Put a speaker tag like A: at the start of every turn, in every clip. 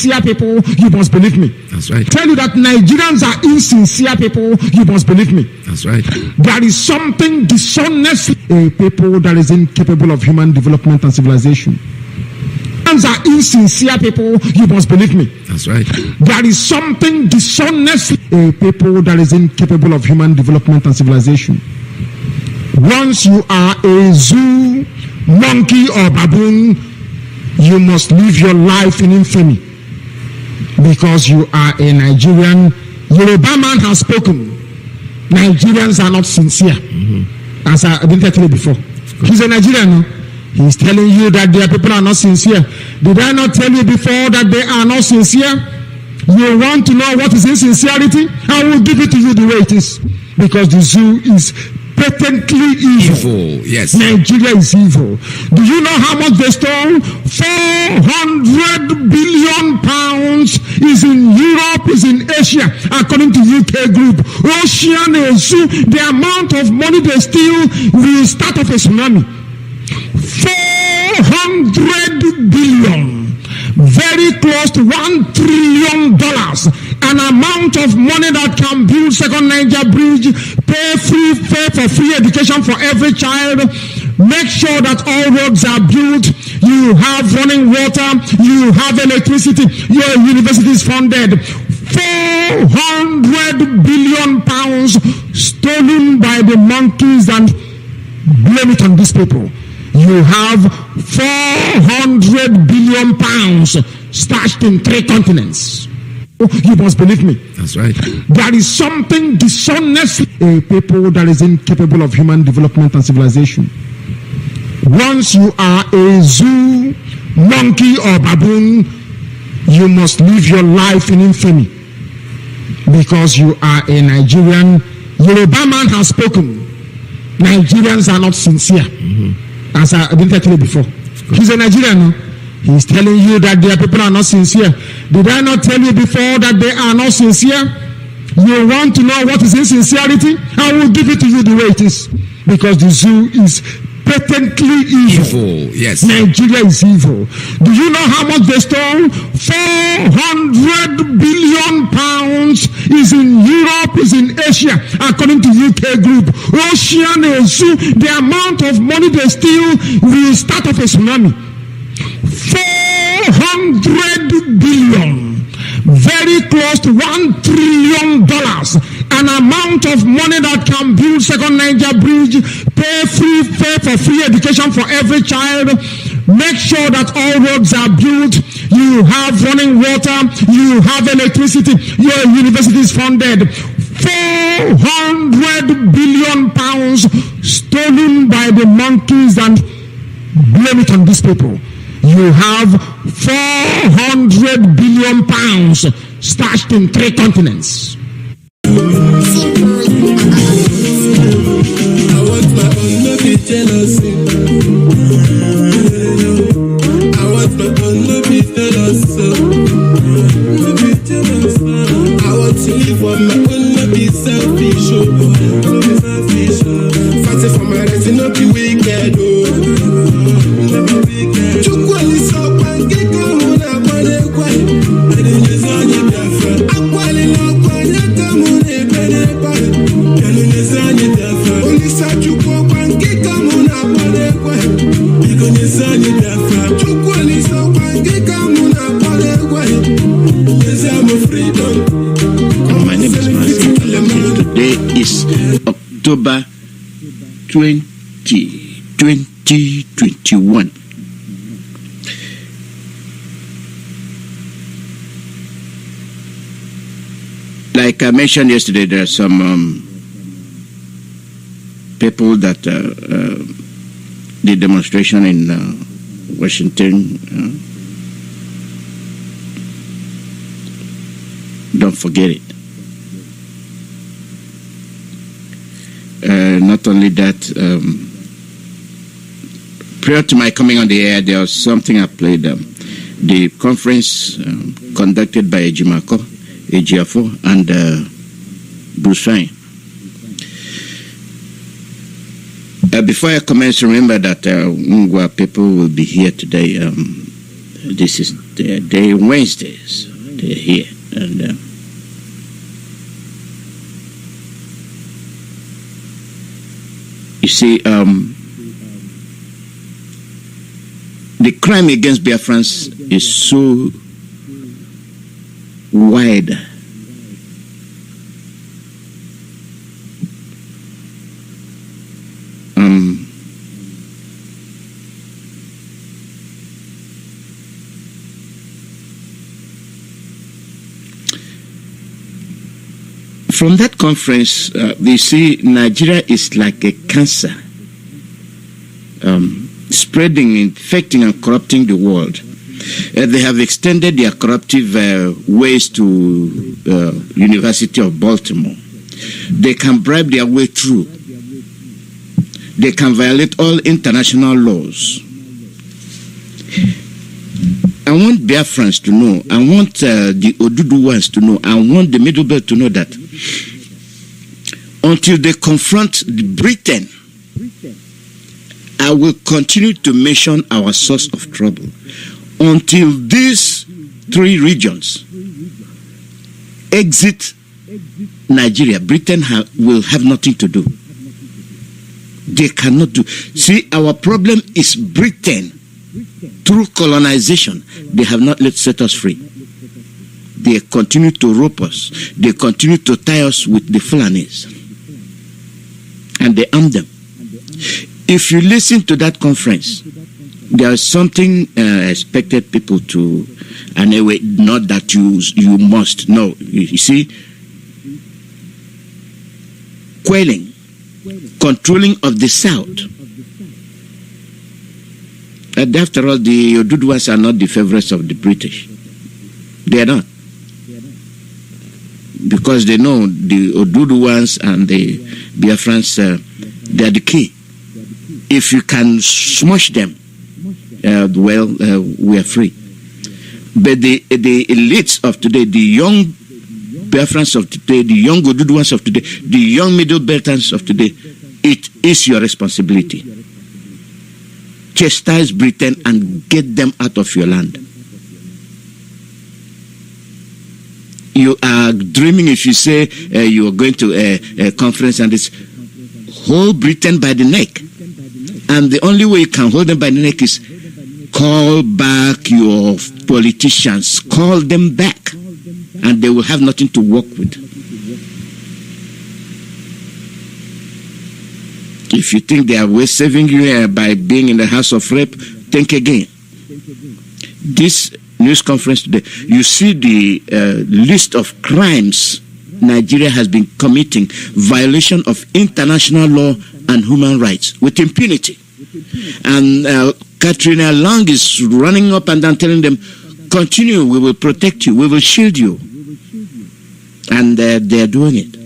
A: insincere people, you must believe me.
B: That's right.
A: Tell you that Nigerians are insincere people, you must believe me.
B: That's right.
A: There is something dishonest, a people that is incapable of human development and civilization. Nigerians are insincere people, you must believe me.
B: That's right.
A: There is something dishonest, a people that is incapable of human development and civilization. Once you are a zoo, monkey, or baboon, you must live your life in infamy because you are a Nigerian. Yoruba man has spoken. Nigerians are not sincere. As I didn't tell you before. He's a Nigerian. No? He's telling you that their people are not sincere. Did I not tell you before that they are not sincere? You want to know what is insincerity? I will give it to you the way it is. Because the zoo is patently evil.
B: Yes.
A: Nigeria is evil. Do you know how much they stole? 400 billion pounds is in Europe, is in Asia, according to UK group. Ocean Zoo, the amount of money they steal will start off a tsunami. 400 billion. Very close to $1 trillion, an amount of money that can build second Niger bridge, pay for free education for every child, make sure that all roads are built, you have running water, you have electricity, your university is funded. 400 billion pounds stolen by the monkeys, and blame it on these people. You have 400 billion pounds stashed in 3 continents. You must believe me.
B: That's right.
A: There is something dishonest, a people that is incapable of human development and civilization. Once you are a zoo, monkey, or baboon, you must live your life in infamy because you are a Nigerian. Yoruba man has spoken. Nigerians are not sincere. As I didn't tell you before. He's a Nigerian. No? He's telling you that their people are not sincere. Did I not tell you before that they are not sincere? You want to know what is insincerity? I will give it to you the way it is. Because the zoo is patently evil.
B: Yes.
A: Nigeria is evil. Do you know how much they stole? 400 billion pounds is in Europe, is in Asia, according to UK group. Ocean Zoo, the amount of money they steal will start off a tsunami. 400 billion. Very close to $1 trillion, an amount of money that can build second Niger bridge, pay for free education for every child, make sure that all roads are built, you have running water, you have electricity, your university is funded. 400 billion pounds stolen by the monkeys, and blame it on these people. You have 400 billion pounds stashed in 3 continents.
C: I want my own, no be jealousy. I want my own, no be jealousy. No be jealousy. I want to live on my own, no be selfish. No be selfish. Fighting for my rights, no be wicked. No be wicked. Chukwali so pangika muna mwane kwai. Elinezani Biafra. Akwali no kwanya kamune pene kwai. Elinezani Biafra. Olisa chukwo pangika muna mwane kwai. Elinezani Biafra. Chukwali so pangika muna mwane kwai. Elinezani freedom.
B: My name is Mazi. Today is October 20, 2021. Like I mentioned yesterday, there are some people that the demonstration in Washington. Don't forget it. Not only that, prior to my coming on the air, there was something I played. The conference conducted by Ejimako, Ejiafo, and Bruce Fine. Before I commence, remember that Ngwa people will be here today. This is They're Wednesdays. They're here. And you see, the crime against Biafrans is so wide. From that conference, we see Nigeria is like a cancer, spreading, infecting, and corrupting the world. They have extended their corruptive ways to University of Baltimore. They can bribe their way through. They can violate all international laws. I want Biafrans to know, I want the Oduduwans to know, I want the Middle Belt to know that until they confront Britain, I will continue to mention our source of trouble. Until these three regions exit Nigeria, Britain will have nothing to do. They cannot do. See, our problem is Britain. Through colonization, they have not let set us free. They continue to rope us. They continue to tie us with the Fulanis. And they arm them. If you listen to that conference, there is something expected people to, and anyway, not that you must. No, you see, quelling, controlling of the South. And after all, the Oduduwas are not the favorites of the British. They are not. Because they know the Oduduwas and the Biafrans, they are the key. If you can smash them, we are free. But the elites of today, the young Biafrans of today, the young Oduduwas of today, the young Middle Beltans of today, it is your responsibility. Chastise Britain and get them out of your land. You are dreaming if you say you are going to a conference and it's hold Britain by the neck. And the only way you can hold them by the neck is call back your politicians. Call them back. And they will have nothing to work with. If you think they are saving you by being in the House of Rep, think again. This news conference today, you see the list of crimes Nigeria has been committing, violation of international law and human rights with impunity. And Katrina Long is running up and down telling them, continue, we will protect you, we will shield you. And they are doing it.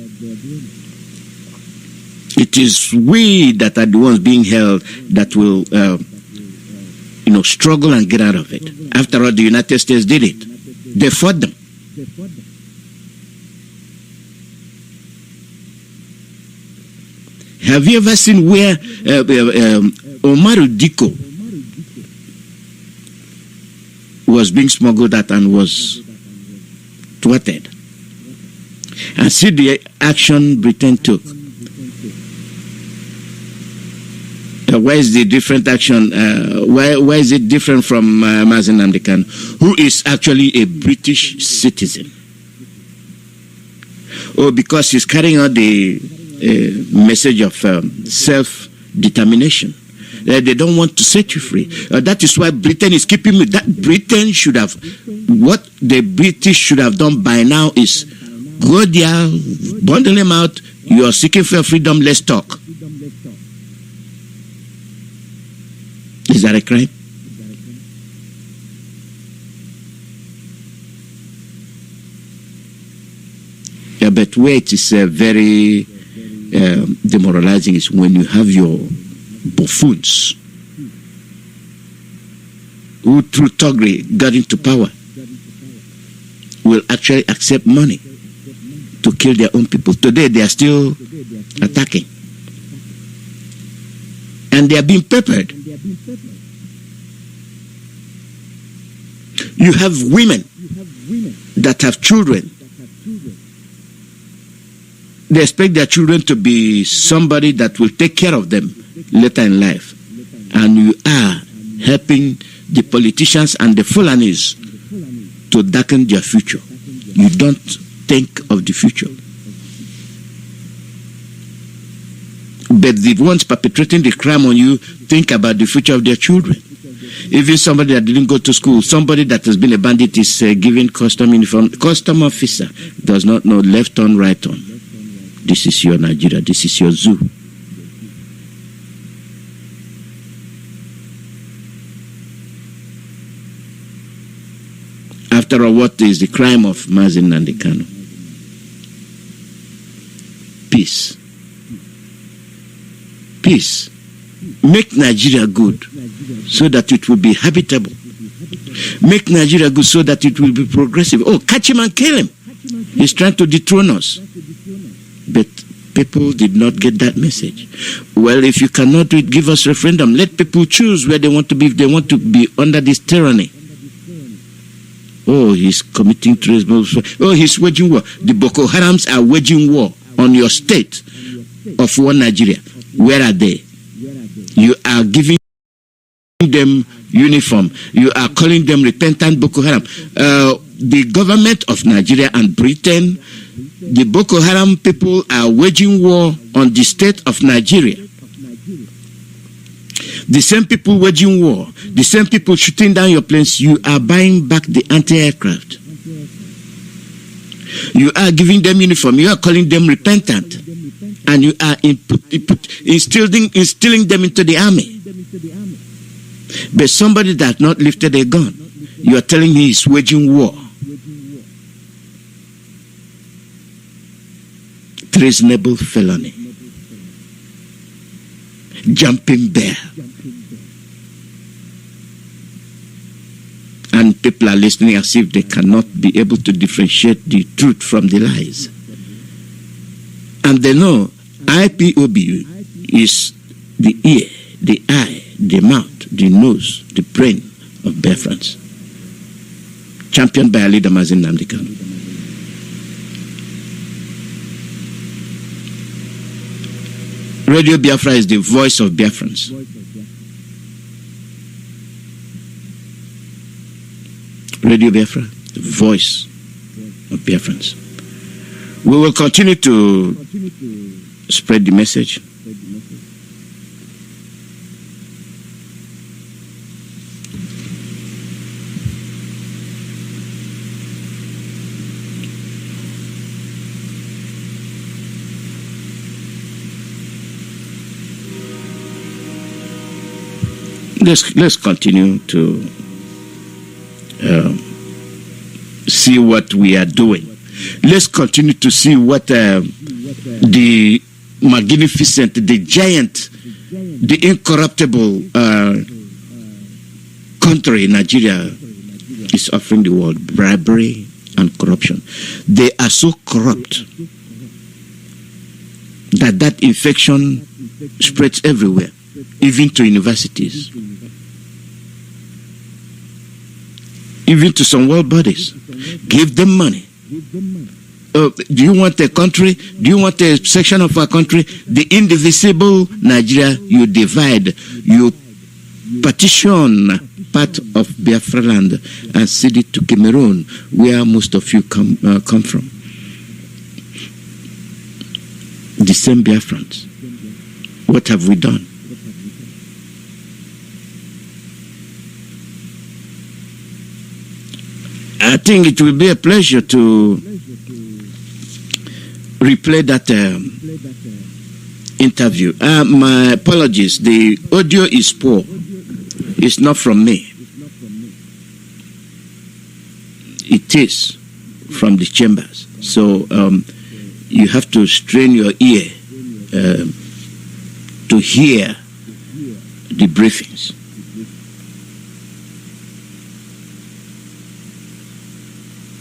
B: It is we that are the ones being held that will, struggle and get out of it. After all, the United States did it. They fought them. Have you ever seen where Omaru Diko was being smuggled out and was thwarted? And see the action Britain took. Why is the different action? Why is it different from Mazi Nnamdi Kanu, who is actually a British citizen? Oh, because he's carrying out the message of self-determination. They don't want to set you free. That is why Britain is keeping me. That Britain should have, what the British should have done by now is go there, bundle them out. You are seeking for freedom. Let's talk. Is that a crime? Yeah, but where it is very demoralizing is when you have your buffoons who through thuggery got into power will actually accept money to kill their own people. Today they are still attacking. And they are being peppered. You have women that have children. They expect their children to be somebody that will take care of them later in life. And you are helping the politicians and the Fulanis to darken their future. You don't think of the future. But the ones perpetrating the crime on you think about the future of their children. Even somebody that didn't go to school, somebody that has been a bandit is given custom uniform. Custom officer does not know left on, right on. This is your Nigeria. This is your zoo. After all, what is the crime of Mazi and Kanu? Peace. Peace. Make Nigeria good so that it will be habitable. Make Nigeria good so that it will be progressive. Oh, catch him and kill him. He's trying to dethrone us. But people did not get that message. Well, if you cannot do it, give us referendum. Let people choose where they want to be if they want to be under this tyranny. Oh, he's committing treason. Oh, he's waging war. The Boko Harams are waging war on your state of one Nigeria. Where are they? You are giving them uniform. You are calling them repentant Boko Haram. The government of Nigeria and Britain, the Boko Haram people are waging war on the state of Nigeria. The same people waging war, the same people shooting down your planes, you are buying back the anti-aircraft. You are giving them uniform. You are calling them repentant. And you are instilling them into the army. But somebody that has not lifted a gun, you are telling me he's waging war. Treasonable felony. Jumping bear. And people are listening as if they cannot be able to differentiate the truth from the lies. And they know IPOB is the ear, the eye, the mouth, the nose, the brain of Biafrans. Championed by a leader, Mazi Nnamdi Kanu. Radio Biafra is the voice of Biafrans. Radio Biafra, the voice of Biafrans. We will continue to spread the message. Let's continue to see what we are doing. Let's continue to see what the magnificent, the giant, the incorruptible country, Nigeria, is offering the world. Bribery and corruption. They are so corrupt that infection spreads everywhere, even to universities, even to some world bodies. Give them money. Do you want a country? Do you want a section of our country? The indivisible Nigeria, you divide, you partition part of Biafra land and cede it to Cameroon, where most of you come from. The same Biafrans. What have we done? I think it will be a pleasure to replay that interview. My apologies, the audio is poor. It's not from me. It is from the chambers. So you have to strain your ear to hear the briefings.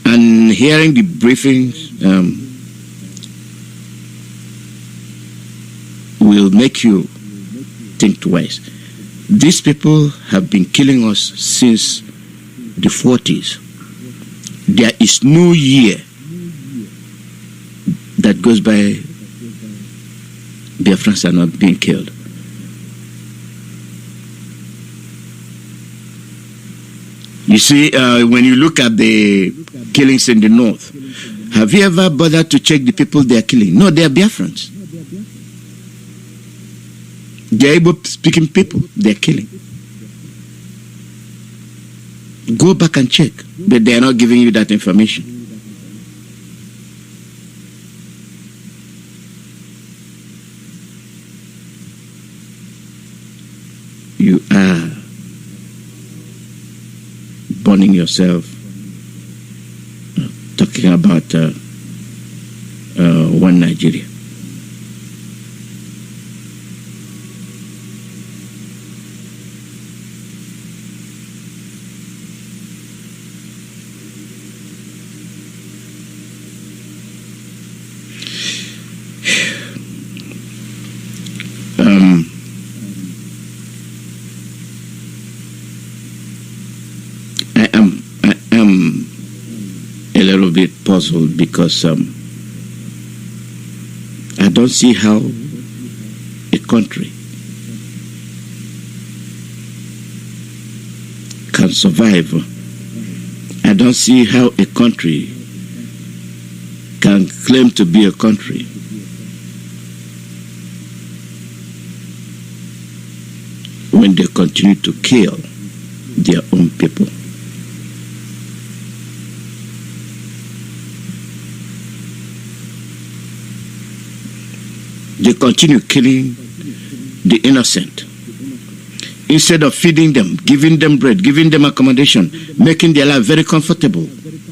B: And hearing the briefings will make you think twice. These people have been killing us since the 40s. There is no year that goes by Biafrans are not being killed. You see, when you look at the killings in the north, have you ever bothered to check the people they are killing? No, they are Biafrans. They are Igbo-speaking people they are killing. Go back and check, but they are not giving you that information. You are burning yourself, talking about one Nigeria. I am a little bit puzzled because I don't see how a country can survive. I don't see how a country can claim to be a country when they continue to kill their own people. They continue killing the innocent. Instead of feeding them, giving them bread, giving them accommodation, making their life very comfortable,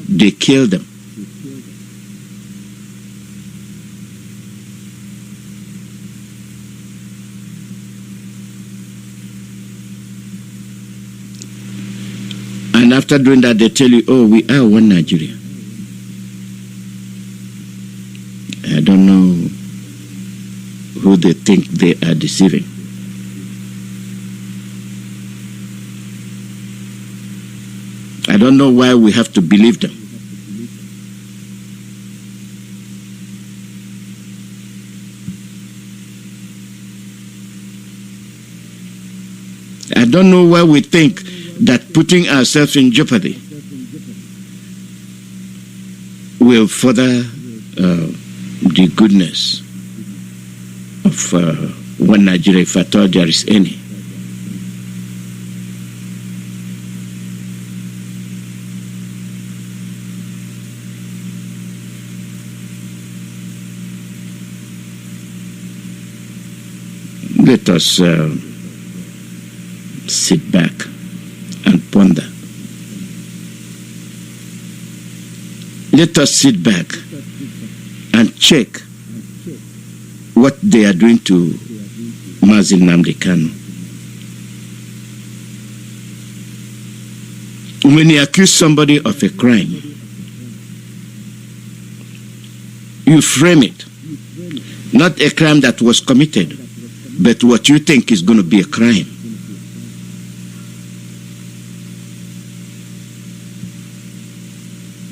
B: they kill them. And after doing that, they tell you, oh, we are one Nigeria. I don't know who they think they are deceiving. I don't know why we have to believe them. I don't know why we think that putting ourselves in jeopardy will further the goodness of one Nigeria, if at all there is any. Let us sit back and ponder. Let us sit back and check what they are doing to Mazi Nnamdi Kanu. When you accuse somebody of a crime, you frame it. Not a crime that was committed, but what you think is going to be a crime.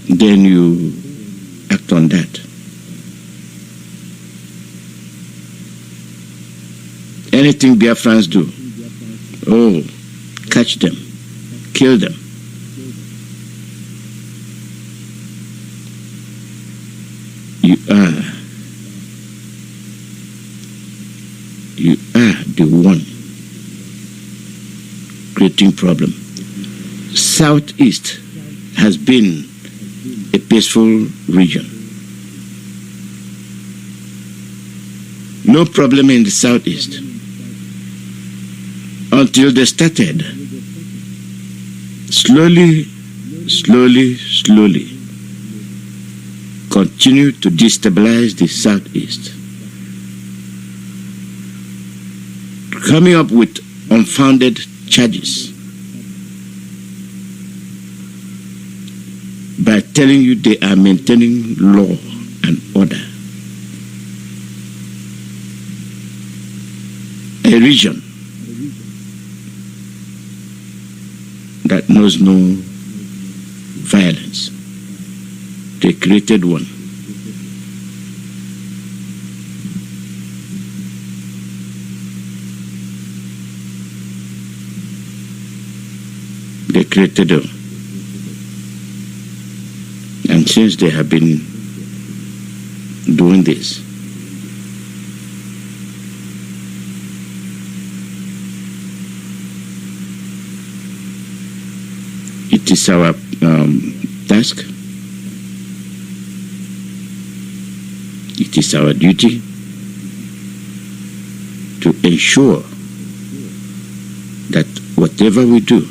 B: Then you act on that. Anything Biafrans do, oh, catch them, kill them. You are the one creating problem. Southeast has been a peaceful region. No problem in the Southeast until they started slowly continue to destabilize the Southeast, coming up with unfounded charges by telling you they are maintaining law and order. A region that knows no violence. They created one. They created them. And since they have been doing this, it is our task, it is our duty to ensure that whatever we do,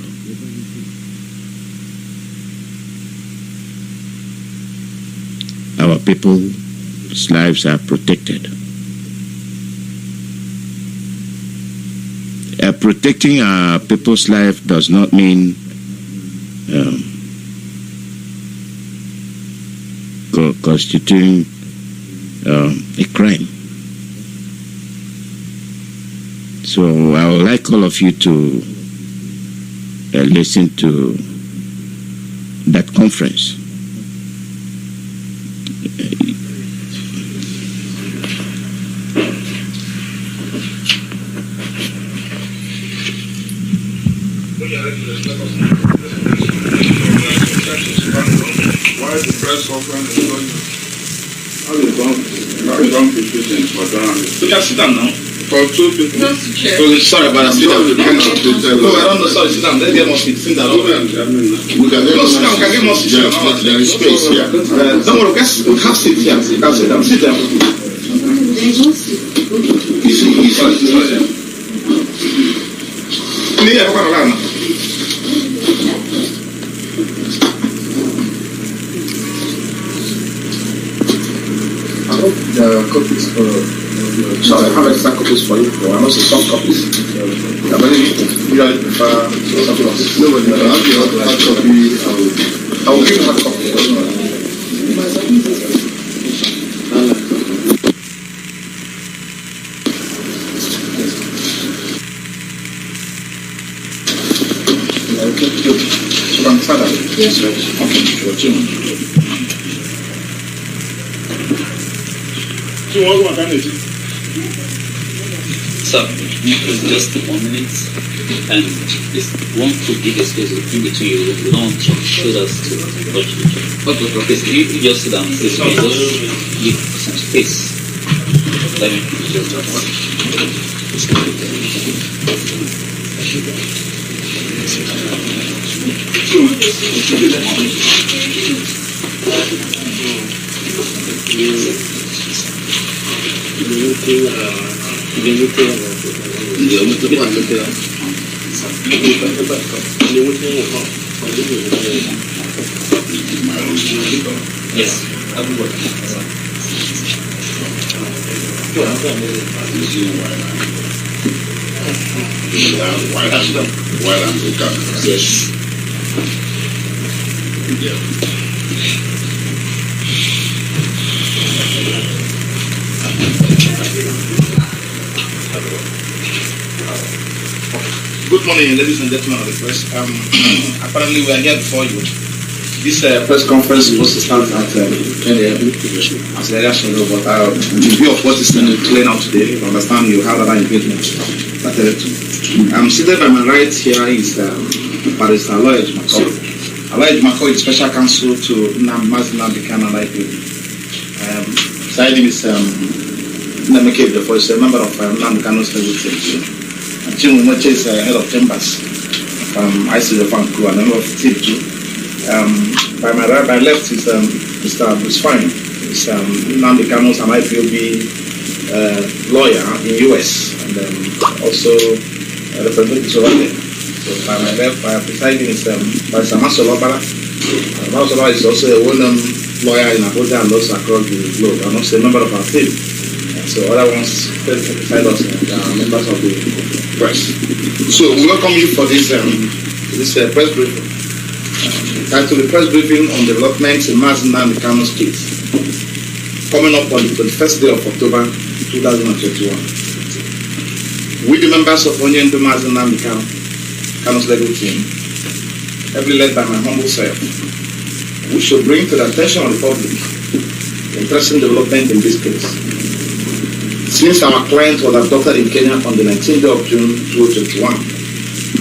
B: our people's lives are protected. Protecting our people's life does not mean constituting a crime. So I would like all of you to listen to that conference.
D: Why is the press conference going? How is it done for journalists?
E: You can sit down now.
D: For two people.
E: Sorry about that. Sit down. No, I don't know. Sorry, sit down. Let's get more seats. Sit down.
D: We can
E: No, sit down. We can get more seats.
D: There is space here.
E: Don't worry. We have seats here. You can sit down. Sit down.
F: The copies for sorry, I have extra copies for you, but I'm also soft copies. I really usually prefer soft copies. No, but I have the hard copy. I will give you hard copy.
E: Yes, sir. Okay,
G: So, it's just 1 minute, and it's one to give a space in between you. We don't want to shoot us to touch each other. Okay, so you just sit down. Just give some space. Let me yes, yes.
E: Good morning, ladies and gentlemen of the press. Apparently, we are here before you. This press conference was supposed to start at 10 a.m. as earlier scheduled, but in view of what is playing out today, you understand you have other engagement. Seated by my right here is Barrister Alozie McCoy. Alozie McCoy is Special Counsel to Mazi and Ipob. Beside him is Nnamdi, who is a member of Nnamdi's legal team. Jim Moche is head of chambers from ICD Fan Crew and a member of the team too. By my right, my left is Mr. Bruce Fine. He's Nnamdi and Ipob lawyer in US and also representative over there. So by my left, beside him is Mr. Masolobala. Masolobala is also a well-known lawyer in Abuja and also across the globe and also a member of our team. So other ones beside us are members of the press. So we welcome you for this press briefing. Titled the press briefing on developments in Mazi and Kanu's case, coming up on the 21st day of October 2021. We, the members of Onyendu Mazi and Kanu's legal team, heavily led by my humble self, we should bring to the attention of the public interesting development in this case. Since our client was abducted in Kenya on the 19th of June 2021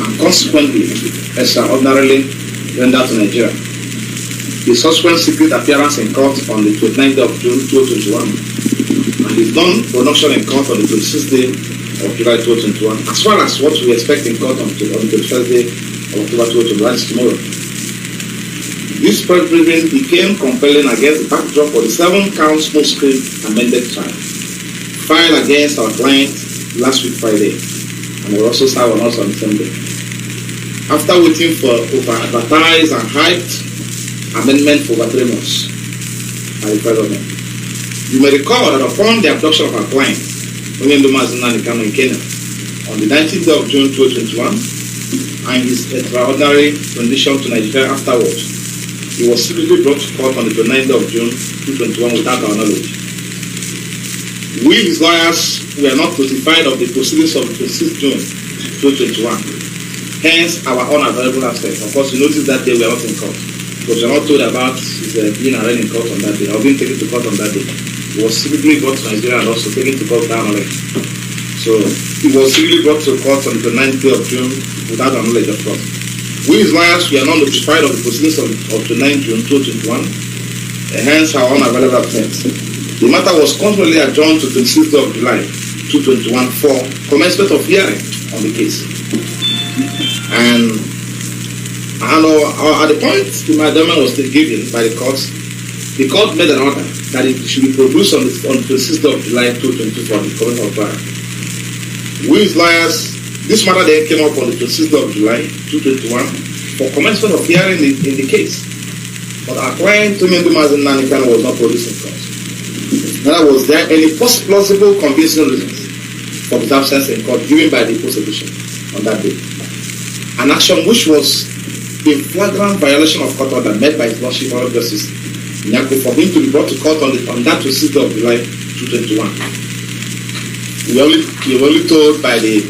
E: and consequently extraordinarily rendered to Nigeria, the subsequent secret appearance in court on the 29th of June 2021 and his non-production in court on the 26th day of July 2021, as well as what we expect in court on the 21st day of October 2021, is tomorrow. This press briefing became compelling against the backdrop of the 7-count smoke screen amended trial filed against our client last week Friday and will also serve on us on Sunday. After waiting for over-advertised and hyped amendment for over 3 months by the president. You may recall that upon the abduction of our client, Nnamdi Kanu in Kenya, on the 19th of June 2021, and his extraordinary rendition to Nigeria afterwards, he was secretly brought to court on the 29th of June 2021 without our knowledge. We, his lawyers, were not notified of the proceedings of the 26th June 2021, hence our unavailable aspect. Of course, you notice that day we are not in court, because we are not told about his being arraigned in court on that day, or being taken to court on that day. He was secretly brought to Nigeria and also taken to court without knowledge. So, he was secretly brought to court on the 29th of June without our knowledge, of course. We, his lawyers, we are not notified of the proceedings of the 9th June 2021, hence our unavailable absence. The matter was consequently adjourned to 26th of July 2021 for commencement of hearing on the case. And at the point the adjournment was still given by the court made an order that it should be produced on the 26th of July 2022 for the commencement of trial. We, his lawyers, this matter then came up on the 26th of July 2021 for commencement of hearing in the case. But our client, Nnamdi Kanu, was not produced in court. Neither was there any plausible convincing reasons for his absence in court given by the prosecution on that day. An action which was a flagrant violation of court order made by his Lordship of Justice Nyako for him to be brought to court on that 26th of July 2021. We were only told by the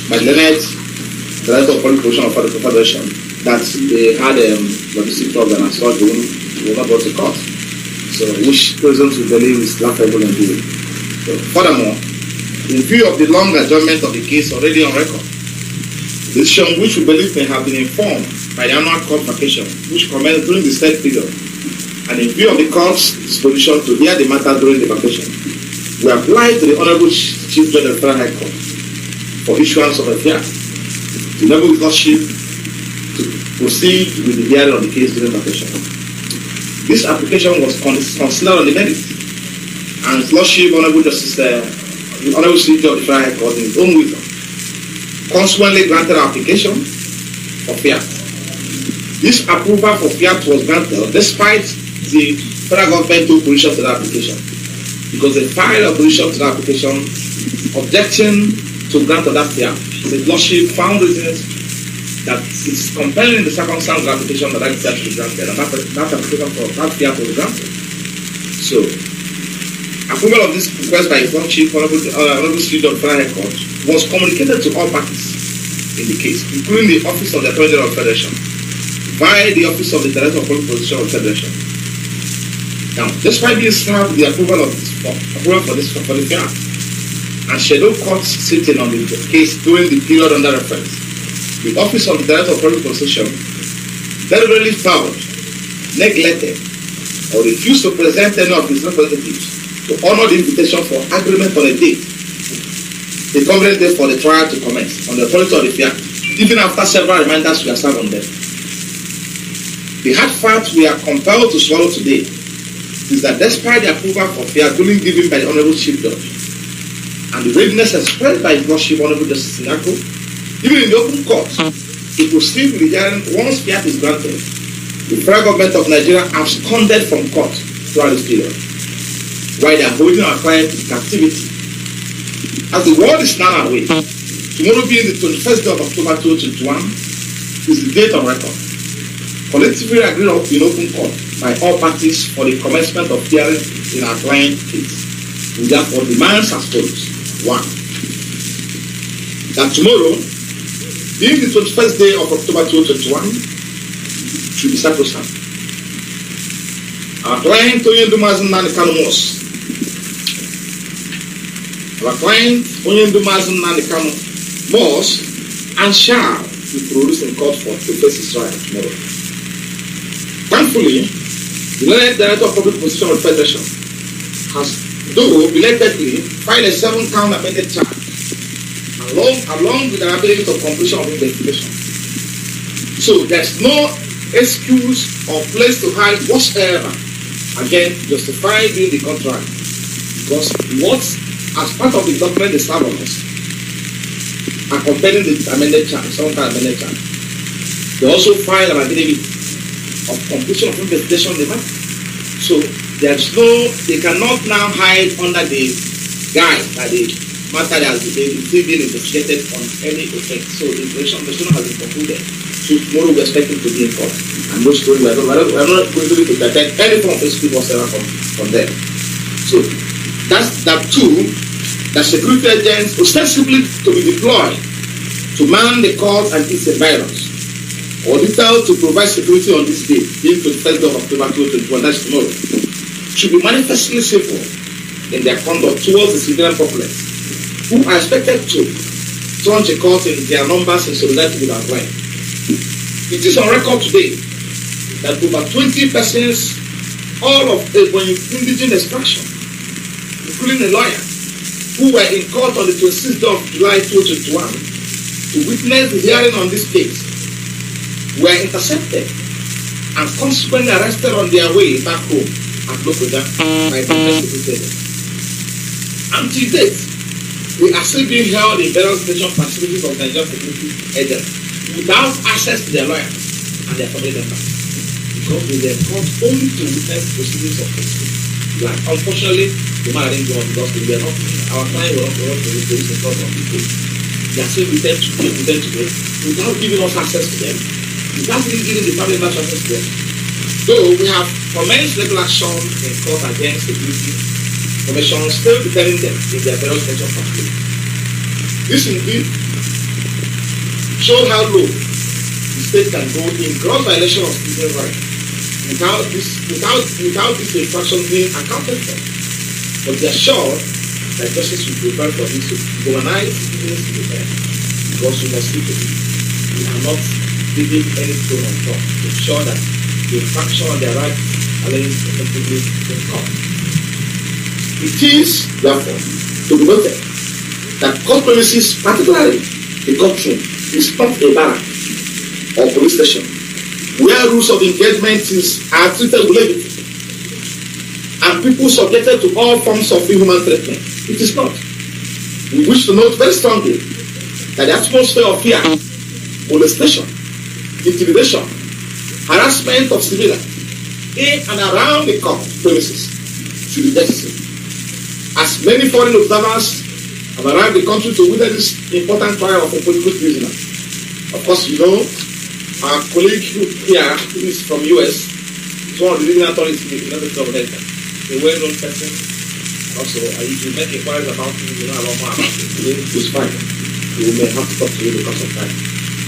E: Leonard, the Director of Public Promotion of the Confederation, that they had logistic problem and so they were not brought to court. So, which present we believe is laughable and doing. So, furthermore, in view of the long adjournment of the case already on record, the decision which we believe may have been informed by the annual court vacation, which commenced during the said period, and in view of the court's disposition to hear the matter during the vacation, we applied to the Honorable Chief Judge of the Federal High Court for issuance of a fiat to enable his Lordship to proceed with the hearing of the case during vacation. This application was considered on the merit, and his Lordship, Honorable Justice, Honorable Chief Judge of the Federal High Court, in his own wisdom, consequently granted our application for fiat. This approval for fiat was granted despite the federal government took position to the application, because they filed opposition to the application objecting to grant of that fiat. The Lordship found reasons that it's compelling in the circumstance of the application that that fiat should be granted, and that application for that fiat was granted. So, approval of this request by his Lordship, Honorable Chief Judge of the Federal High Court, was communicated to all parties in the case, including the Office of the Attorney General of the Federation, via the Office of the Director of Public Promotion of the Federation. Now, despite being served the approval for the fiat and scheduled court sitting on the case during the period under reference, the Office of the Director of Public Prosecution deliberately failed, neglected, or refused to present any of his representatives to honor the invitation for agreement on a date, a convenient date for the trial to commence on the authority of the fiat, even after several reminders were served on them. The hard fact we are compelled to swallow today is that despite the approval for fiat duly given by the Honorable Chief Judge and the readiness expressed by his Lordship Honorable Justice Nyako, even in the open court, it will still be the hearing once fiat is granted. The federal government of Nigeria absconded from court throughout this period, while they are holding our client in captivity. As the world is now away, tomorrow being the 21st day of October 2021 is the date on record, collectively agreed on in open court by all parties for the commencement of hearing in our client case. We therefore demands as follows. 1. That tomorrow, being the 21st day of October 2021, should be sacrosanct. Our client, Mazi Kanu Mos. Our client, Mazi Kanu Mos, and shall be produced in court for to face his trial tomorrow. Thankfully, the learned Director of Public Prosecution of the Federation has, though belatedly, filed a 7-count amended charge along with an ability of completion of investigation. So there's no excuse or place to hide whatsoever again justifying doing the contract, because as part of the document they serve on us accompanying the amended charge, 7-count amended charge, they also filed an affidavit of completion of investigation on the matter. So they cannot now hide under the guise that the matter has been investigated on any offense. So the investigation has been concluded. So tomorrow we expect it to be in court. And most story we are not going to be to attend any form of excuse whatsoever from them. So that's that too, that security agents ostensibly to be deployed to man the court and its environs, or detailed to provide security on this day, being 21st of October 2021, that's tomorrow, should be manifestly safer in their conduct towards the civilian populace, who are expected to launch a court in their numbers in solidarity with our client. It is on record today that over 20 persons, all of indigenous extraction, including a lawyer, who were in court on the 26th of July 2021 to witness the hearing on this case, were intercepted and consequently arrested on their way back home at Lokoja by the investigators. Until date, they are still being held in various detention facilities of Nigerian security agents without access to their lawyers and their family members, because they were called only to witness proceedings of justice. Like, unfortunately, the man didn't go on because we were not, our client were not going to the police in front of people. They are still returned today without giving us access to them, without even giving the family members access to them. Though we have commenced legal action in court against the guilty, commission still detaining them in their various detention facilities. This indeed shows how low the state can go in gross violation of citizen rights without this infraction being accounted for. But they are sure that justice will prevail for this to humanize citizens in the end, because we must keep it. We are not leaving any stone unturned to ensure that the infraction of their rights are laid effectively in court. It is, therefore, to be noted that court premises, particularly the courtroom, is not a barrack or police station where rules of engagement are treated with levity and people subjected to all forms of inhuman treatment. It is not. We wish to note very strongly that the atmosphere of fear, molestation, intimidation, harassment of civilians in and around the court premises should be necessary. As many foreign observers have arrived in the country to witness this important trial of a political prisoner. Of course, you know, our colleague here, who is from US, is one of the leading authorities in the United States of America. A well-known person. Also, if you make inquiries about him, you know a lot more about him. It's fine. We may have to talk to you because of time.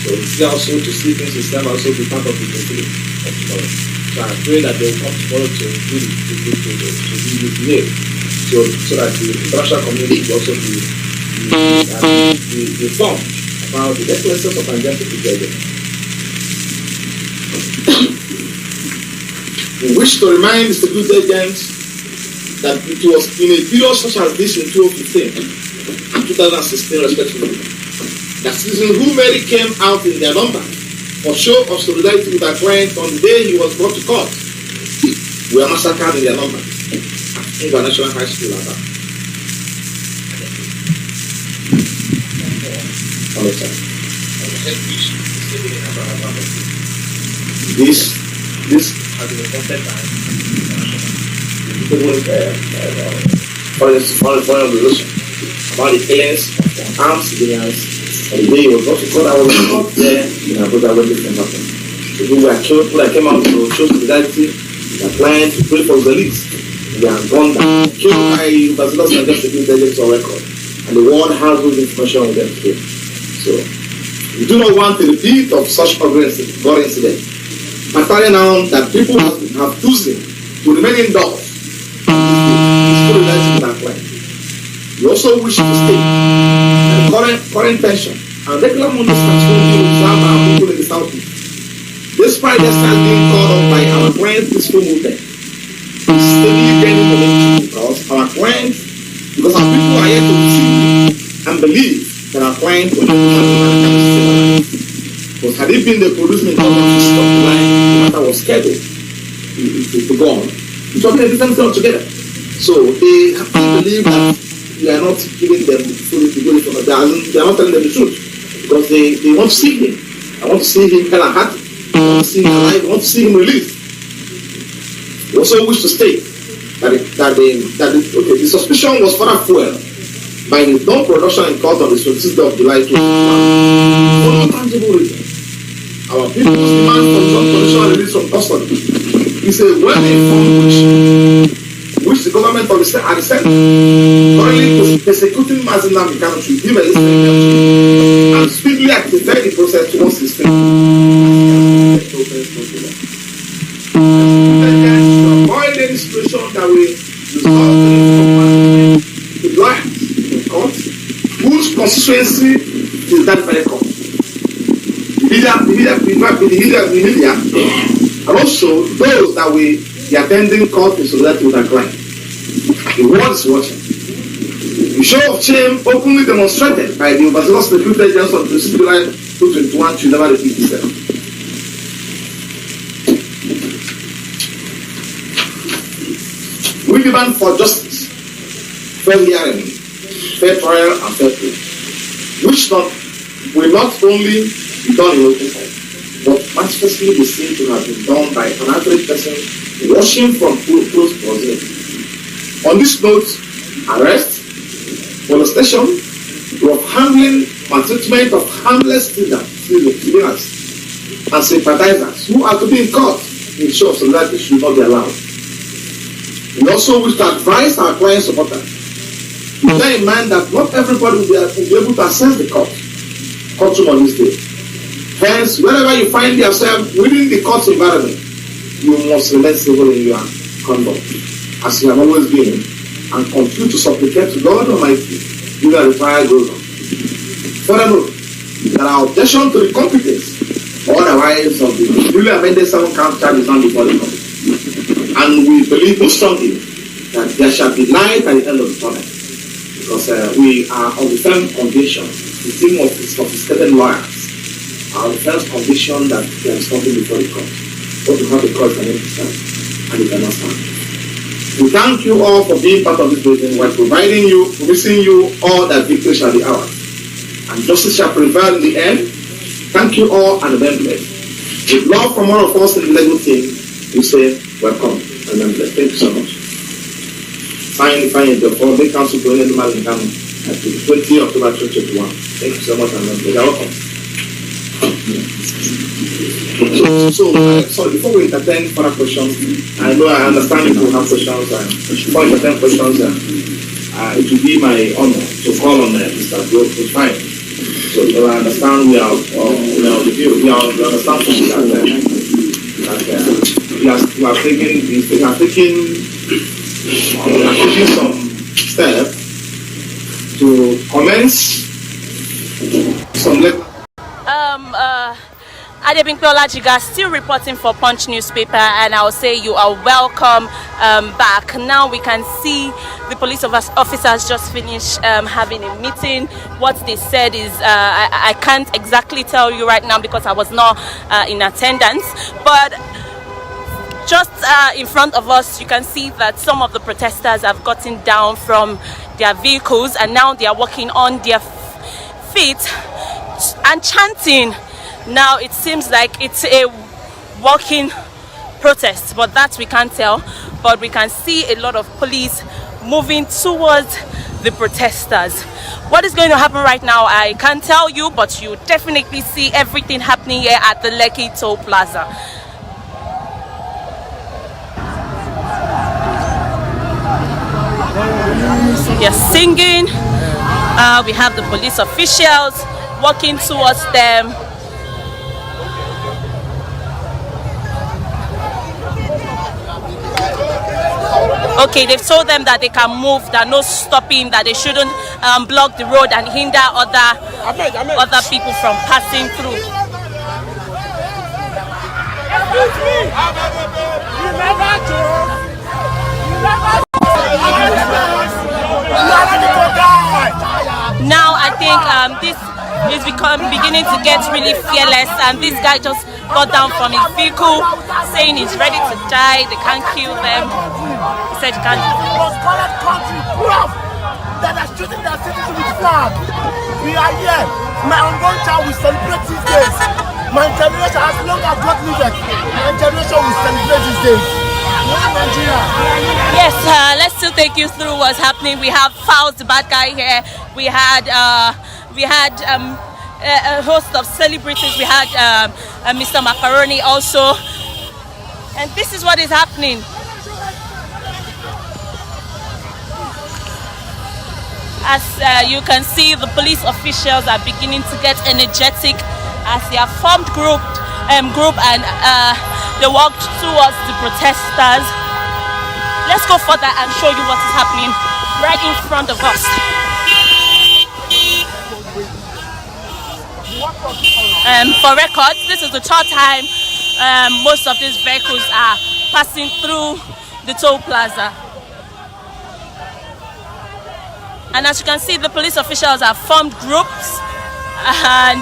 E: So it's here also to see things is also be part of the fulfilling of tomorrow. So I pray that they will come tomorrow to do this year. So that the international community will also be informed about the necklaces of Nigerian security. We wish to remind the security agents that it was in a period such as this in 2015 and 2016 respectively, that citizens who merely came out in their number for show of solidarity with our client on the day he was brought to court were massacred in their number at International High School at that. This has been reported by foreign organization about the killings of armed civilians on the day he was brought to court. I was not there in Abuja when this thing happened. People were killed, people that came out to show solidarity, their clients, to pray for the release. They are gone down, killed by Brazil's Nigerian security agents on record. And the world has those information with them today. So, we do not want a repeat of such horrible incident. Particularly now that people have chosen
F: will remain indoors. It's fully related with our client. We also wish to state that the current tension and regular money continuing to observe our people in the southeast. Despite their stance being called on by our client's peaceful movement, it's steadily gaining momentum because our people are yet to see and believe that our client will not be because had it been the policeman coming to stop the line, the matter was scheduled to go on. It would be a different thing altogether. So they have to believe that we are not giving them fully to go from they are not telling them the truth because they want to see him. I want to see him kind of happy. I want to see him alive. I want to see him released. We also wish to state that the suspicion was further fueled by his non-production in court on the 26th of July 2021 for no tangible reason. Our people's demand for his unconditional release from custody is a well-informed which the government of the state are currently persecuting Mazi Nnamdi to give a listening and speedily activate the process towards his fate. To avoid any situation that will result in the lawyers in court whose constituency is that very court. The media, and also those that will be attending court in solidarity with our client. The world is watching. The show of shame openly demonstrated by the overzealous security agents on the July 2021 should never repeat itself. We demand for justice, fair hearing, fair trial, and fair play, which will not only be done in open court, but manifestly be seen to have been done by an average person watching from close proximity. On this note, arrest, molestation, rough handling, maltreatment of harmless civilians and sympathizers who are to be in court in show of solidarity should not be allowed. We also wish to advise our client supporters to bear in mind that not everybody will be able to access the courtroom on this day. Hence, wherever you find yourself within the court environment, you must remain civil in your conduct, as you have always been, and continue to supplicate to God Almighty till the trial goes on. Furthermore, there are objections to the competence or otherwise of the newly amended 7-count charge is not before the court. And we believe most strongly that there shall be light at the end of the tunnel, because we are of the firm conviction, the team of sophisticated lawyers are of the firm conviction that there is nothing before the court. What we have the court can stand, and it cannot stand. We thank you all for being part of this meeting while promising you all that victory shall be ours, and justice shall prevail in the end. Thank you all and remain blessed. With love from all of us in the legal team, we say welcome and remain blessed. Thank you so much. Fine, the Big Council to end the man in Kanu at the 20th October 2021. Thank you so much and remain blessed. You're welcome. So before we entertain further questions, I know I understand if you have questions, and before we entertain questions, it will be my honor to call on Mr. Grove to find. So I understand we are taking some steps to commence some.
H: Adebimpe Jiga still reporting for Punch newspaper, and I'll say you are welcome back. Now we can see the police officers just finished having a meeting. What they said is I can't exactly tell you right now because I was not in attendance, but just in front of us you can see that some of the protesters have gotten down from their vehicles and now they are walking on their feet and chanting. Now it seems like it's a walking protest, but that we can't tell. But we can see a lot of police moving towards the protesters. What is going to happen right now, I can't tell you, but you definitely see everything happening here at the Lekki Toll Plaza. They're singing. We have the police officials walking towards them. Okay, they've told them that they can move, that no stopping, that they shouldn't block the road and hinder other people from passing through. Now I think this is beginning to get really fearless, and this guy just got down from his vehicle saying he's ready to die, they can't kill them. He said he can't.
I: Most colored country proud that are shooting their citizens with flag. We are here. My unborn child will celebrate these days. My generation, as long as God lives, my generation will celebrate these days.
H: Yes, let's still take you through what's happening. We have Fouls, the bad guy here. We had a host of celebrities. We had Mr. Macaroni also, and this is what is happening. As you can see, the police officials are beginning to get energetic as they are formed group and they walked towards the protesters. Let's go further and show you what is happening right in front of us. For records, this is the third time most of these vehicles are passing through the toll plaza. And as you can see, the police officials have formed groups and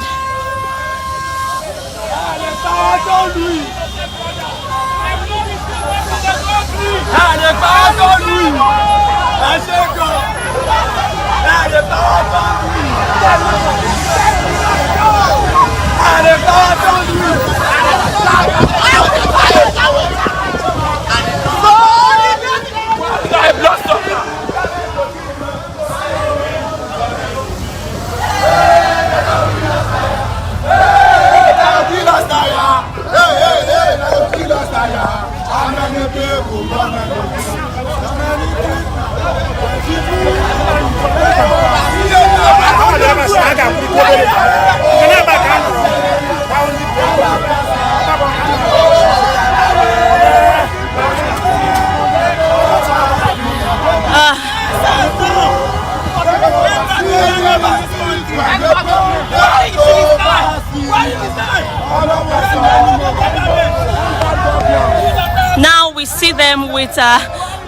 H: now we see them with a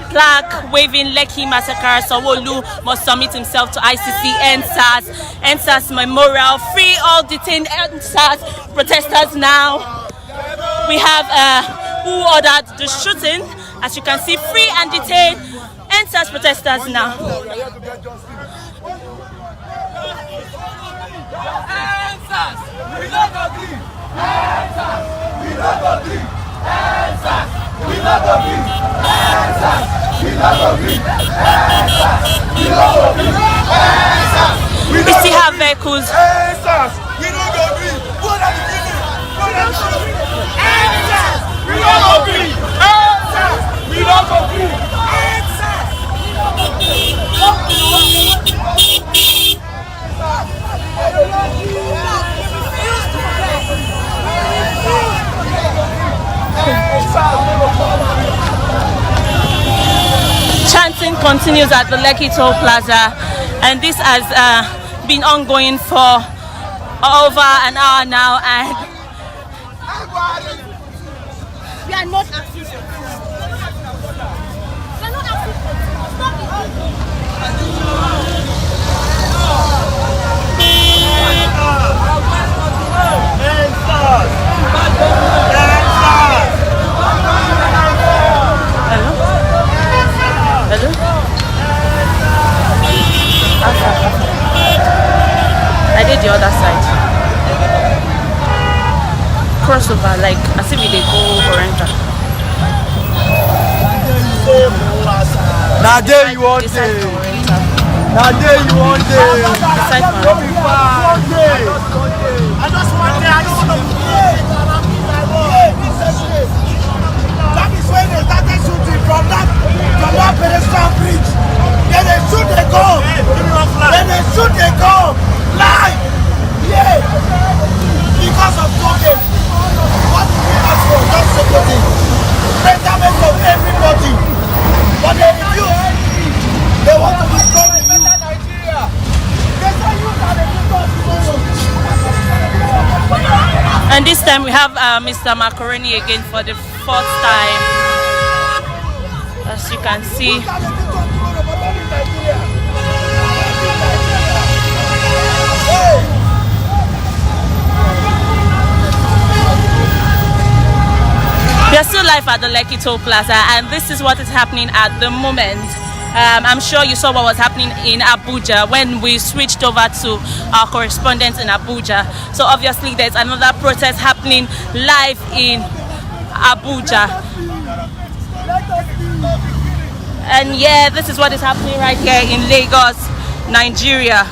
H: plaque waving Lekki Massacre. Sanwo-Olu must submit himself to ICC, NSAS Memorial, free all detained NSAS protesters now. We have who ordered the shooting. As you can see, free and detained NSAS protesters now. We still have vehicles. Chanting continues at the Lekki Toll Plaza, and this has been ongoing for over an hour now, and
I: We are not active. We are not active. Stop
H: Hello? I did the other side. Crossover, like as if they go Oriental.
I: Now there you want it. Now there you want it. I just want it. I don't want to play. That is when they started shooting from that pedestrian bridge. Then they shoot, they go. Then they shoot, they go. Live. Yeah. Because of COVID. What do we ask for? Just security. Betterment of everybody. But they
H: And this time we have Mr. Macaroni again for the 4th time. As you can see. We are still live at the Lekki Toll Plaza, and this is what is happening at the moment. I'm sure you saw what was happening in Abuja when we switched over to our correspondent in Abuja. So obviously there's another protest happening live in Abuja. And yeah, this is what is happening right here in Lagos, Nigeria.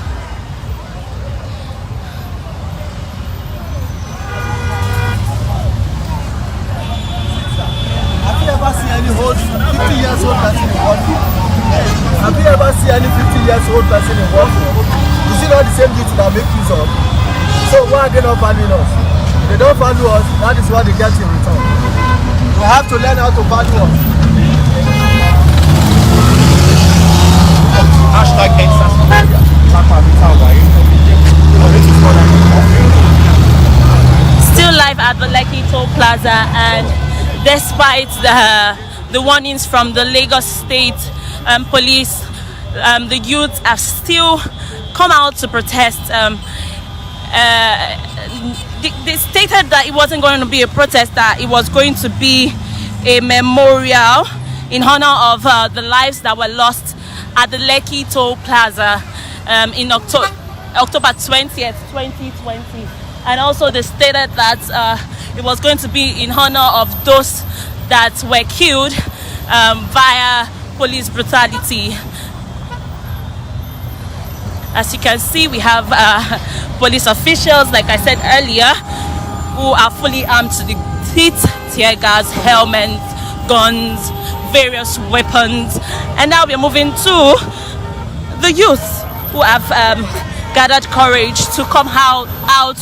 I: Have you ever seen any 50 years old person in work? Have you ever seen any 50 years old person in work? Is it not the same duty that make use of? So why are they not valuing us? If they don't value us, that is what they get in return. We have to learn how to value us. Hashtag
H: Still live at the Lekki Toll Plaza, and despite the warnings from the Lagos State police, the youth have still come out to protest. They stated that it wasn't going to be a protest, that it was going to be a memorial in honor of the lives that were lost at the Lekki Toll Plaza in October 20th, 2020. And also they stated that it was going to be in honor of those that were killed via police brutality. As you can see, we have police officials, like I said earlier, who are fully armed to the teeth, tear gas, helmets, guns, various weapons. And now we're moving to the youth who have gathered courage to come out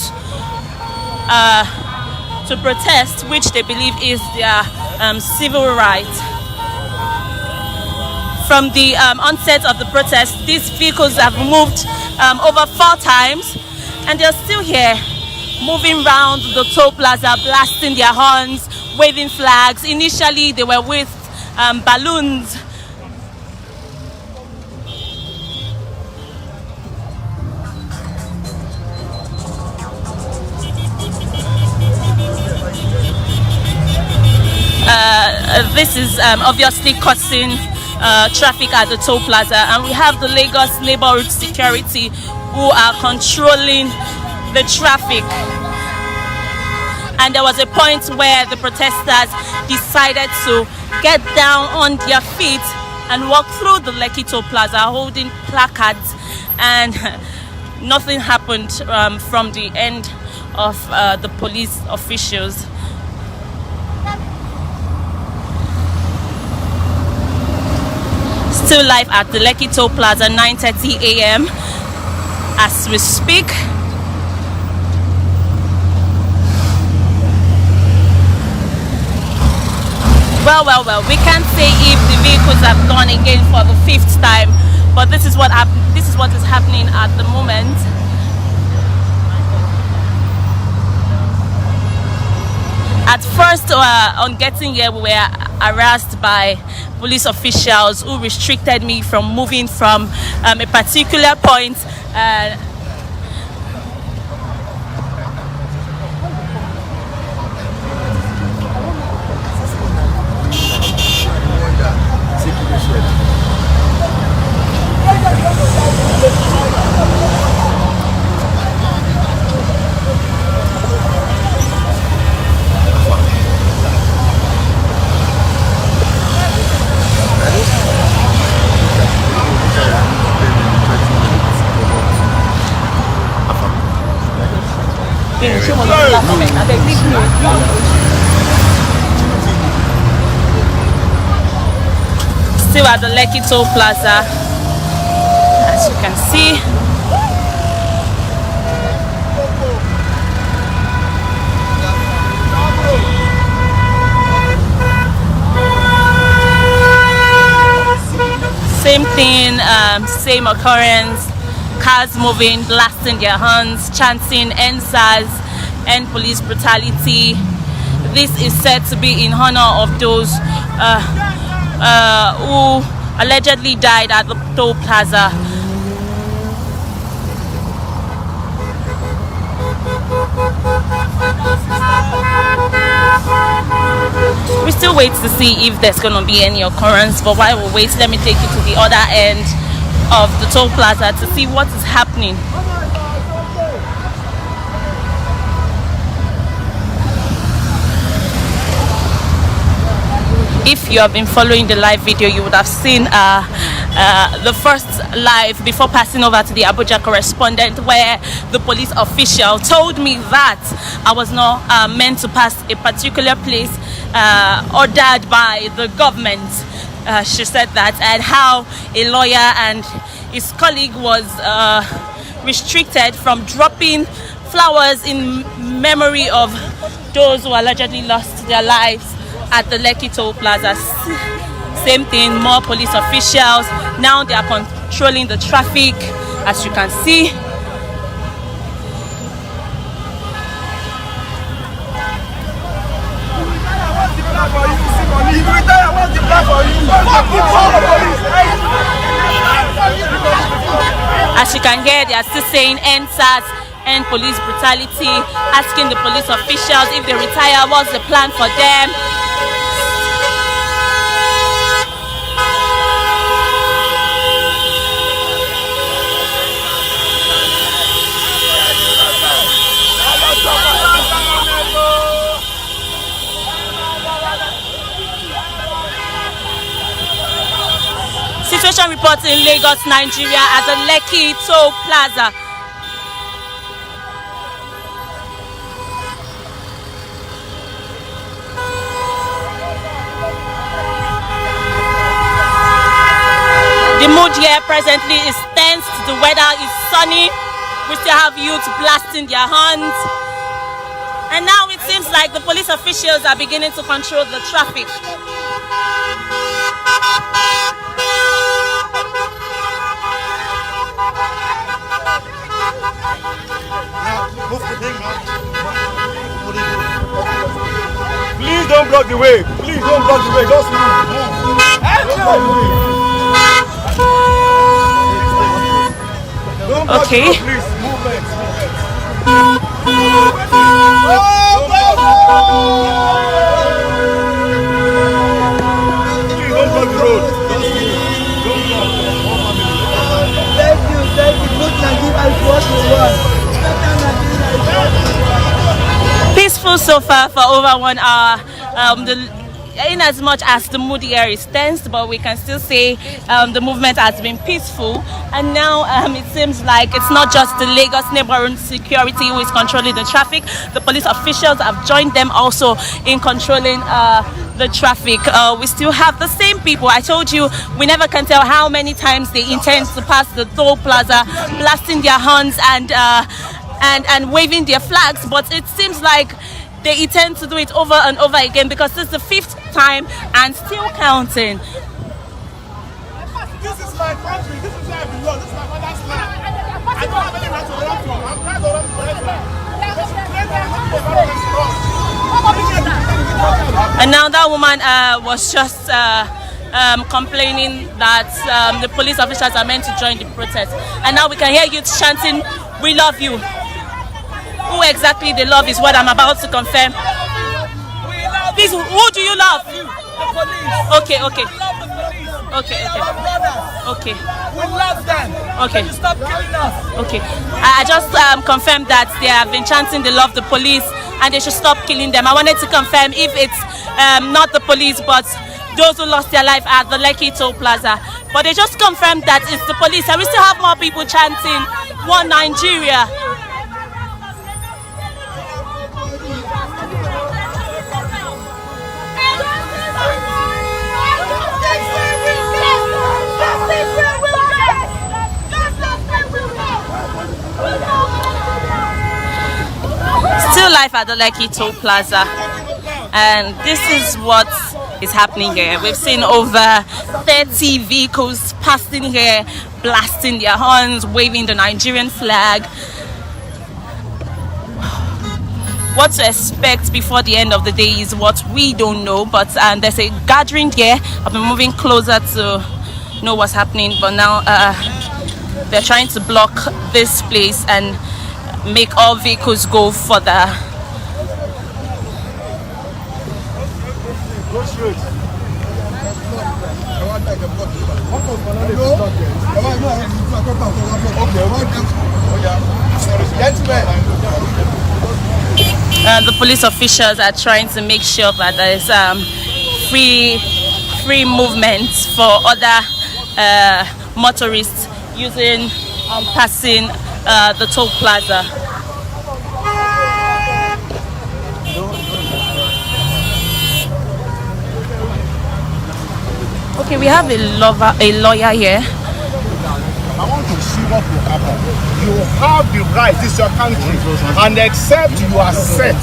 H: to protest, which they believe is their civil right. From the onset of the protest, these vehicles have moved over 4 times, and they're still here, moving around the toll plaza, blasting their horns, waving flags. Initially, they were with balloons. This is obviously causing traffic at the toll plaza, and we have the Lagos neighborhood security who are controlling the traffic. And there was a point where the protesters decided to get down on their feet and walk through the Lekki Toll Plaza holding placards, and nothing happened from the end of the police officials. Still live at the Lekki Toll Plaza, 9:30 a.m. as we speak. Well, we can't say if the vehicles have gone again for the 5th time, but this is what is happening at the moment. At first, on getting here, we were harassed by police officials who restricted me from moving from a particular point. Still at the Lekki Toll Plaza, as you can see. Same thing, same occurrence. Cars moving, blasting their horns, chanting NSAS, end police brutality. This is said to be in honor of those who allegedly died at the toll plaza. We still wait to see if there's going to be any occurrence, but while we wait, let me take you to the other end of the toll plaza to see what is happening. If you have been following the live video, you would have seen the first live before passing over to the Abuja correspondent, where the police official told me that I was not meant to pass a particular place ordered by the government. She said that, and how a lawyer and his colleague was restricted from dropping flowers in memory of those who allegedly lost their lives at the Lekki Toll Plaza. Same thing, more police officials. Now they are controlling the traffic, as you can see. As you can hear, they are still saying EndSARS, end police brutality, asking the police officials if they retire, what's the plan for them. Situation reports in Lagos, Nigeria, at the Lekki Toll Plaza. The mood here presently is tense. The weather is sunny. We still have youths blasting their horns. And now it seems like the police officials are beginning to control the traffic.
J: Please don't block the way. Please don't block the way. Just move. Don't block the way. Please move it. Please don't block the road. Just move. Don't block.
I: Thank you. Good Nigeria is what we want.
H: Peaceful so far for over 1 hour. In as much as the mood here is tense, but we can still say the movement has been peaceful. And now it seems like it's not just the Lagos neighborhood security who is controlling the traffic. The police officials have joined them also in controlling the traffic. We still have the same people. I told you, we never can tell how many times they intend to pass the toll plaza, blasting their horns and waving their flags, but it seems like they intend to do it over and over again, because this is the 5th time and still counting.
J: This is my country. This is where I belong. This is my mother's land. I don't have anywhere to run from. I'm trying to run forever.
H: And now that woman was just complaining that the police officials are meant to join the protest. And now we can hear you chanting, "We love you." Who exactly they love is what I'm about to confirm. Please, who do you love?
J: The police.
H: Okay.
J: We love the police.
H: Okay.
J: Our brothers.
H: Okay.
J: We love them.
H: Okay.
J: You stop killing us.
H: Okay. I just confirmed that they have been chanting they love the police and they should stop killing them. I wanted to confirm if it's not the police but those who lost their life at the Lekki Toll Plaza. But they just confirmed that it's the police, and we still have more people chanting "One Nigeria." Still live at the Lekki Toll Plaza, and this is what is happening here. We've seen over 30 vehicles passing here, blasting their horns, waving the Nigerian flag. what to expect before the end of the day is what we don't know, but there's a gathering here. I've been moving closer to know what's happening, but now they're trying to block this place and make all vehicles go further. The police officials are trying to make sure that there is free movement for other motorists using and passing the toll plaza. Okay, we have a lawyer here.
J: I want to see what will happen. You have the right, this is your country, and except you accept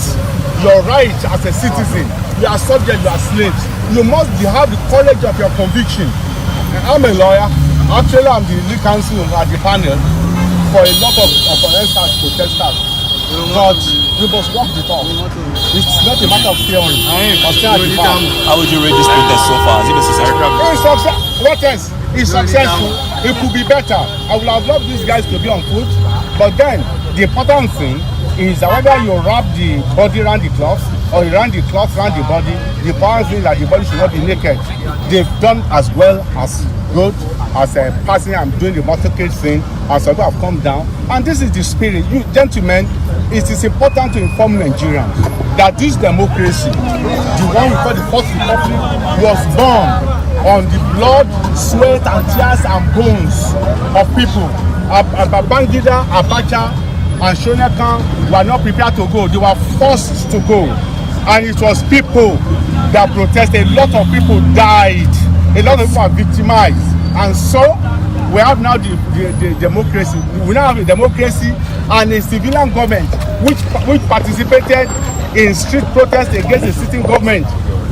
J: your right as a citizen, you are subject, you are slaves. You must have the courage of your conviction. I'm a lawyer. Actually, I'm the lead counsel at the panel for a lot of protesters. But we must walk the talk. It's not a matter of theory.
K: How would you rate this protest so far? Is it necessary?
J: What else? It's successful. It could be better. I would have loved these guys to be on foot. But then, the important thing is that whether you wrap the body around the cloth or you run the cloth around the body, the important thing is that the body should not be naked. They've done as well as good as a person. I'm doing the motorcade thing, and some people have come down. And this is the spirit. You gentlemen, it is important to inform Nigerians that this democracy, the one we call the Fourth Republic, was born on the blood, sweat, and tears and bones of people. Babangida, Abacha, and Shonekan were not prepared to go. They were forced to go. And it was people that protested. A lot of people died. A lot of people were victimized. And so, we have now the democracy. We now have a democracy and a civilian government which participated in street protests against the sitting government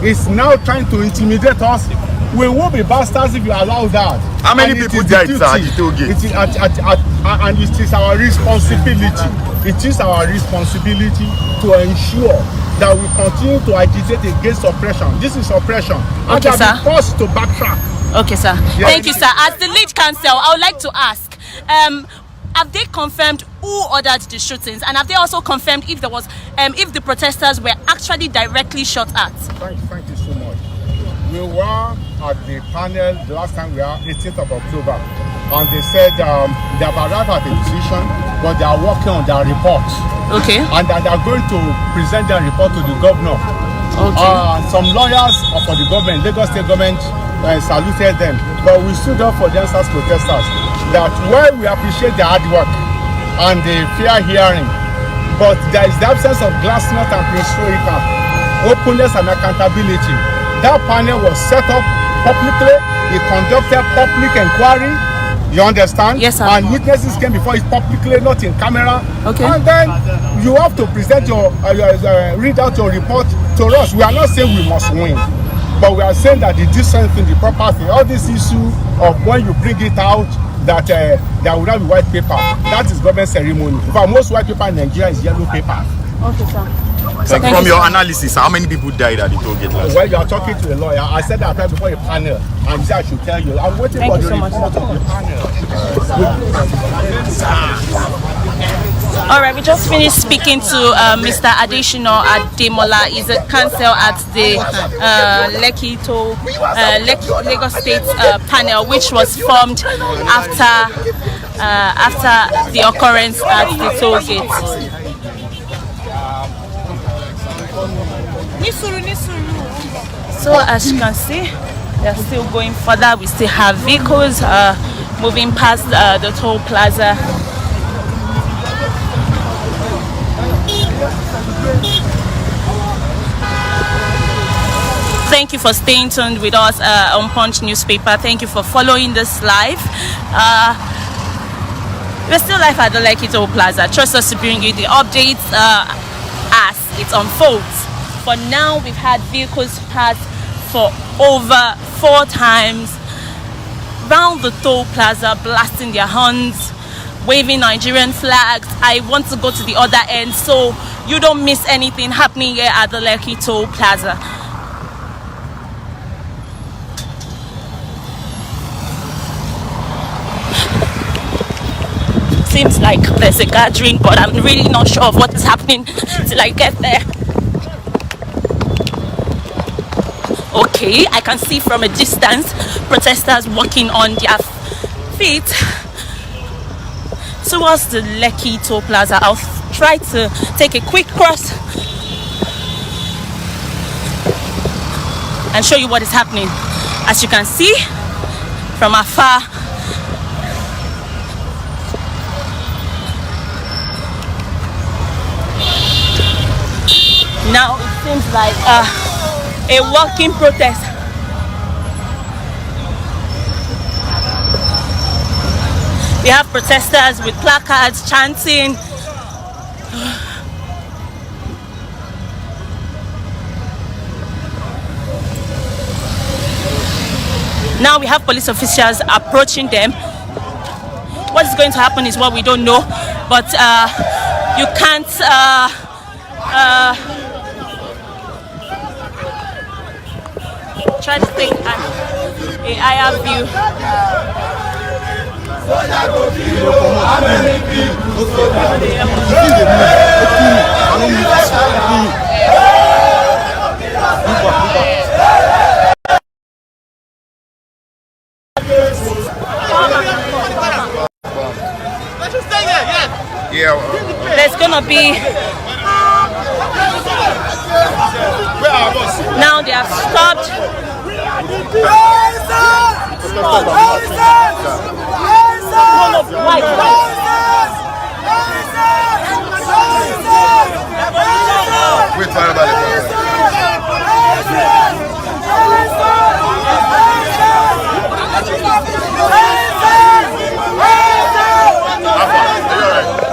J: is now trying to intimidate us. We will be bastards if you allow that.
K: How many people died, sir, at the toll gate?
J: And it is our responsibility. It is our responsibility to ensure that we continue to agitate against oppression. This is oppression. And
H: okay, sir.
J: Forced to backtrack.
H: Okay, sir.
J: Yes.
H: Thank you, sir. As the lead counsel, I would like to ask, have they confirmed who ordered the shootings, and have they also confirmed if there was, if the protesters were actually directly shot at?
J: Thank you so much. We were at the panel the last time we were 18th of October, and they said they have arrived at a decision, but they are working on their report.
H: Okay.
J: And that they are going to present their report to the governor.
H: Okay.
J: Some lawyers for the government, Lagos State government, saluted them, but we stood up for them as protesters. That while we appreciate their hard work and the fair hearing, but there is the absence of glassnut and perestroika, openness and accountability. That panel was set up publicly. It conducted public inquiry. You understand?
H: Yes, sir.
J: And witnesses came before it publicly, not in camera.
H: Okay.
J: And then you have to present your read out your report to us. We are not saying we must win, but we are saying that the decent thing, the proper thing, all this issue of when you bring it out that there will not be white paper, that is government ceremony. For most white paper in Nigeria is yellow paper.
H: Okay, sir.
K: So from your analysis, how many people died at the toll gate last?
J: Well, you are talking to a lawyer. I said that right before a panel, and he said I should tell you. I'm waiting for the report of the panel.
H: All right, we just finished speaking to Mr. Adeshino Ademola. He's a counsel at the Lagos State panel, which was formed after the occurrence at the toll gate. So as you can see, they're still going further. We still have vehicles moving past the toll plaza. Thank you for staying tuned with us on Punch newspaper. Thank you for following this live. We're still live at the Lekki Toll Plaza. Trust us to bring you the updates as it unfolds. For now, we've had vehicles pass for over 4 times round the toll plaza, blasting their horns, waving Nigerian flags. I want to go to the other end, so you don't miss anything happening here at the Lekki Toll Plaza. Seems like there's a gathering, but I'm really not sure of what is happening till I get there. Okay, I can see from a distance protesters walking on their feet towards the Lekki Toll Plaza. I'll try to take a quick cross and show you what is happening. As you can see from afar, now it seems like a walking protest. We have protesters with placards chanting. Now we have police officials approaching them. What is going to happen is what we don't know, but you can't try to take a higher view. There's gonna be now they have stopped.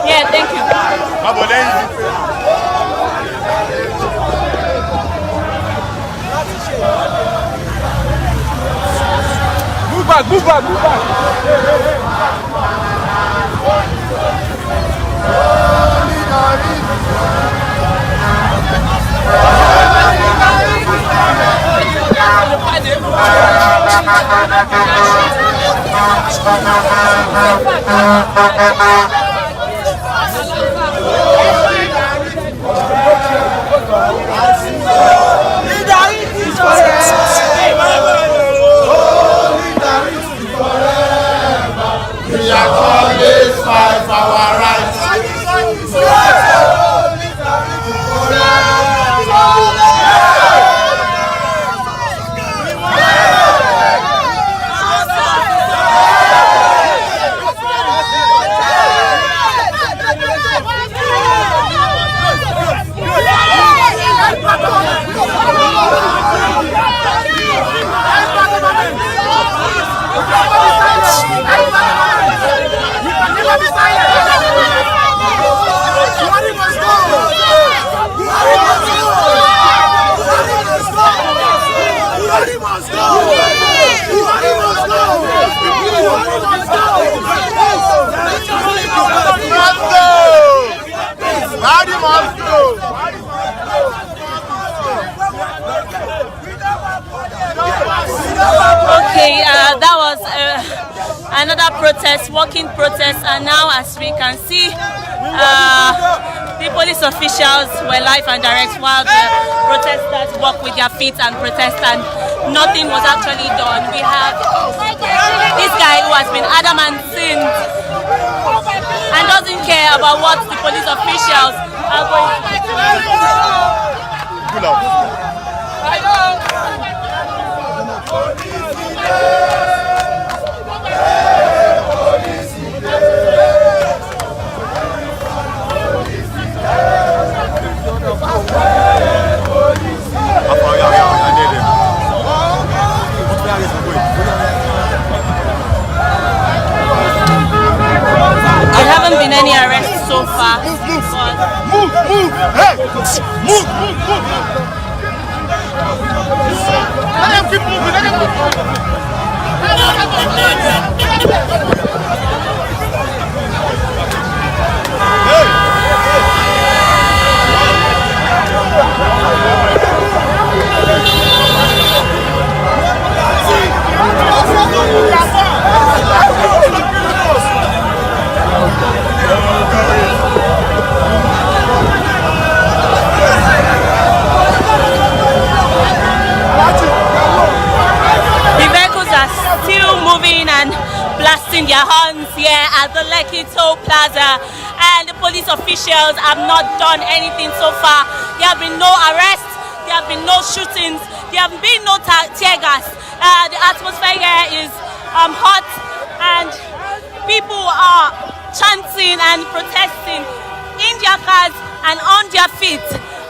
H: Yeah, thank you.
J: Move back, move back, move back.
C: We are always fight for our rights.
H: Okay, that was another protest, walking protest, and now as we can see, the police officials were live and direct while the protesters walk with their feet and protest, and nothing was actually done. We have this guy who has been adamant since and doesn't care about what the police officials are going to do. There haven't been any arrests so far.
J: Move, hey! Move! Let them keep moving, let them keep moving. Hey!
H: and blasting their horns here at the Lekki Toll Plaza. And the police officials have not done anything so far. There have been no arrests, there have been no shootings, there have been no tear gas. The atmosphere here is hot, and people are chanting and protesting in their cars and on their feet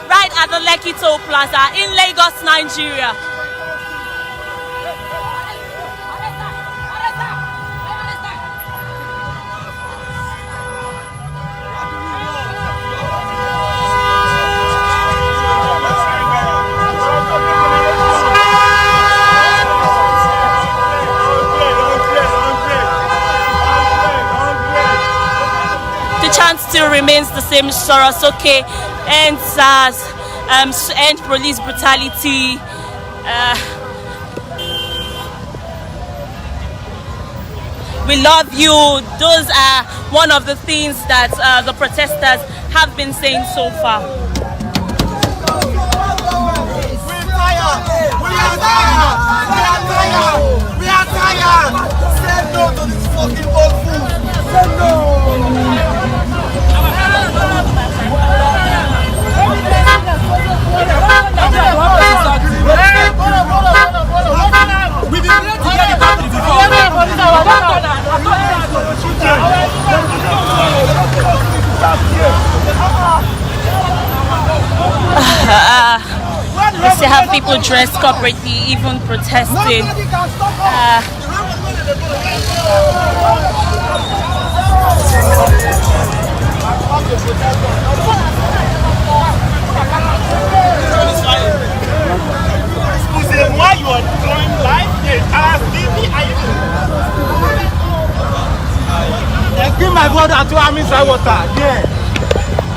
H: right at the Lekki Toll Plaza in Lagos, Nigeria. Still remains the same. Sorosoke and SARS, end police brutality. We love you. Those are one of the things that the protesters have been saying so far.
I: We are tired. Say no to this fucking old food. Say no.
H: We still have people dressed corporately, even protesting.
I: Why you are drawing life? Give my brother 2 arms inside water. Yeah.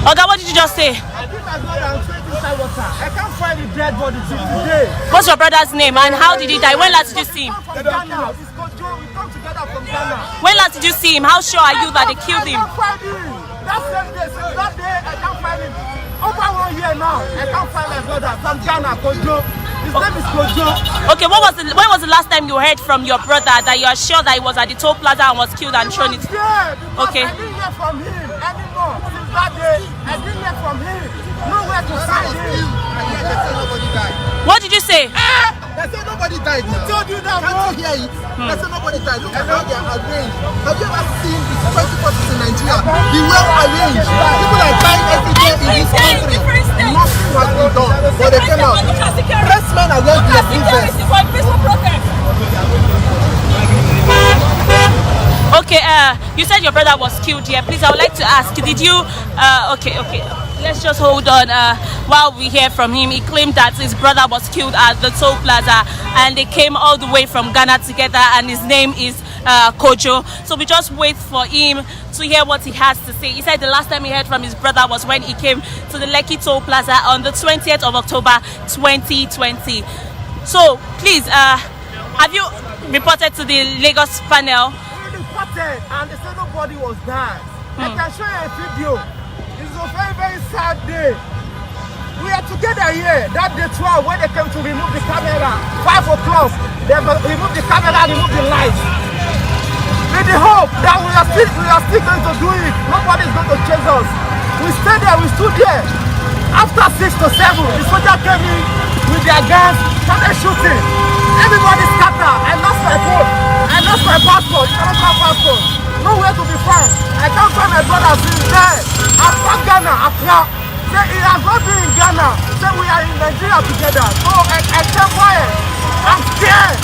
H: Oga, what did you just say?
I: I give my brother 20 inside water. I can't find the dead body till today.
H: What's your brother's name and how did he die? When last did you see him?
I: From Ghana. We come together from Ghana.
H: When last did you see him? How sure are you that they killed him?
I: I can't find him. That same day, since that day, I can't find him. Over 1 year now, I can't find my brother from Ghana, Kojo. His name is Kojo.
H: Okay, when was the last time you heard from your brother that you are sure that he was at the Toll Plaza and was killed and thrown it? Okay.
I: I didn't hear from him anymore. Since that day, I didn't hear from him. Nowhere to find him. They say nobody died.
H: What did you say?
I: They say nobody died. Who told you that? Can't you hear it? They say nobody died. Look at how they are arranged. Have you ever seen the security forces in Nigeria? The well arranged. People are dying every day in this country. Nothing has been done. But they came out. Pressmen are going to their business.
H: Okay, you said your brother was killed here. Please, I would like to ask, did you, okay, let's just hold on while we hear from him. He claimed that his brother was killed at the Toll Plaza and they came all the way from Ghana together and his name is Kojo. So we just wait for him to hear what he has to say. He said the last time he heard from his brother was when he came to the Lekki Toll Plaza on the 20th of October 2020. So please, have you reported to the Lagos panel?
I: And they said nobody was there. I can show you a video. It's a very, very sad day. We are together here. That day 12 when they came to remove the camera, 5 o'clock, they removed the camera, removed the lights. With the hope that we are still going to do it. Nobody is going to chase us. We stayed there, we stood there. After 6 to 7, the soldier came in with their guns, started shooting. Everybody scattered. I lost my phone. I lost my passport, international passport. Nowhere to be found. I can't find my brother since there. I'm from Ghana, Accra. Say he has not been in Ghana. Say we are in Nigeria together. So I kept quiet. I'm scared.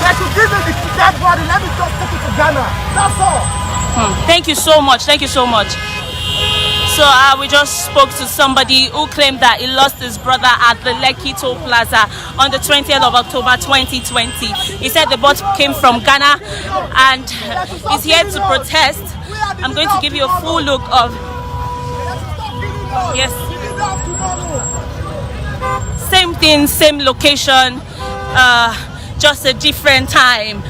I: They should give me the dead body. Let me just take it to Ghana. That's all.
H: Thank you so much. Thank you so much. So we just spoke to somebody who claimed that he lost his brother at the Lekki Toll Plaza on the 20th of October 2020. He said the boat came from Ghana and is here to protest. I'm going to give you a full look of... Yes. Same thing, same location, just a different time.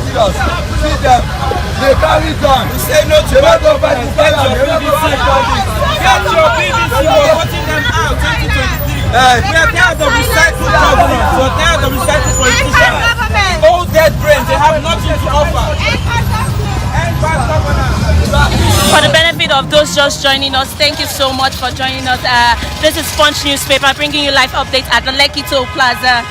I: serious. See them. They carry gun. We say no to what over the get your BBC. We're putting them out 2023. We are tired of recycling government. We're tired of recycling politicians. Old dead brains, they have nothing to offer.
H: For the benefit of those just joining us, thank you so much for joining us. This is Punch Newspaper bringing you live updates at the Lekki Toll Plaza.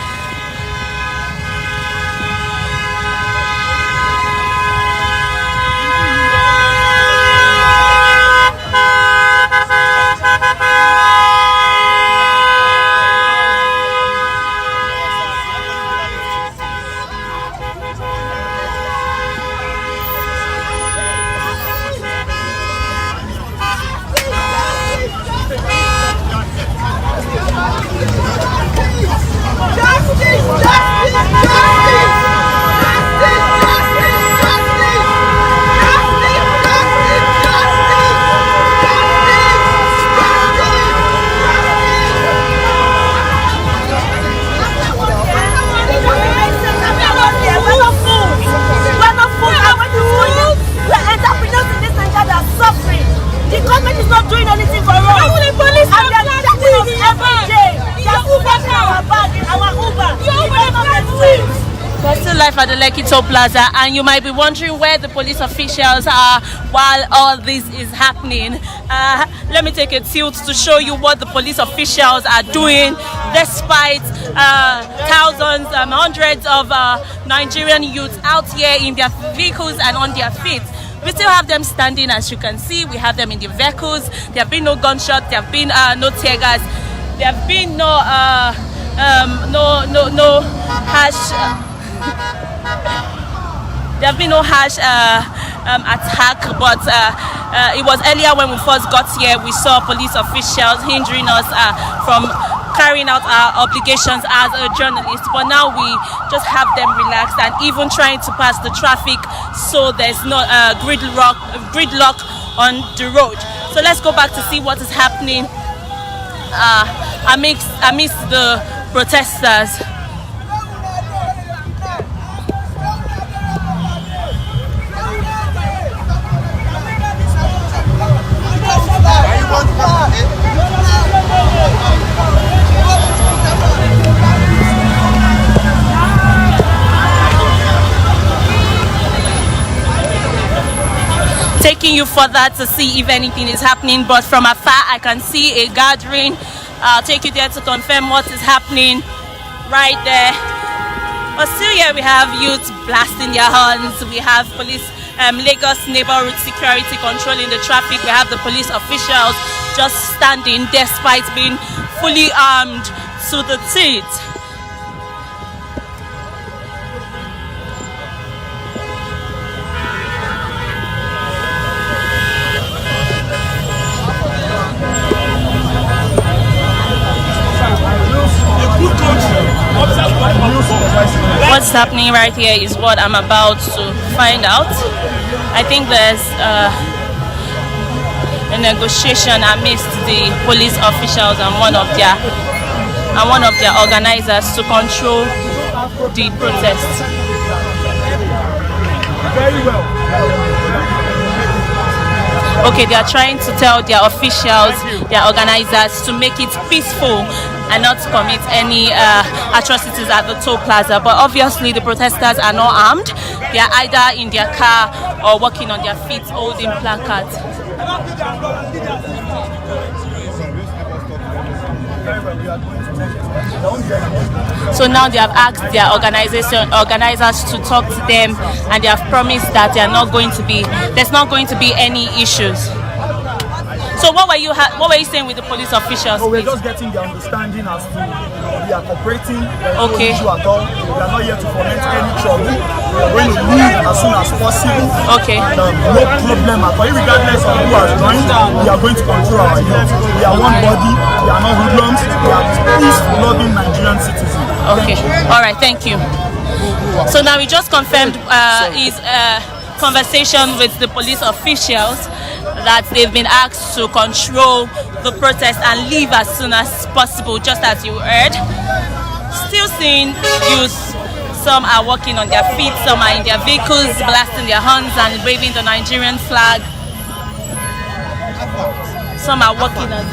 H: At the Lekki Toll Plaza, and you might be wondering where the police officials are while all this is happening. Let me take a tilt to show you what the police officials are doing despite thousands, hundreds of Nigerian youths out here in their vehicles and on their feet. We still have them standing, as you can see. We have them in the vehicles. There have been no gunshots. There have been no tear gas. There have been no harsh. There have been no harsh attack, but it was earlier when we first got here, we saw police officials hindering us from carrying out our obligations as a journalist. But now we just have them relaxed and even trying to pass the traffic so there's no gridlock on the road. So let's go back to see what is happening amidst the protesters. Taking you further to see if anything is happening, but from afar I can see a gathering. I'll take you there to confirm what is happening right there. But still here we have youths blasting their horns. We have police, Lagos neighborhood security controlling the traffic. We have the police officials just standing despite being fully armed to the teeth. What's happening right here is what I'm about to find out. I think there's a negotiation amidst the police officials and one of their organizers to control the protest.
I: Very well.
H: Okay, they are trying to tell their officials, their organizers, to make it peaceful and not commit any atrocities at the toll plaza. But obviously the protesters are not armed. They are either in their car or walking on their feet holding placards. So now they have asked their organizers to talk to them, and they have promised that there's not going to be any issues. So what were you saying with the police officials?
L: No, we're just getting the understanding as to we are cooperating. There's
H: okay.
L: No issue at all. We are not here to foment any trouble. We are going to leave as soon as possible.
H: Okay.
L: No problem at all. Regardless of who has joined, we are going to control our youth. We are one body. We are not hoodlums. We are peace-loving Nigerian citizens.
H: Okay. All right. Thank you. So now we just confirmed his conversation with the police officials that they've been asked to control the protest and leave as soon as possible, just as you heard. Still seeing youth Some are walking on their feet, some are in their vehicles, blasting their horns and waving the Nigerian flag. Some are walking on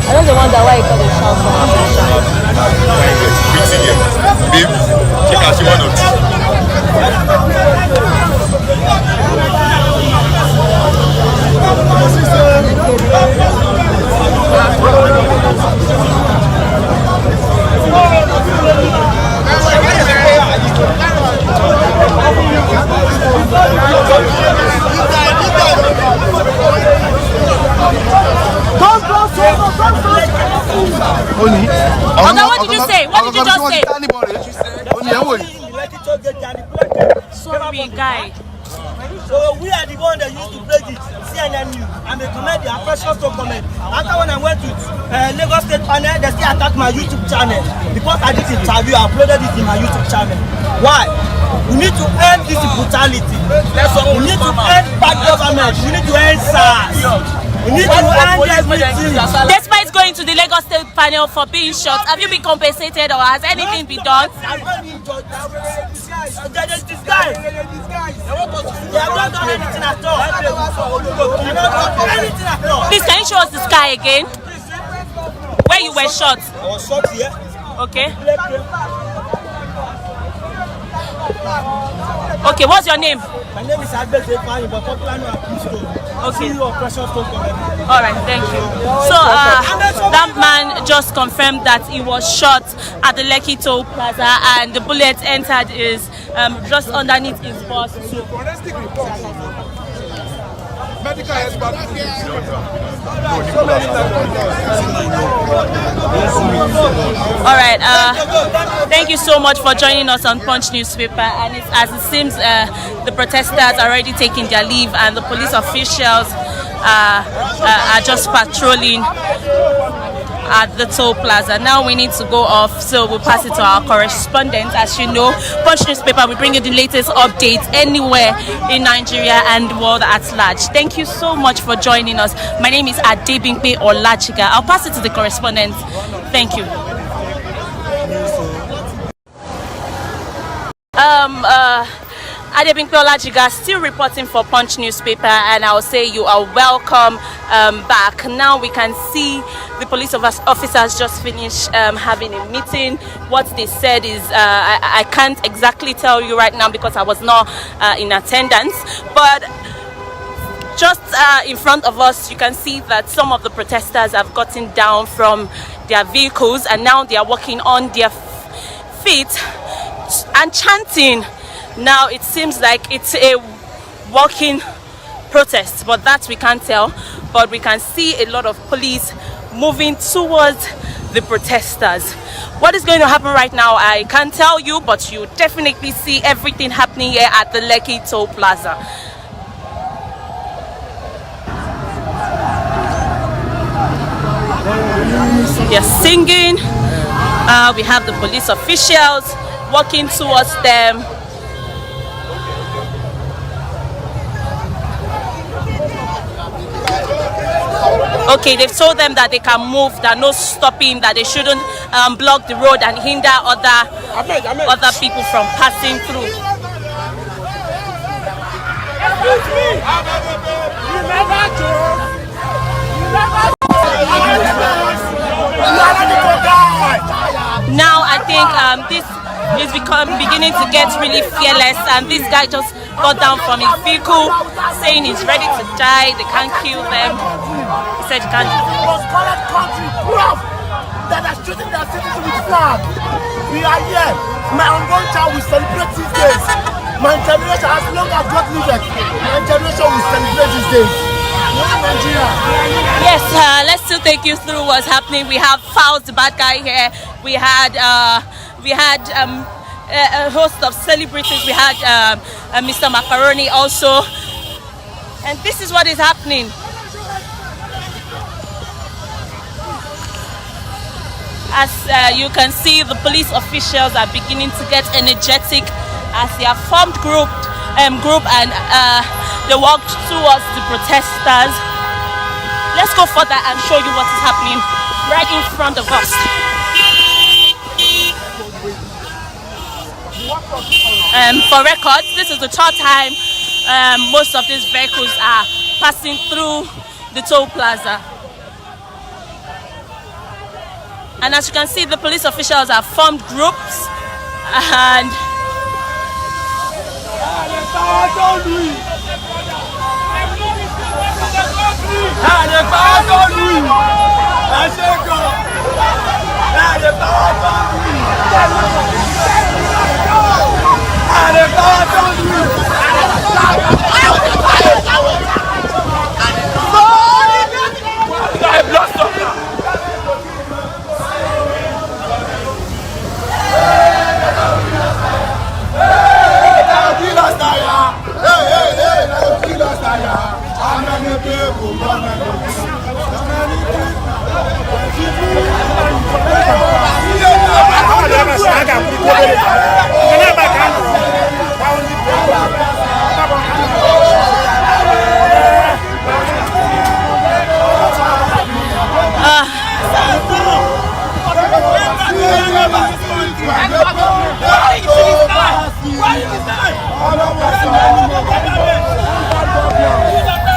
H: I don't wonder why you call it shout.
K: Babe, check out your notes.
H: Oga, what did you say? What did you just say? Sorry, guy.
I: So we are the one that used to break it. CNN News. I'm a comedian, I'm precious to comment. After when I went to Lagos State panel, they still attacked my YouTube channel. Because I did interview, I uploaded it in my YouTube channel. Why? We need to end this brutality. We need to end bad government. We need to end SARS. We need to end everything.
H: Despite going to the Lagos State panel for being shot, have you been compensated or has anything been done?
I: This guy. They have not done anything at all. They have not done anything at all.
H: Please, can you show us the sky again? Where you were shot?
I: I was shot here.
H: Okay. Okay, what's your name?
I: My name is Albert Zefani, but popularly I'm Kristo.
H: Okay.
I: All
H: right, thank you. So that man just confirmed that he was shot at the Lekki Toll Plaza and the bullet entered his just underneath his bus.
F: Medical expert.
H: All right. Thank you so much for joining us on Punch newspaper. And as it seems, the protesters are already taking their leave, and the police officials are just patrolling at the toll plaza. Now we need to go off, so we'll pass it to our correspondent. As you know, Punch newspaper, we bring you the latest updates anywhere in Nigeria and the world at large. Thank you so much for joining us. My name is Adebimpe Olachiga. I'll pass it to the correspondent. Thank you. Adebimpe Olachiga still reporting for Punch newspaper, and I'll say you are welcome back. Now we can see the police officers just finished having a meeting. What they said is I can't exactly tell you right now because I was not in attendance, but just in front of us you can see that some of the protesters have gotten down from their vehicles and now they are walking on their feet and chanting. Now it seems like it's a walking protest, but that we can't tell. But we can see a lot of police moving towards the protesters. What is going to happen right now, I can't tell you, but you definitely see everything happening here at the Lekki Toll Plaza. They're singing. We have the police officials walking towards them. Okay, they've told them that they can move, that no stopping, that they shouldn't block the road and hinder other people from passing through. Now I think this is beginning to get really fearless, and this guy just got down from his vehicle saying he's ready to die, they can't kill them. He said he can't.
I: The most correct country proof that are shooting their citizens with flag. We are here. My unborn child will celebrate these days. My generation, as long as God lives, my generation will celebrate these days.
H: Yes, let's still take you through what's happening. We have Fouls, the bad guy here. We had a host of celebrities. We had Mr. Macaroni also, and this is what is happening. As you can see, the police officials are beginning to get energetic as they have formed group and they walked towards the protesters. Let's go further and show you what is happening right in front of us. For records, this is the third time most of these vehicles are passing through the toll plaza. And as you can see, the police officials have formed groups and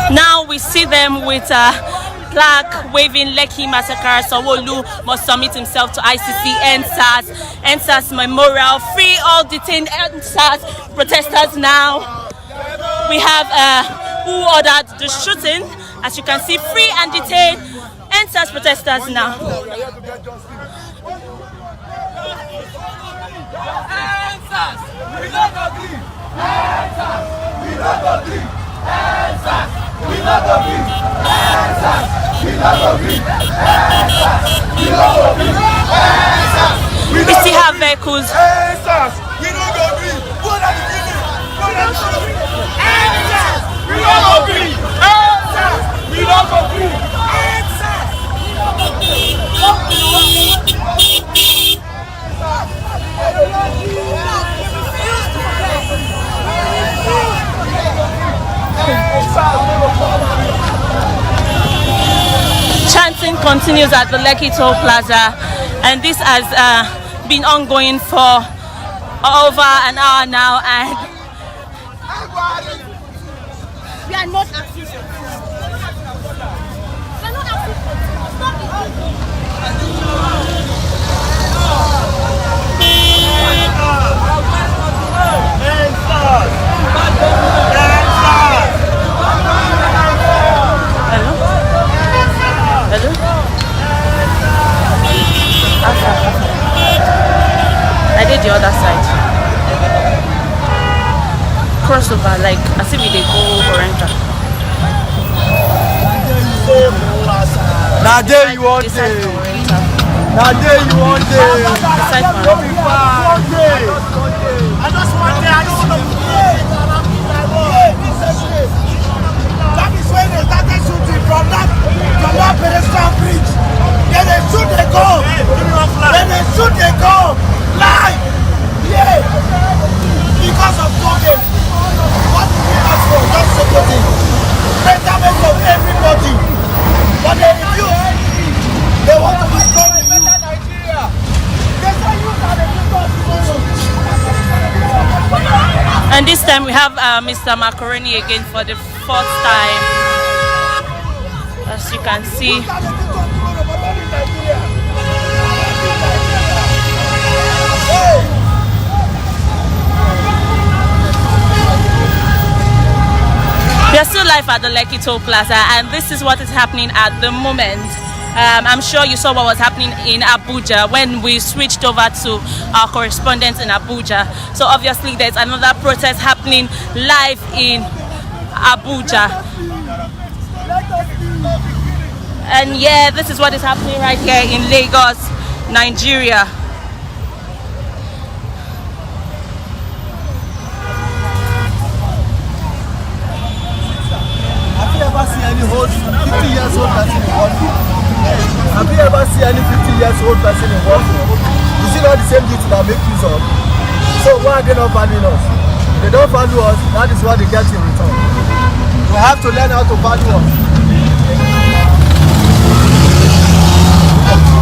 H: now we see them with a plaque waving Lekki Massacre. Sanwo-Olu must submit himself to ICC, NSAS Memorial, free all detained NSAS protesters now. We have who ordered the shooting. As you can see, free and detained NSAS protesters now. We still have vehicles. Chanting continues at the Lekki Toll Plaza, and this has been ongoing for over an hour now, and we are not active. Hello? I did the other side. Crossover, like as if they go Oriental.
M: Now there you want it. Now there you want it. Don't be far. I just want it. I don't know.
I: That is when they started shooting from that pedestrian bridge. Then they shoot, they go. Then they shoot, they go. Live. Yeah. Because of COVID. What do we ask for? Just supporting. Betterment of everybody. But they refuse. They want to destroy the better Nigeria. They say you are the
H: And this time we have Mr. Macaroni again for the fourth time. As you can see. We are still live at the Lekki Toll Plaza, and this is what is happening at the moment. I'm sure you saw what was happening in Abuja when we switched over to our correspondent in Abuja. So obviously there's another protest happening live in Abuja. And yeah, this is what is happening right here in Lagos, Nigeria.
M: Have you ever seen any 50 years old person in one? Have you ever seen any 50 years old person in one? Is it not the same duty that make use of? So why are they not valuing us? If they don't value us, that is what they get in return. We have to learn how to value us.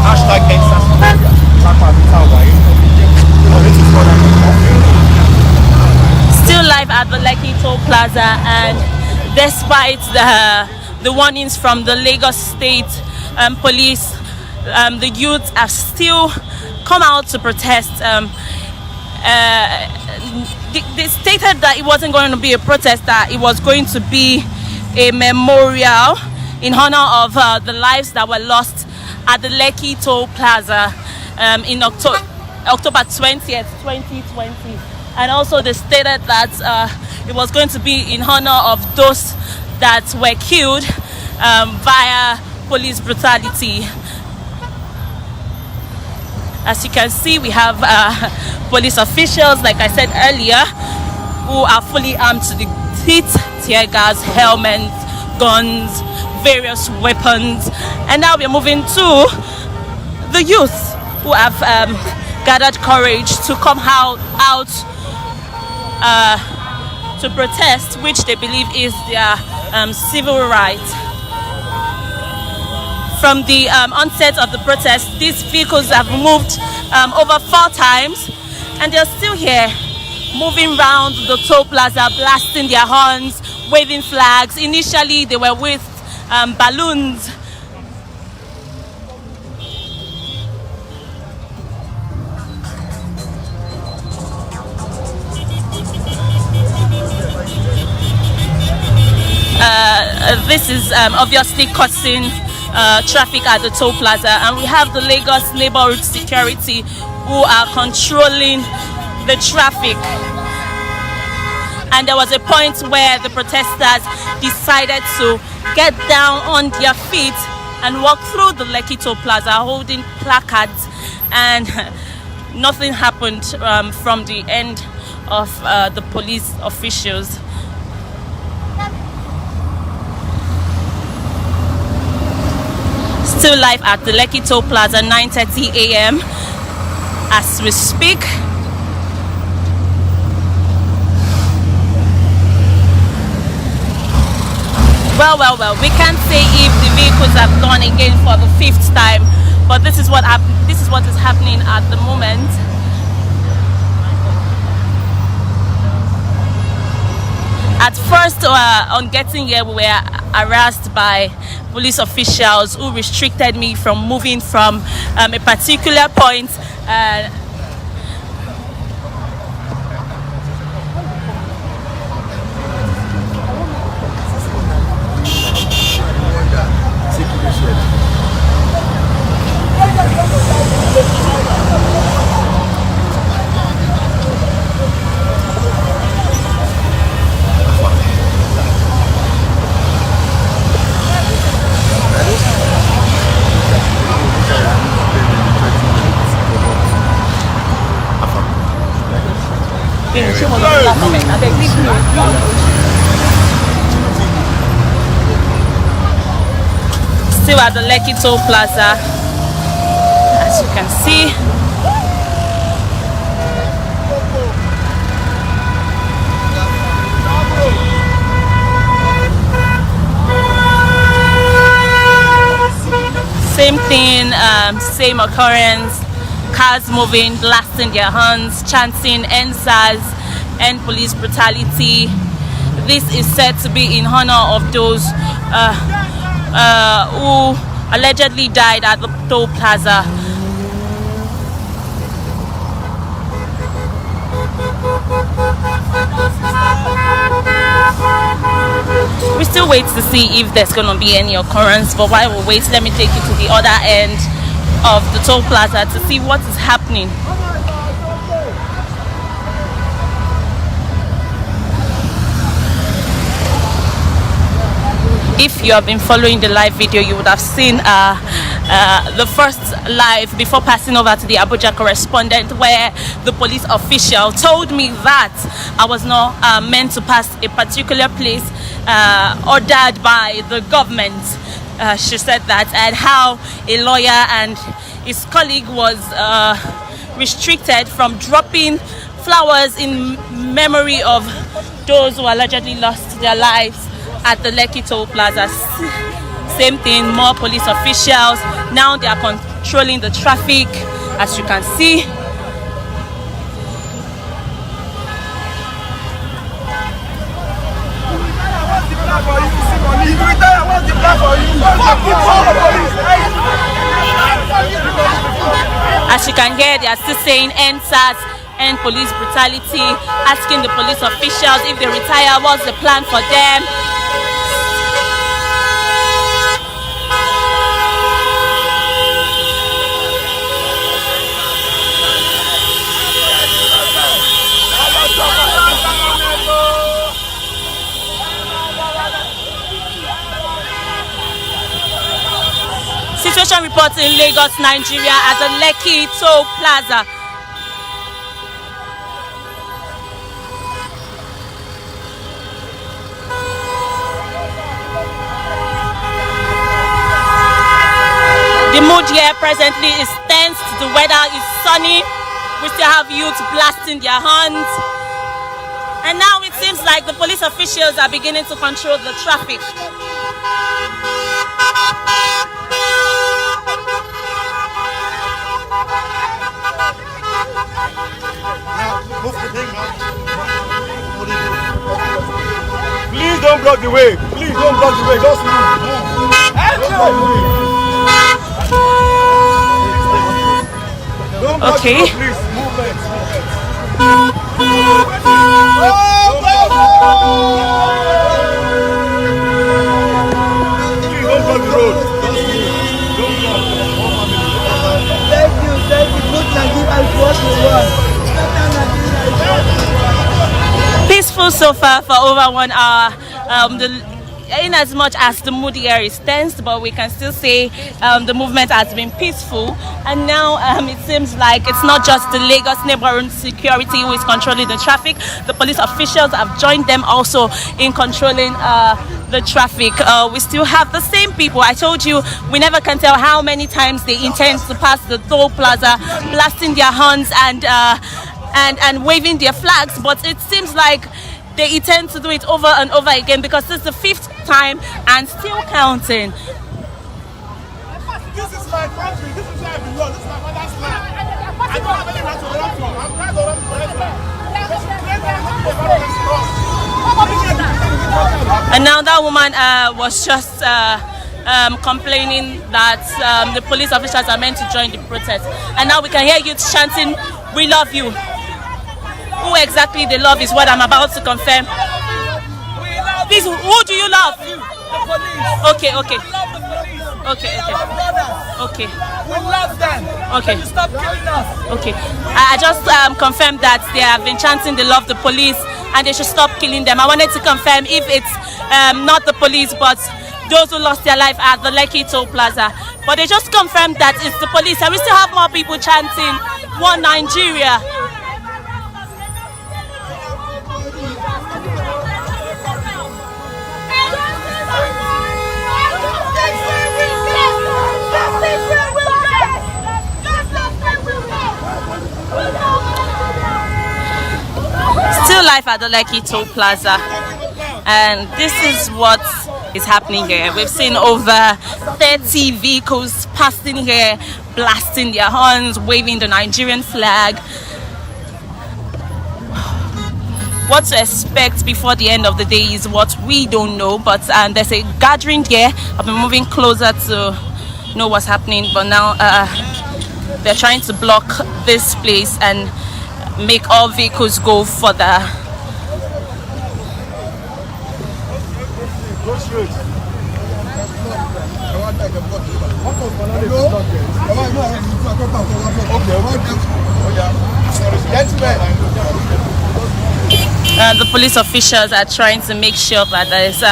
J: Hashtag Excelency.
H: Still live at the Lekki Toll Plaza, and despite the warnings from the Lagos State Police, the youth have still come out to protest. They stated that it wasn't going to be a protest, that it was going to be a memorial in honor of the lives that were lost at the Lekki Toll Plaza in October 20th, 2020. And also they stated that it was going to be in honor of those that were killed via police brutality. As you can see, we have police officials, like I said earlier, who are fully armed to the teeth, tear gas, helmets, guns, various weapons. And now we're moving to the youth who have gathered courage to come out to protest, which they believe is their civil right. From the onset of the protest, these vehicles have moved over 4 times, and they're still here, moving around the toll plaza, blasting their horns, waving flags. Initially, they were with balloons. This is obviously causing traffic at the toll plaza, and we have the Lagos neighborhood security who are controlling the traffic. And there was a point where the protesters decided to get down on their feet and walk through the Lekki Toll Plaza holding placards, and nothing happened from the end of the police officials. Still live at the Lekki Toll Plaza, 9:30 a.m. as we speak. Well, we can't say if the vehicles have gone again for the 5th time, but this is what is happening at the moment. At first, on getting here, we were harassed by police officials who restricted me from moving from a particular point. Still at the Lekki Toll Plaza, as you can see. Same thing, same occurrence. Cars moving, blasting their horns, chanting NSAS, end police brutality. This is said to be in honor of those who allegedly died at the toll plaza. We still wait to see if there's going to be any occurrence, but while we wait, let me take you to the other end of the toll plaza to see what is happening. If you have been following the live video, you would have seen the first live before passing over to the Abuja correspondent, where the police official told me that I was not meant to pass a particular place ordered by the government. She said that, and how a lawyer and his colleague was restricted from dropping flowers in memory of those who allegedly lost their lives at the Lekki Toll Plaza. Same thing, more police officials. Now they are controlling the traffic, as you can see. As you can hear, they are still saying end SARS, end police brutality, asking the police officials if they retire, what's the plan for them. Situation reports in Lagos, Nigeria at the Lekki Toll Plaza. The mood here presently is tense. The weather is sunny. We still have youths blasting their horns. And now it seems like the police officials are beginning to control the traffic.
L: Please don't block the way. Please don't block the way. Just move. Don't block the way, please. Movement. Please don't block the road. Don't block.
M: Thank you. Good Nigeria is what we want.
H: Peaceful so far for over 1 hour. In as much as the mood here is tense, but we can still say the movement has been peaceful. And now it seems like it's not just the Lagos neighborhood security who is controlling the traffic. The police officials have joined them also in controlling the traffic. We still have the same people. I told you, we never can tell how many times they intend to pass the toll plaza, blasting their horns and waving their flags, but it seems like they intend to do it over and over again because this is the 5th time and still counting.
L: This is my country. This is where I belong. This is my mother's land. I don't have any right to run from. I'm trying to run for.
H: And now that woman was just complaining that the police officials are meant to join the protest. And now we can hear you chanting, "We love you." Who exactly they love is what I'm about to confirm. Please, who do you love?
M: The police.
H: Okay.
M: We love the police.
H: Okay.
M: Our brothers.
H: Okay.
M: We love them.
H: Okay.
M: You stop killing us.
H: Okay. I just confirmed that they have been chanting they love the police and they should stop killing them. I wanted to confirm if it's not the police but those who lost their life at the Lekki Toll Plaza. But they just confirmed that it's the police. And we still have more people chanting "One Nigeria." Still live at the Lekki Toll Plaza, and this is what is happening here. We've seen over 30 vehicles passing here, blasting their horns, waving the Nigerian flag. What to expect before the end of the day is what we don't know, but there's a gathering here. I've been moving closer to know what's happening, but now they're trying to block this place and make all vehicles go further. The police officials are trying to make sure that there is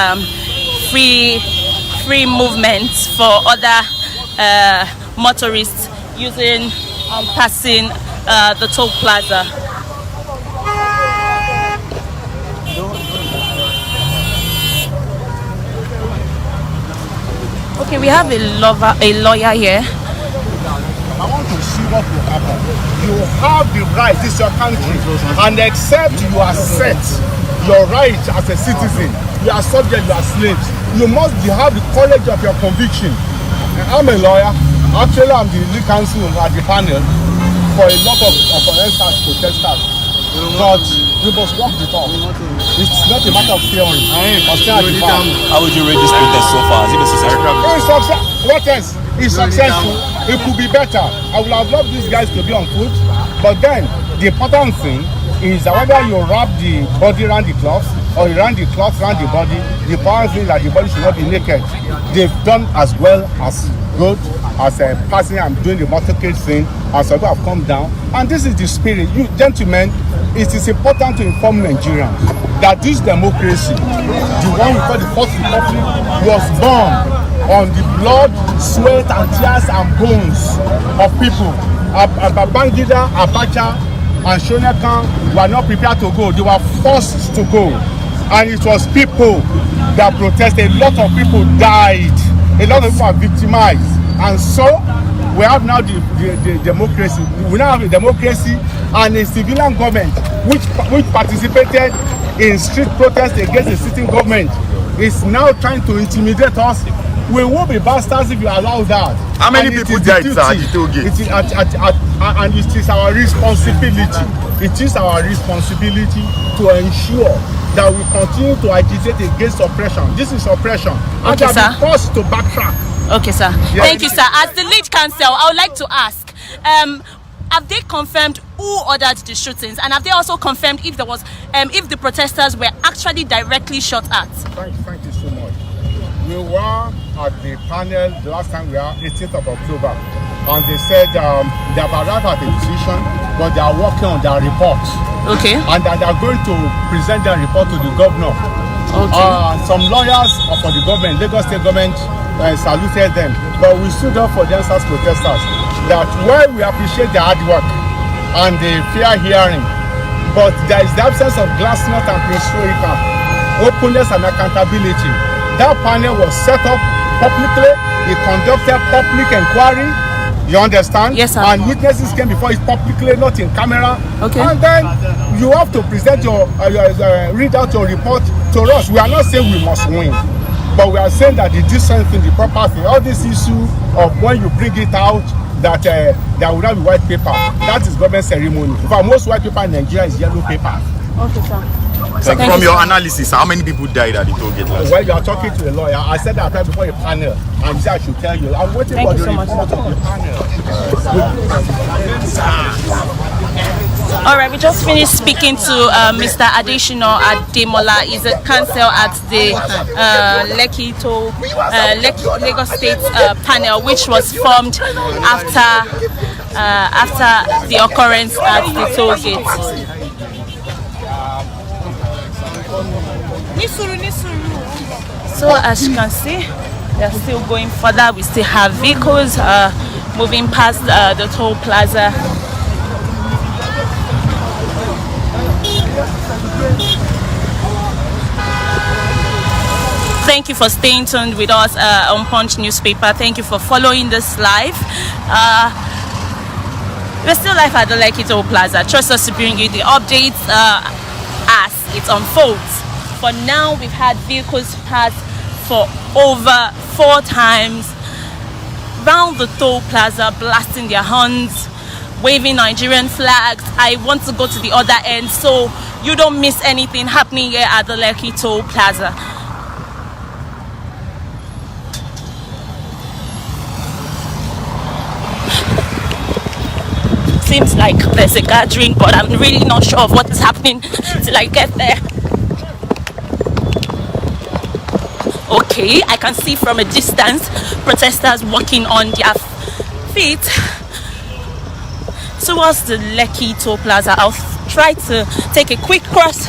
H: free movement for other motorists using passing the toll plaza. Okay, we have a lawyer here
J: I want to see what will happen. You have the right, this is your country, and except you accept your right as a citizen, you are subject, you are slaves. You must have the courage of your conviction. I'm a lawyer. Actually, I'm the lead counsel at the panel for a lot of protesters. But you must walk the talk. It's not a matter of theory.
K: How would you rate this protest so far? Has it been successful?
J: What else? It's successful. It could be better. I would have loved these guys to be on foot. But then, the important thing is that whether you wrap the body around the cloth or you run the cloth around the body, the important thing is that the body should not be naked. They've done as well as good as a person. I'm doing the motorcade thing, as some people have come down. And this is the spirit. You gentlemen, it is important to inform Nigerians that this democracy, the one we call the First Republic, was born on the blood, sweat, and tears and bones of people. Babangida, Abacha, and Shonekan were not prepared to go. They were forced to go. And it was people that protested. A lot of people died. A lot of people are victimized. And so, we have now the democracy. We now have a democracy and a civilian government which participated in street protests against the sitting government is now trying to intimidate us. We will be bastards if you allow that.
N: How many people died, sir, at the toll gate?
J: And it is our responsibility. It is our responsibility to ensure that we continue to agitate against oppression. This is oppression. And
H: Okay, sir.
J: be forced to backtrack.
H: Okay, sir.
J: Yes.
H: Thank you, sir. As the lead counsel, I would like to ask, have they confirmed who ordered the shootings, and have they also confirmed if there was, if the protesters were actually directly shot at?
J: Thank you so much. We were at the panel the last time we were 18th of October, and they said they have arrived at a decision, but they are working on their report.
H: Okay.
J: And that they are going to present their report to the governor.
H: Okay.
J: Some lawyers for the government, Lagos State government, saluted them, but we stood up for the answers protesters that while we appreciate their hard work and the fair hearing, but there is the absence of glassnut and perestroika, openness and accountability. That panel was set up publicly. It conducted public inquiry. You understand?
H: Yes, sir.
J: And witnesses came before it publicly, not in camera.
H: Okay.
J: And then you have to present your read out your report to us. We are not saying we must win, but we are saying that the decent thing, the proper thing, all this issue of when you bring it out that there will not be white paper, that is government ceremony. For most white paper in Nigeria is yellow paper.
H: Okay, sir.
N: So from your analysis, how many people died at the toll gate last?
J: Well, you are talking to a lawyer. I said that right before a panel, and he said I should tell you. I'm waiting
H: Thank
J: for
H: you
J: the
H: so much,
J: report of the panel.
H: All right, we just finished speaking to Mr. Adeshino Ademola. He's a counsel at the Lagos State panel, which was formed after the occurrence at the toll gate. So as you can see, they are still going further. We still have vehicles moving past the toll plaza. Thank you for staying tuned with us on Punch newspaper. Thank you for following this live. We're still live at the Lekki Toll Plaza. Trust us to bring you the updates as it unfolds. For now, we've had vehicles pass for over 4 times round the toll plaza, blasting their horns, waving Nigerian flags. I want to go to the other end so you don't miss anything happening here at the Lekki Toll Plaza. Seems like there's a gathering, but I'm really not sure of what is happening till I get there. Okay, I can see from a distance protesters walking on their feet towards the Lekki Toll Plaza. I'll try to take a quick cross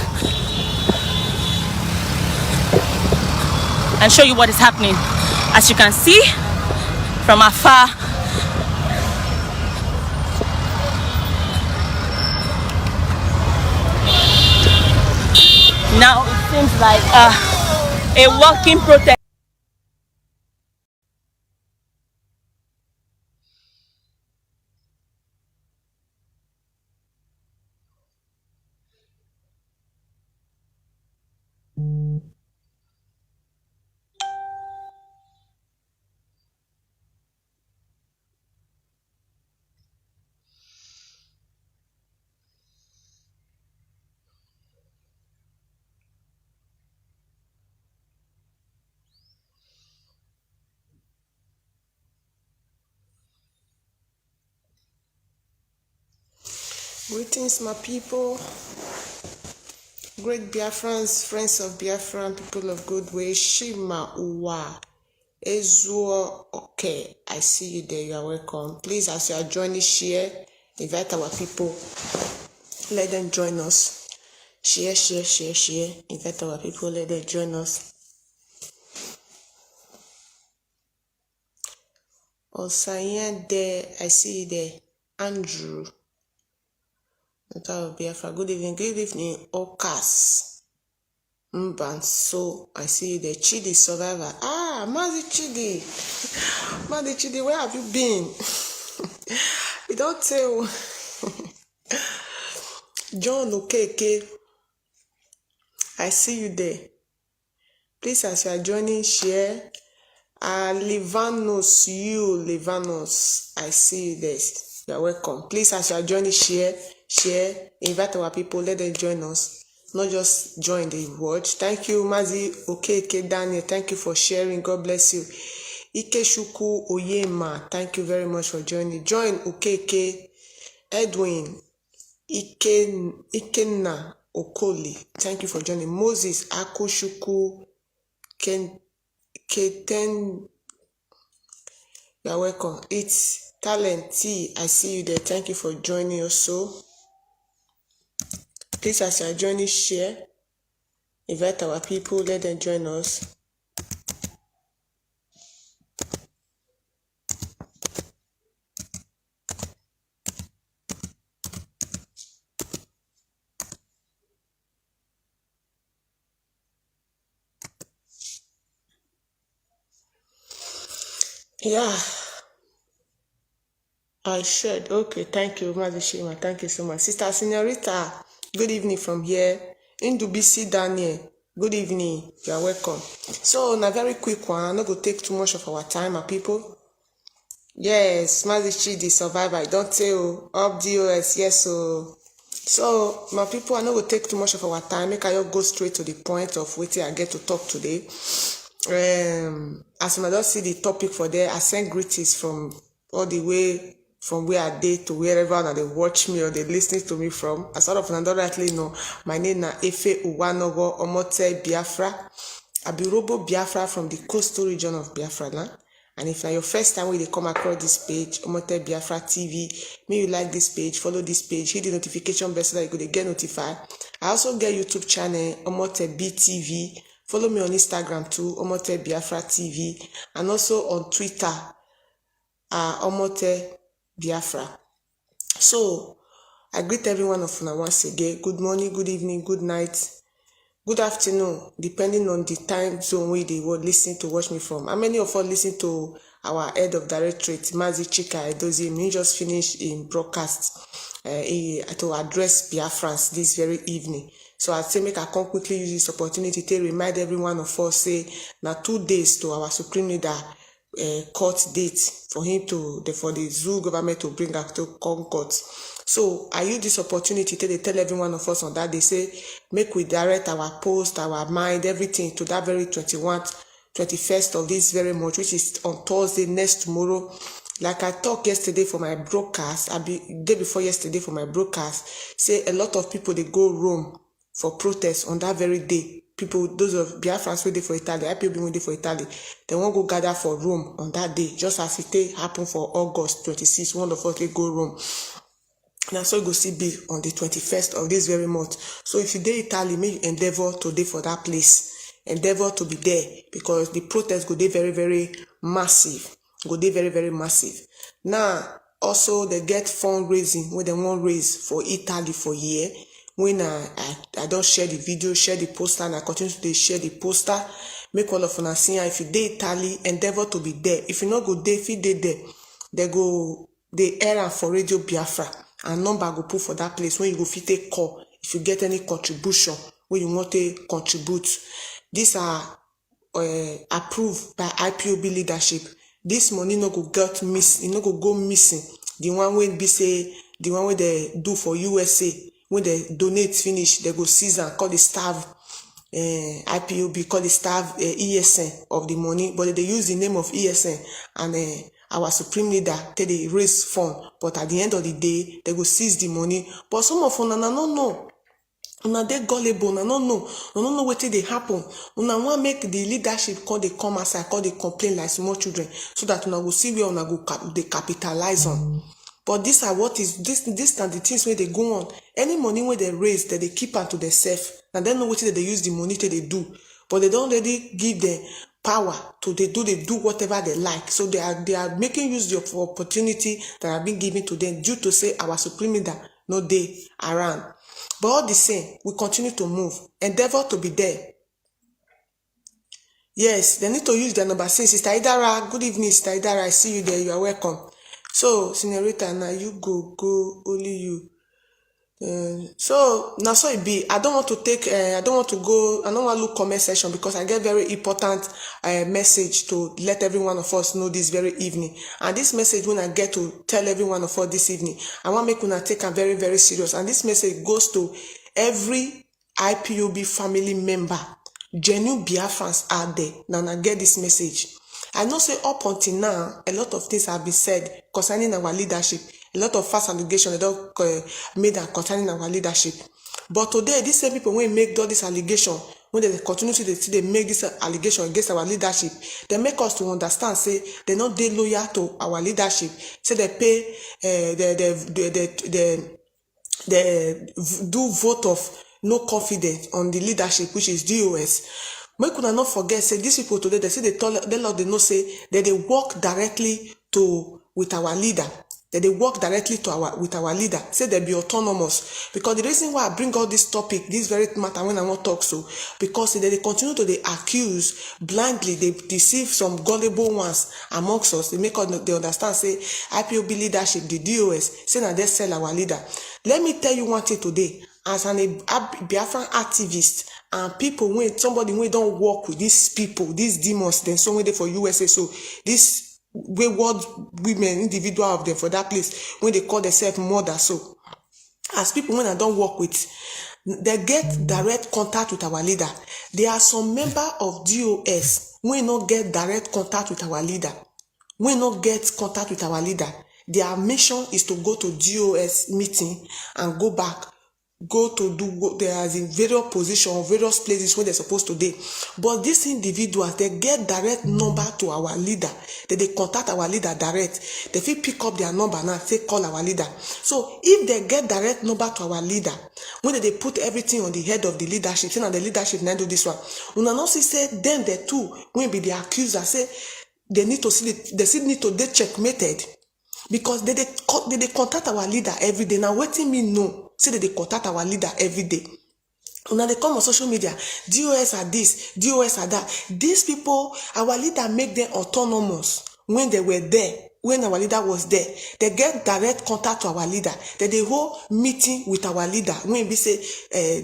H: and show you what is happening. As you can see from afar, now it seems like a walking protest.
O: Greetings, my people, great Biafrans, friends of Biafra, people of good way. Shima Uwa Ezuo. Okay, I see you there. You are welcome. Please, as you are joining, share, invite our people, let them join us. Share. Invite our people, let them join us. Osayen there, I see you there. Andrew. Biafra. Good evening, Okas. So I see you there. Chidi survivor. Mazi Chidi. Mazi Chidi, where have you been? You don't tell. John Okeke. I see you there. Please, as you are joining, share. Levanos, I see you there. You are welcome. Please, as you are joining, share, invite our people, let them join us. Not just join the watch. Thank you, Mazi Okeke Daniel. Thank you for sharing. God bless you. Ikeshuku Oyema. Thank you very much for joining. Join Okeke, Edwin, Ikenna Okoli. Thank you for joining. Moses Akushuku Keten. You are welcome. It's Talent T. I see you there. Thank you for joining also. Please, as you are joining, share. Invite our people. Let them join us. Yeah. I shared. Okay, thank you, Mazi Shima. Thank you so much. Sister Senorita, good evening from here. Indubisi Daniel, good evening. You are welcome. So, on a very quick one, I'm not going to take too much of our time, my people. Yes, Mazi Chidi survivor. I don't tell. Up DOS, yes. So, my people, I'm not going to take too much of our time. Make I go straight to the point of what I get to talk today. As you might see the topic for there, I send greetings from all the way from where I did to wherever they watch me or they listening to me from. I sort of directly know my name is Efe Uwanogo Omote Biafra. I be Robo Biafra from the coastal region of Biafra land. And if it's your first time when you come across this page, Omote Biafra TV, may you like this page, follow this page, hit the notification bell so that you could get notified. I also get YouTube channel Omote BTV. Follow me on Instagram too, Omote Biafra TV, and also on Twitter, Omote Biafra. So, I greet every one of you once again. Good morning, good evening, good night, good afternoon, depending on the time zone where they were listening to watch me from. How many of us listen to our head of directorate, Mazi Chika ALOZIE? Me just finished in broadcast to address Biafrans this very evening. So I say make I come quickly use this opportunity to remind every one of us say now 2 days to our supreme leader court date for him to for the zoo government to bring back to court. So I use this opportunity to tell every one of us on that they say make we direct our post, our mind, everything to that very 21st of this very month, which is on Thursday next tomorrow. Like I talked yesterday for my broadcast, day before yesterday for my broadcast, say a lot of people they go Rome for protest on that very day. People, those of Biafrans waiting for Italy, IPOB waiting for Italy, they won't go gather for Rome on that day, just as it happened for August 26. One of us they go Rome. Now so you go see be on the 21st of this very month. So if you dey Italy, may you endeavor to dey for that place. Endeavor to be there because the protest go dey very, very massive. Go dey very, very massive. Now, also they get fundraising when they want raise for Italy for year. When I don't share the video, share the poster, and I continue to share the poster, make all of us see. If you dey Italy, endeavor to be there. If you not go there, if you dey there, they air for Radio Biafra, and number go put for that place when you go fit take call. If you get any contribution, when you want to contribute, these are approved by IPOB leadership. This money no go get miss, no go go missing. The one when be say, the one where they do for USA. When they donate finish, they go seize and call the staff IPOB, call the staff ESN of the money, but they use the name of ESN and our supreme leader take dey raise fund, but at the end of the day they go seize the money. But some of una no know, una dey gullible, una no know wetin dey happen. Una wan make the leadership come outside come dey complain like small children, so that una go see where una go dey capitalize on. But these are what is this na the things wey dey go on. Any money wey they raise, they keep am to themselves, and they know wetin they use the money to dey do. But they don't already give them power to they do whatever they like. So they are making use of opportunity that have been given to them due to say our supreme leader no dey around. But all the same, we continue to move, endeavor to be there. Yes, they need to use their number. Say, Sister Idara, good evening, Sister Idara, I see you there, you are welcome. So, Senorita, now you go, only you. So now so it be. I don't want to look comment section because I get very important message to let every one of us know this very evening. And this message when I get to tell every one of us this evening, I want to make una take am very, very serious. And this message goes to every IPOB family member, genuine Biafrans out there. Now I get this message. I know say up until now, a lot of things have been said concerning our leadership. A lot of false allegations don't made concerning our leadership. But today, these same people when make all this allegation, when they continue to they make this allegation against our leadership, they make us to understand, say they're not they loyal to our leadership. Say they pay they do vote of no confidence on the leadership, which is DOS. Make una not forget, say these people today, they say they know say that they work directly with our leader. That they work directly with our leader. Say they be autonomous. Because the reason why I bring all this topic, this very matter when I want to talk so, because they continue to accuse blindly, they deceive some gullible ones amongst us. They make us they understand, say IPOB leadership, the DOS, say that they sell our leader. Let me tell you one thing today. As an Biafran activist and people when somebody when don't work with these people, these demons, then somewhere there for USA. So this wayward women, individual of them for that place when they call themselves mother. So as people when I don't work with, they get direct contact with our leader. There are some member of DOS when not get direct contact with our leader. When not get contact with our leader, their mission is to go to DOS meeting and go back. Go to do there as in various positions, various places where they're supposed to be. But these individuals, they get direct number to our leader. They contact our leader direct. They feel pick up their number now, say call our leader. So if they get direct number to our leader, when they put everything on the head of the leadership, saying that the leadership now do this one, una not say then they too when be the accuser say they need to see they still need to be checkmated. Because they contact our leader every day. Now, waiting me know. Say that they contact our leader every day. Now they come on social media. DOS are this, DOS are that. These people, our leader make them autonomous when they were there. When our leader was there, they get direct contact to our leader. They hold meeting with our leader. When we say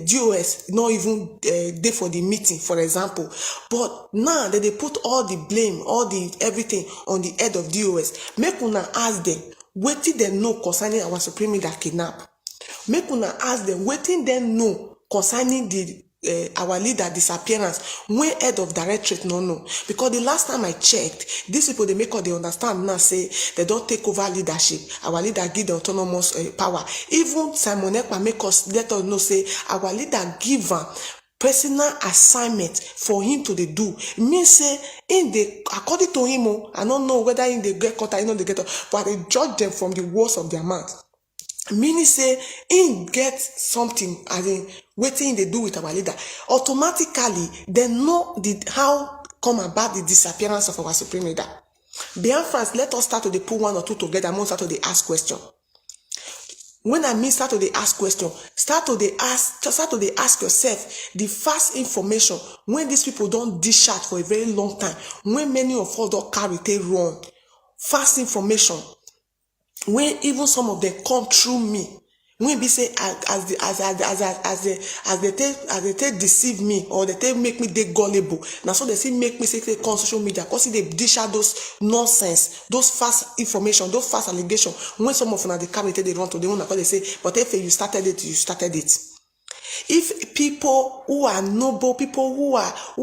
O: DOS, not even there for the meeting, for example. But now they put all the blame, all the everything on the head of DOS. Make una ask them, what did they know concerning our supreme leader kidnap? Make una ask them, what did they know concerning the our leader disappearance when head of directorate no. Because the last time I checked, these people they make all they understand now say they don't take over leadership. Our leader give the autonomous power. Even Simon Ekpa make us let us know say our leader give them personal assignment for him to the do. It means say in the according to him, I don't know whether in the get cut, I know they get but they judge them from the words of their mouth. Meaning say in get something as in waiting they do with our leader, automatically they know how come about the disappearance of our supreme leader. Biafrans, let us start to put one or two together and start to ask question. When I mean start to ask question, start to ask yourself the fast information when these people don't dish out for a very long time, when many of us don't carry they run. Fast information. When even some of them come through me, when we say as they take deceive me or they take make me they gullible. Now so they see make me say they come social media because they dish out those nonsense, those fast information, those fast allegations. When some of them they carry they run to the one because they say, but if you started it, you started it. If people who are noble, people who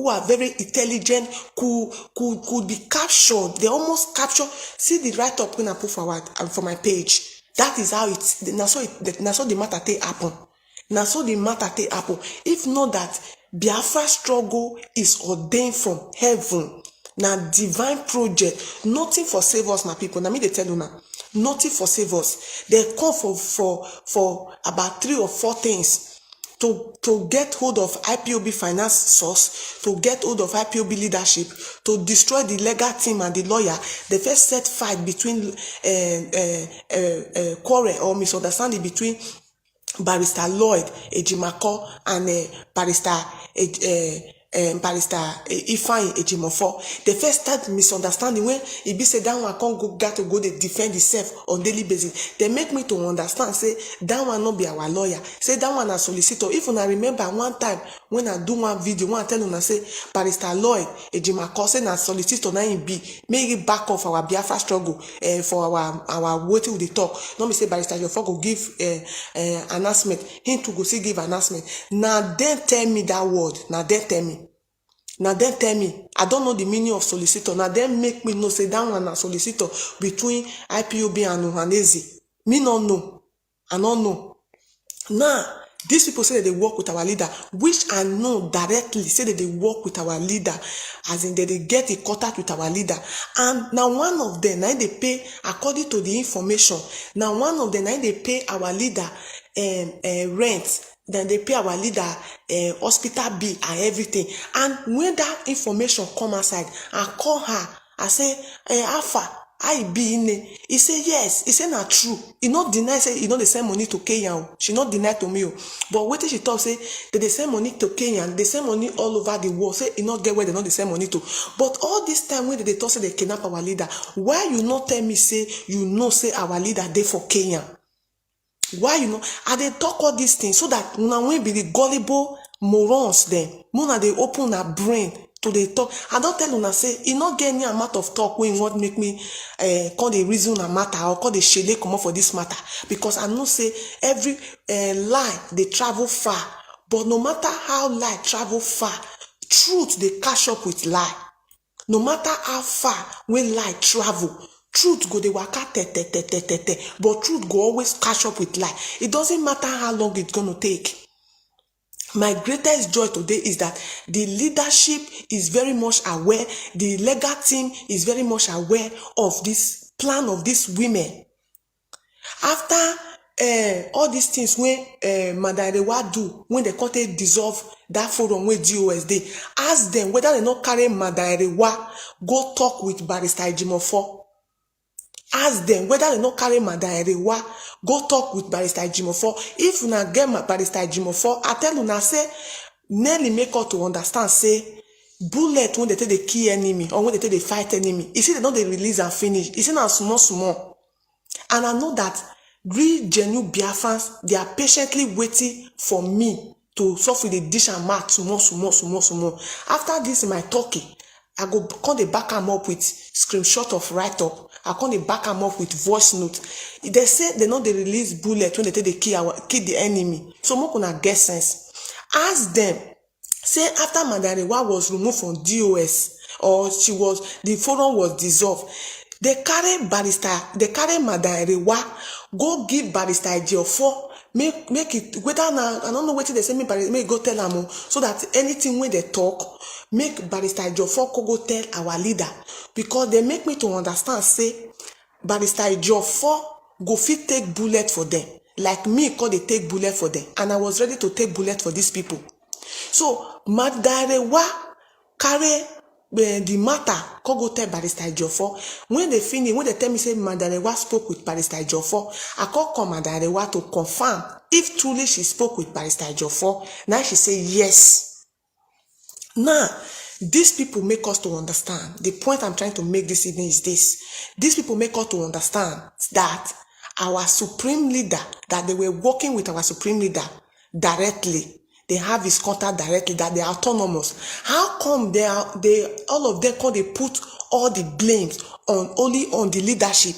O: are very intelligent could be captured, they almost capture. See the write-up when I put forward for my page. That is how it's. Now so the matter take happen. Now so the matter take happen. If not that Biafra struggle is ordained from heaven. Now divine project. Nothing for save us, my people. Now me they tell you now. Nothing for save us. They come for about 3 or 4 things. To get hold of IPOB finance source, to get hold of IPOB leadership, to destroy the legal team and the lawyer. The first set fight between quarrel or misunderstanding between Barrister Lloyd Ejimako and Barrister Ifeanyi Ejimofo. The first start misunderstanding when he be say that one can't got to go to defend himself on daily basis. They make me to understand, say that one not be our lawyer, say that one a solicitor. If I remember one time when I do one video, one I tell you say Barrister Lloyd Ejimako say na solicitor na him be make it back off our Biafra struggle for our waiting with the talk. Not me say Barrister Ejimofo go give announcement, him to go see give announcement. Now then tell me that word. Now then tell me. Now then tell me, I don't know the meaning of solicitor. Now then make me know say that one a solicitor between IPOB and Ohanaeze. Me not know. I don't know. Now, these people say that they work with our leader, which I know directly say that they work with our leader, as in that they get in contact with our leader. And now one of them, now they pay, according to the information, now one of them, now they pay our leader rent. Then they pay our leader hospital bill and everything. And when that information come outside, I call her, I say, Alpha, I be in it. He say yes. He say not true. He not deny say he not the same money to Kenya. She not deny to me. But what she talk say that the same money to Kenya, the same money all over the world. Say he not get where they not the same money to. But all this time when they talk say they kidnap our leader, why you not tell me say you know say our leader they for Kenya? Why you know? And they talk all these things so that now we be the gullible morons then. Mona they open her brain to the talk. I don't tell una say it not get any amount of talk when what make me call the reason a matter or call the shade come up for this matter. Because I know say every lie they travel far. But no matter how lie travel far, truth they catch up with lie. No matter how far when lie travel, truth go dey waka but truth go always catch up with lie. It doesn't matter how long it's going to take. My greatest joy today is that the leadership is very much aware, the legal team is very much aware of this plan of these women. After all these things when Madarewa do, when they can't dissolve that forum with DOS, they ask them whether they not carry Madarewa go talk with Barrister Ejimofo. Ask them whether they not carry Madarewa go talk with Barrister Ejimofo. If una get Barrister Ejimofo, I tell una say nearly make her to understand say bullet when they take the key enemy or when they take the fight enemy. You see they know they release and finish. You see now small. And I know that real genuine Biafrans, they are patiently waiting for me to suffer the dish and mat small. After this my talking, I go come the back them up with screenshot of write-up. I come the back them up with voice note. They say they know they release bullet when they take the kill the enemy. So more gonna get sense. Ask them, say after Madarewa was removed from DOS or the forum was dissolved, they carry Madarewa, go give Barrister Ejimofo, make it whether now I don't know what they say me go tell them so that anything when they talk, make Barrister Ejimofo go tell our leader, because they make me to understand say Barrister Ejimofo go fit take bullet for them, like me call they take bullet for them, and I was ready to take bullet for these people. So Madarewa carry the matter go tell Barrister Ejimofo. When they finish, when they tell me say Madarewa spoke with Barrister Ejimofo, I call Madarewa to confirm if truly she spoke with Barrister Ejimofo. Now she say yes. Now these people make us to understand. The point I'm trying to make this evening is this. These people make us to understand that our supreme leader, that they were working with our supreme leader directly. They have his contact directly, that they are autonomous. How come they all of them can they put all the blames only on the leadership?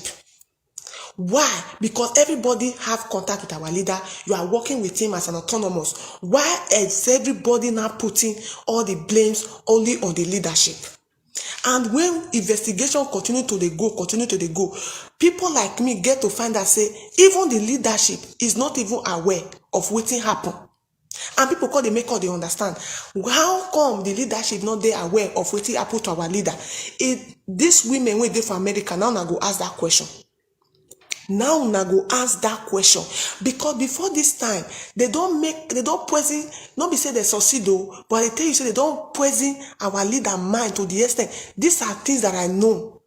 O: Why? Because everybody have contact with our leader. You are working with him as an autonomous. Why is everybody now putting all the blames only on the leadership? And when investigation continue to go, people like me get to find out say even the leadership is not even aware of wetin happen. And people call they make all they understand. How come the leadership not they aware of wetin happen to our leader? These women when they for America now na go ask that question. Now una go ask that question, because before this time they don't poison, not be say they succeed though, but I tell you say they don't poison our leader mind to the extent. These are things that I know.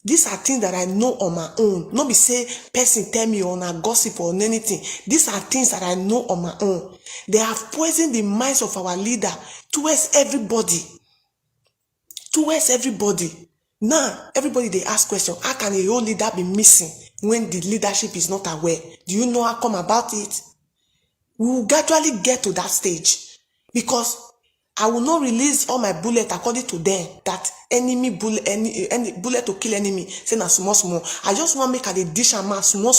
O: These are things that I know on my own. Not be say person tell me on a gossip or anything. These are things that I know on my own. They have poisoned the minds of our leader towards everybody. Towards everybody. Now, everybody they ask question, how can a whole leader be missing when the leadership is not aware? Do you know how come about it? We will gradually get to that stage, because I will not release all my bullets according to them, that enemy bullet, any bullet to kill enemy, say na small. I just want to make a dish and mass small.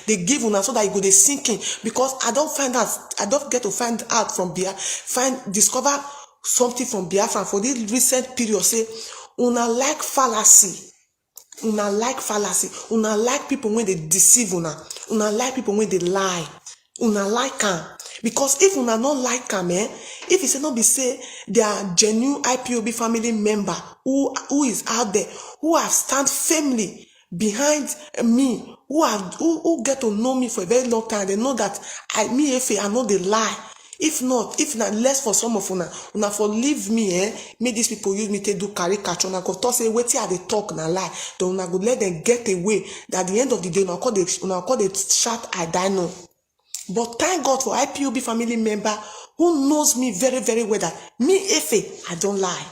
O: They give una so that you go they sinking, because I don't get to find out from discover something from Biafra for this recent period. Say una like fallacy. Una like people when they deceive una like people when they lie. Una like them. Because if una not like them, if it's not be say they are genuine IPOB family member who is out there, who have stand firmly behind me, who get to know me for a very long time, they know that I know the lie. If not less for some of una for leave me, make these people use me to do caricature. Una go talk say wetin I dey talk na lie. Then una go let them get away. That at the end of the day, una call they shout I die no. But thank God for IPOB family member who knows me very, very well that me I don't lie.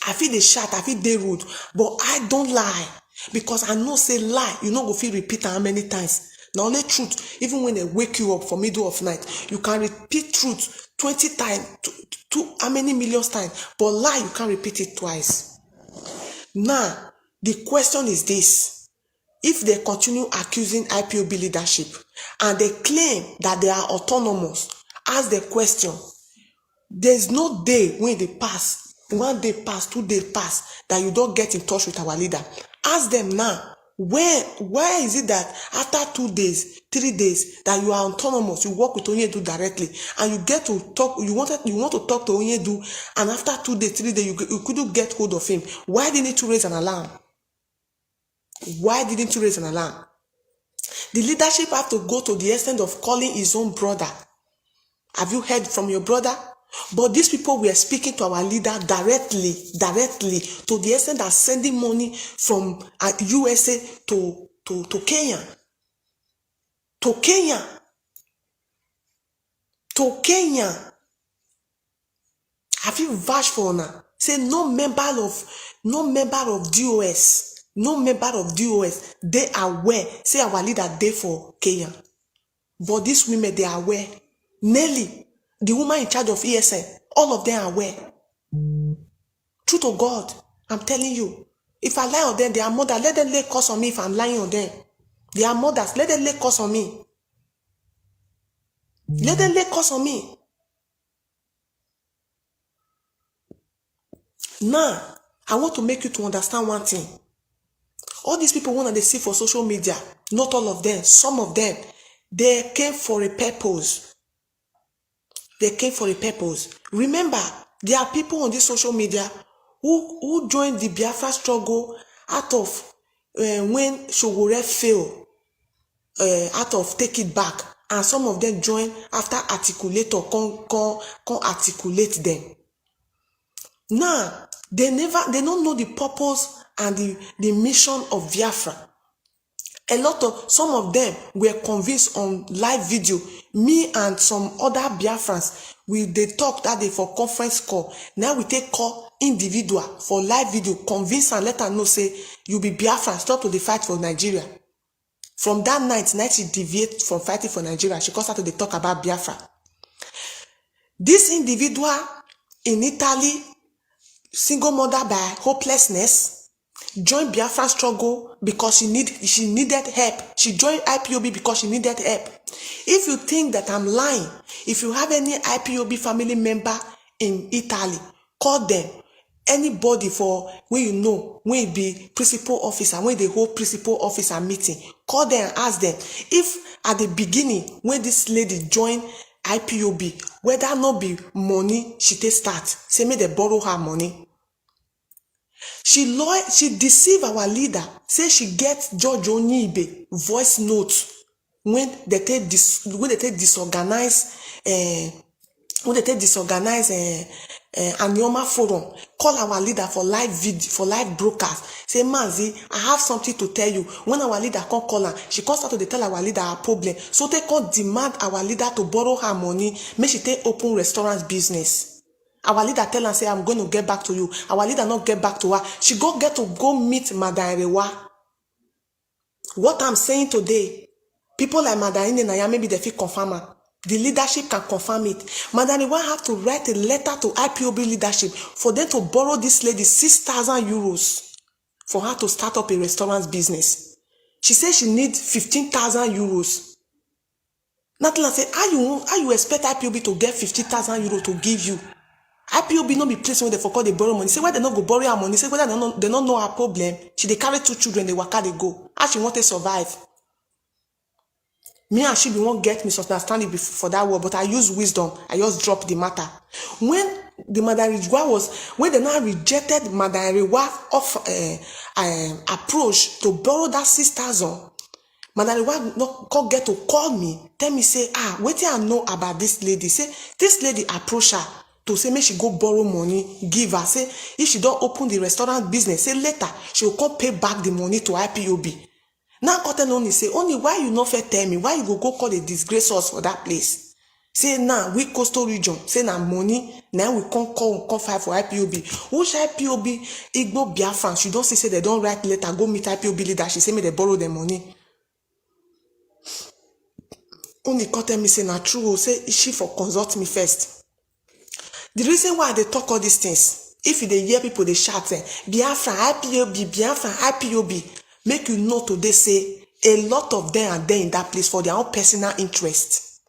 O: I feel the shout, I feel they rude, but I don't lie, because I know say lie, you know go feel repeat how many times. Now only truth, even when they wake you up for middle of night, you can repeat truth 20 times, to how many millions times, but lie, you can't repeat it twice. Now, the question is this: if they continue accusing IPOB leadership and they claim that they are autonomous, ask the question. There's no day when they pass, 1 day pass, 2 days pass, that you don't get in touch with our leader. Ask them now. Why is it that after 2 days, 3 days, that you are autonomous, you work with Onyedu directly, and you get to talk, you want to talk to Onyedu, and after 2 days, 3 days, you couldn't get hold of him? Why didn't you raise an alarm? Why didn't you raise an alarm? The leadership have to go to the extent of calling his own brother. Have you heard from your brother? But these people were speaking to our leader directly, to the extent that sending money from USA to Kenya. To Kenya. Have you vouched for now? Say no member of DOS, they are aware. Say our leader they for Kenya. But these women, they are aware. Nelly, the woman in charge of ESN, all of them are aware. True to God, I'm telling you. If I lie on them, they are mothers. Let them lay curse on me if I'm lying on them. They are mothers. Let them lay curse on me. Let them lay curse on me. Now, I want to make you to understand one thing. All these people want to see for social media, not all of them, some of them, they came for a purpose. They came for a purpose. Remember, there are people on this social media who joined the Biafra struggle out of when Shogore failed, out of Take It Back, and some of them joined after articulator can articulate them. Now, they don't know the purpose and the mission of Biafra. Some of them were convinced on live video. Me and some other Biafrans, they talk that day for conference call. Now we take call individual for live video, convince and let her know, say, you be Biafran, stop to the fight for Nigeria. From that night she deviated from fighting for Nigeria. She started to talk about Biafra. This individual in Italy, single mother by hopelessness, join Biafra struggle because she needed help. She joined IPOB because she needed help. If you think that I'm lying, if you have any IPOB family member in Italy, call them. Anybody for when you know, when it be principal officer, when they hold principal officer meeting, call them and ask them if at the beginning when this lady joined IPOB, whether not be money she take start, say make they borrow her money. She deceive our leader, say she get George Onibe voice note when they take disorganize Anioma forum, call our leader for live video, for live broadcast. Say, Mazi, I have something to tell you. When our leader can't call her, she can't start to tell our leader her problem. So they can't demand our leader to borrow her money, make she take open restaurant business. Our leader tell her, say, I'm going to get back to you. Our leader not get back to her. She get to go meet Madam Erewa. What I'm saying today, people like Madam Inenaya, maybe they feel confirm her. The leadership can confirm it. Madam Erewa have to write a letter to IPOB leadership for them to borrow this lady 6,000 euros for her to start up a restaurant business. She says she needs 15,000 euros. Nothing like say, how you expect IPOB to get 50,000 euros to give you? IPOB not be place when they forgot they borrow money. Say why they not go borrow her money? Say whether they don't know her problem. They carry 2 children, they work out, they go. How she want to survive? Me and she be won't get misunderstanding for that word, but I use wisdom. I just drop the matter. When the Madam Erewa when they now rejected Madam Erewa of approach to borrow that 6,000, Madam Erewa not get to call me, tell me say, what I know about this lady? Say this lady approach her to say make she go borrow money, give her. Say if she don't open the restaurant business, say later she will come pay back the money to IPOB. Now Cotton only say, only why you not fair tell me, why you go call a disgrace us for that place? Say now we coastal region, say now money, now we come fight for IPOB. Which IPOB, Igbo Biafrans, you don't say they don't write letter, go meet IPOB leader, she say me they borrow the money. Only Cotton me say na true, say she for consult me first. The reason why they talk all these things, if they hear people they shout say, Biafra, IPOB, Biafra, IPOB, make you know today say a lot of them are there in that place for their own personal interest.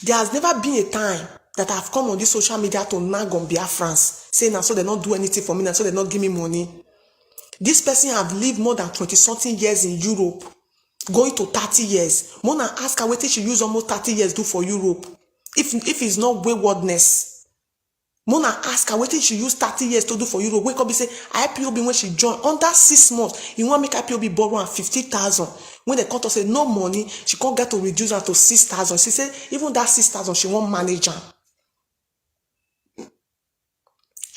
O: There has never been a time that I've come on this social media to nag on Biafrans, saying now so they not do anything for me, now so they not give me money. This person have lived more than 20-something years in Europe, going to 30 years. Mona ask her what she use almost 30 years do for Europe. If it's not waywardness. Mona ask her, what did she use 30 years to do for Europe? Wake up and say, IPOB when she joined, under 6 months, you want to make IPOB borrow her 50,000. When they come to say no money, she can't get to reduce her to 6,000. She said, even that 6,000, she won't manage her.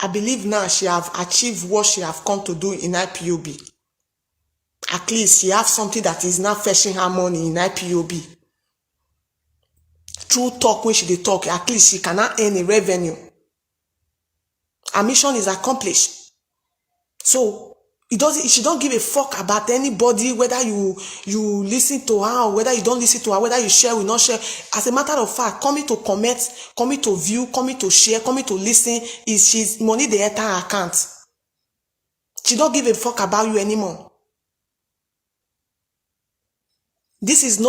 O: I believe now she have achieved what she have come to do in IPOB. At least she have something that is now fetching her money in IPOB. Through talk, when she dey talk, at least she cannot earn a revenue. Her mission is accomplished. So she don't give a fuck about anybody, whether you listen to her or whether you don't listen to her, whether you share or not share. As a matter of fact, coming to comment, coming to view, coming to share, coming to listen, is she's money they enter her account. She don't give a fuck about you anymore. This is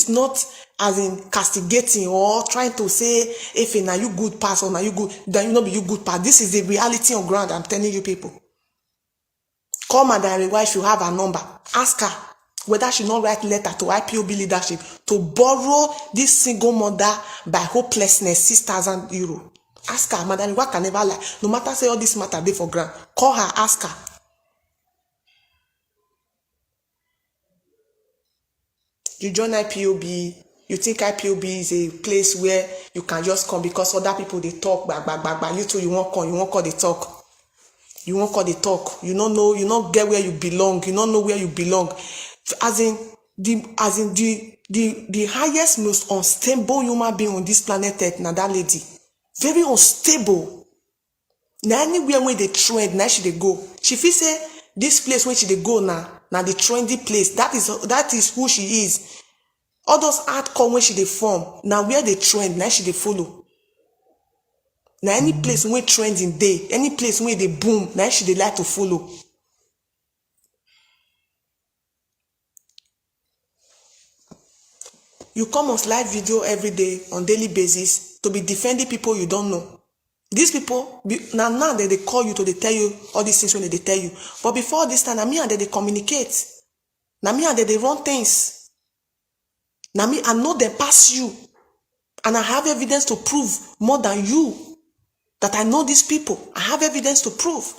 O: not as in castigating or trying to say if now you good pass or now you good, then you not be you good pass. This is the reality on ground. I'm telling you people. Call Madam Erewa if you have her number. Ask her whether she not write letter to IPOB leadership to borrow this single mother by hopelessness 6,000 euro. Ask her. Madam Erewa can never lie. No matter say all this matter dey for ground. Call her. Ask her. You join IPOB, you think IPOB is a place where you can just come because other people they talk, but you too, you won't call the talk. You won't call the talk. You don't know, you don't get where you belong, you don't know where you belong. As in the highest, most unstable human being on this planet Earth, now that lady. Very unstable. Now anywhere where they trend, now she they go. She feel say this place where she they go now the trendy place. That is who she is. All those hardcore when she they form. Now where they trend, now she they follow. Now any place where trending day, any place where they boom, now she they like to follow. You come on live video every day on daily basis to be defending people you don't know. These people, now they call you to they tell you all these things when they tell you. But before this time, me and they communicate. Now me and they run things. Now me, I know they pass you. And I have evidence to prove more than you that I know these people. I have evidence to prove.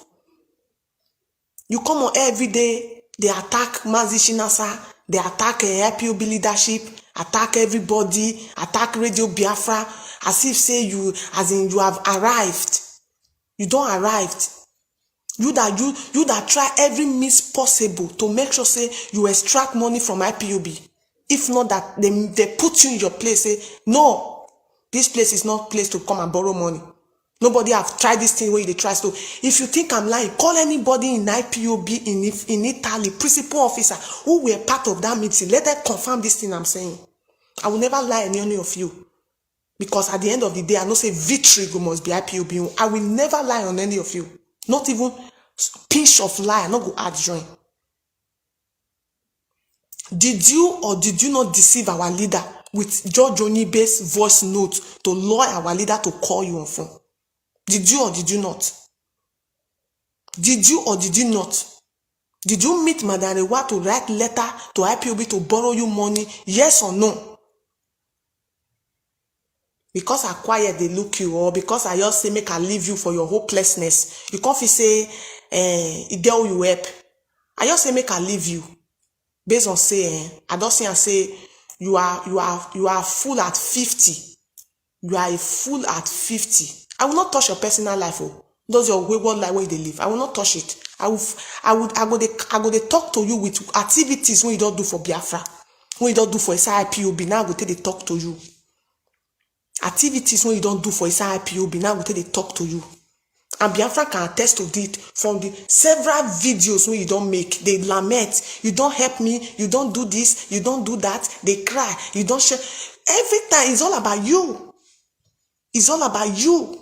O: You come on every day, they attack Mazi Shinasa, they attack IPOB leadership, attack everybody, attack Radio Biafra, as if say you, as in you have arrived. You don't arrived. You that try every means possible to make sure say you extract money from IPOB. If not that, they put you in your place, say, no, this place is not place to come and borrow money. Nobody have tried this thing where they try. So if you think I'm lying, call anybody in IPOB in Italy, principal officer, who were part of that meeting. Let them confirm this thing I'm saying. I will never lie on any of you. Because at the end of the day, I know say victory must be IPOB. I will never lie on any of you. Not even pinch of lie. I not go add join. Did you or did you not deceive our leader with George Onibe's voice note to lure our leader to call you on phone? Did you or did you not? Did you or did you not? Did you meet Madam Rewa to write letter to IPOB to borrow you money? Yes or no? Because I quiet they look you, or because I just say make I leave you for your hopelessness. You can't say it girl you help. I just say make I leave you. Based on say I don't say and say you are full at 50. You are a fool at 50. I will not touch your personal life. Oh, those your wayward life where they live. I will not touch it. I go to talk to you with activities when you don't do for Biafra, when you don't do for IPOB. Now I go to talk to you. Activities when you don't do for IPOB. Now I go to talk to you. And Biafra can attest to it from the several videos when you don't make. They lament. You don't help me. You don't do this. You don't do that. They cry. You don't share. Every time it's all about you. It's all about you.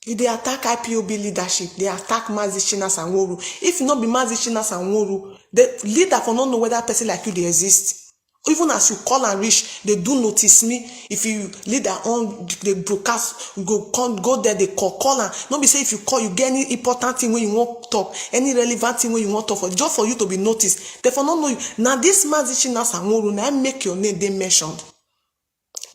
O: If they attack IPOB leadership, they attack Mazi Sanwo-Olu. If not be Mazi Sanwo-Olu, the leader for not know whether a person like you they exist. Even as you call and reach, they do notice me. If you leader on the broadcast, you go there, they call and not be say if you call, you get any important thing when you want to talk, any relevant thing when you want to talk for, just for you to be noticed. Therefore, not know you. Now this Mazi Sanwo-Olu, now make your name they mentioned.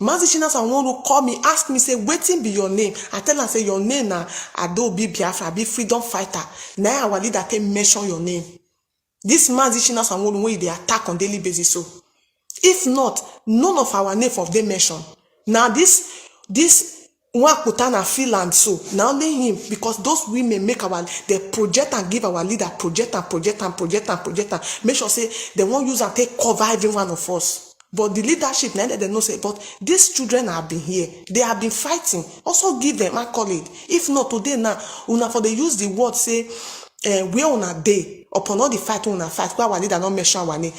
O: Mazi Sanwo-Olu call me, ask me, say, waiting be your name. I tell her, say, your name na Adobe Biafra, be freedom fighter. Now our leader can mention your name. This Mazi Sanwo-Olu, when they attack on daily basis, so. If not, none of our name of them mention. Now this one Kutana Finland, so now only him, because those women make they project and give our leader project. Make sure say they won't use and take cover every one of us. But the leadership, now they know say, but these children have been here. They have been fighting. Also give them accolade. If not today now, una for they use the word say, we on a day upon all the fight on a fight. Where our leader not mention our name.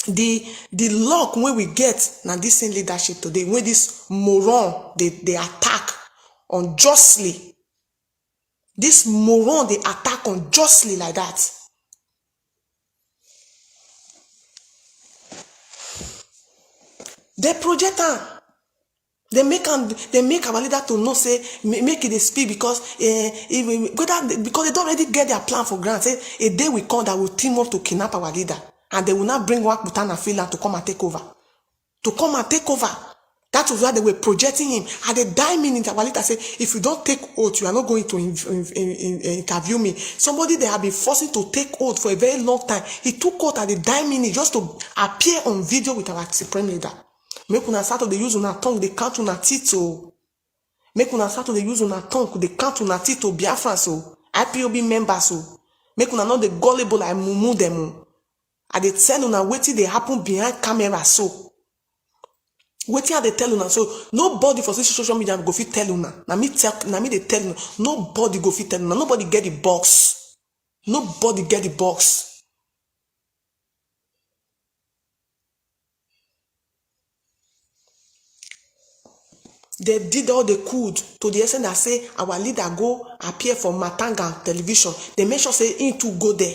O: The luck when we get now this same leadership today, when this moron they attack unjustly. This moron they attack unjustly like that. They project her. They make our leader to know say make it speak because because they don't already get their plan for granted. Say a day will come that will team up to kidnap our leader. And they will not bring Wakutana Finland to come and take over. To come and take over. That was why they were projecting him. At the dying minute, our leader said, if you don't take oath, you are not going to interview me. Somebody they have been forcing to take oath for a very long time. He took oath at the dying minute just to appear on video with our supreme leader. Make una start to the use una tongue, they count una tito. Make una start to the use una tongue, they count una tito Biafrans, so IPOB members, so make una not the gullible like mumu them. And they tell una wetin they happen behind camera, so wetin are they tell una, so nobody for social media go fit tell una. Na me they tell una. Nobody go fit tell una. Nobody get the box. Nobody get the box. They did all they could to the extent that say our leader go appear for Matanga television. They make sure say him to go there.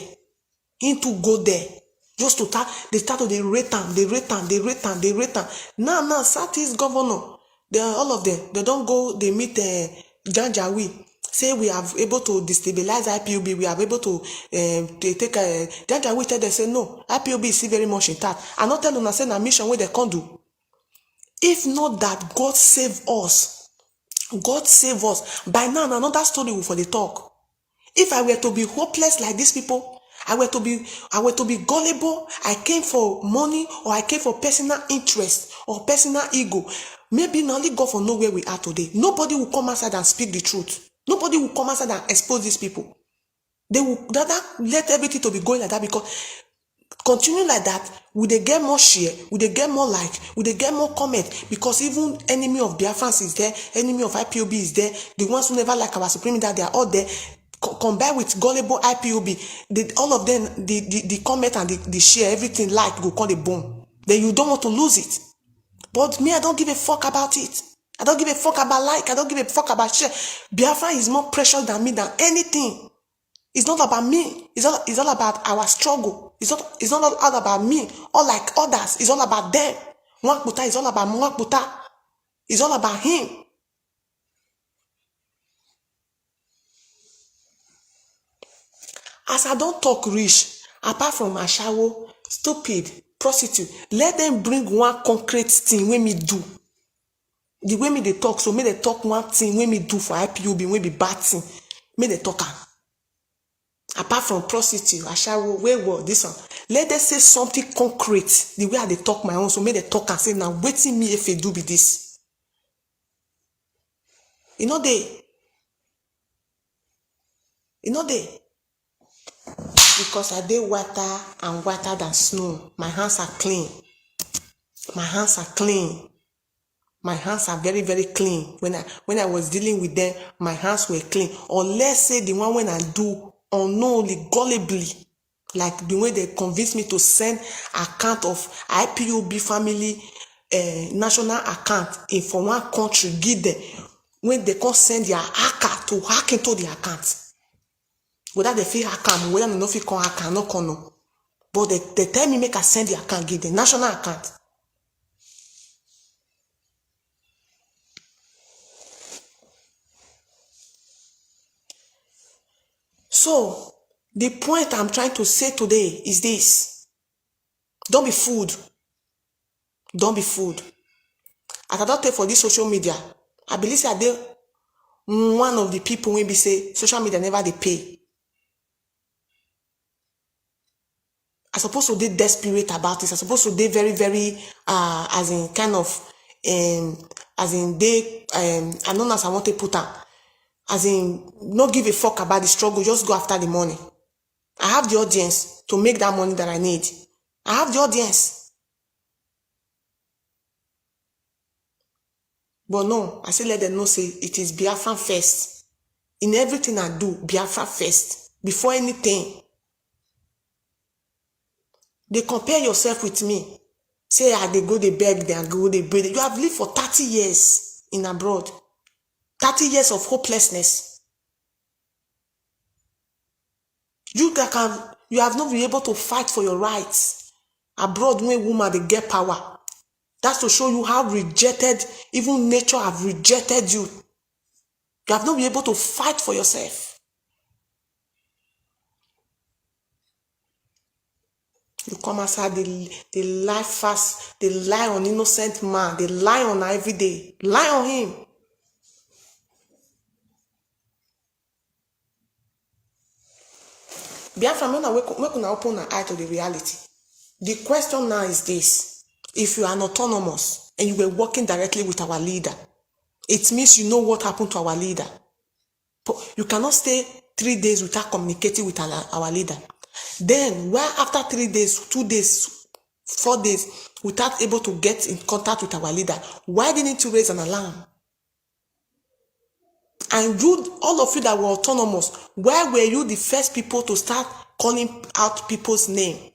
O: Just to they start to rate them. Now, Southeast governor, all of them, they don't go, they meet Janjawi. Say we are able to destabilize IPOB, we are able to take a Janjawi tell them, say no, IPOB is still very much intact. I not tell them, I say a mission where they can't do. If not that God save us, by now another story will for the talk. If I were to be hopeless like these people, I were to be gullible, I came for money or I came for personal interest or personal ego, maybe not only God for know where we are today. Nobody will come outside and speak the truth. Nobody will come outside and expose these people. They will let everything to be going like that, because continue like that, will they get more share, will they get more like, will they get more comment? Because even enemy of Biafrans is there, enemy of IPOB is there, the ones who never like our supreme leader, they are all there. Combined with gullible IPOB, all of them, the comment and the share, everything like go call the boom. Then you don't want to lose it. But me, I don't give a fuck about it. I don't give a fuck about like, I don't give a fuck about share. Biafra is more precious than me, than anything. It's not about me. It's all about our struggle. It's not all about me or like others. It's all about them. Mwakbuta is all about Mwakbuta. It's all about him. As I don't talk rich, apart from ashawo, stupid, prostitute, let them bring one concrete thing when me do. The way me they talk, so may they talk one thing when me do for IPOB, when be bad thing, may they talk. Apart from prostitute, ashawo, wayward, this one, let them say something concrete, the way they talk my own, so may they talk and say, now waiting me if they do be this. You know they. Because I did whiter and whiter than snow. My hands are clean. My hands are clean. My hands are very, very clean. When I was dealing with them, my hands were clean. Or let's say the one when I do unknowingly, gullibly, like the way they convinced me to send account of IPOB family national account in from one country, give them, when they can send their hacker to hack into the account. Whether they feel hack, whether they no feel con hack, no con no. But they tell me make I send the account, give the national account. So the point I'm trying to say today is this: don't be fooled. Don't be fooled. As I don't take for this social media, I believe that they one of the people when be say social media never they pay. I supposed to be desperate about this. I supposed to be very, very as in kind of as in they I don't know as I want to put that. As in not give a fuck about the struggle, just go after the money. I have the audience to make that money that I need. I have the audience. But no, I say let them know say it is Biafra first. In everything I do, Biafra first. Before anything. They compare yourself with me. Say, they go, they beg, they go, they beg. You have lived for 30 years in abroad. 30 years of hopelessness. You have not been able to fight for your rights. Abroad, when women, they get power. That's to show you how rejected, even nature have rejected you. You have not been able to fight for yourself. You come outside, they lie fast, they lie on innocent man, they lie on her every day. Lie on him. Biafra, we can open our eye to the reality. The question now is this: if you are autonomous and you were working directly with our leader, it means you know what happened to our leader. You cannot stay 3 days without communicating with our leader. Then, why after 3 days, 2 days, 4 days, without able to get in contact with our leader, why didn't you raise an alarm? And you, all of you that were autonomous, why were you the first people to start calling out people's name?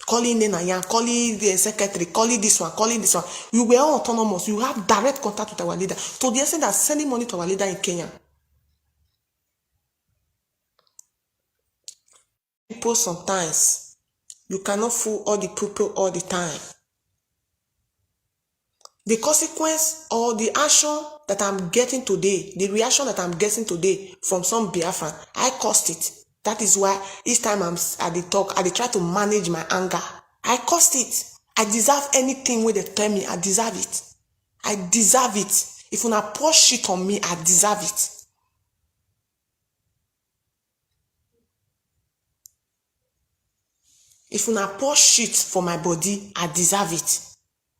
O: Calling Nenayan, calling the secretary, calling this one, calling this one. You were all autonomous. You have direct contact with our leader. To the extent that sending money to our leader in Kenya. People sometimes, You cannot fool all the people all the time. The consequence or the action that I'm getting today, the reaction that I'm getting today from some Biafran, I caused it. That is why each time I'm at the talk, I try to manage my anger. I caused it. I deserve anything where they tell me. I deserve it. I deserve it. If una pour shit on me, I deserve it. If una pour shit for my body, I deserve it.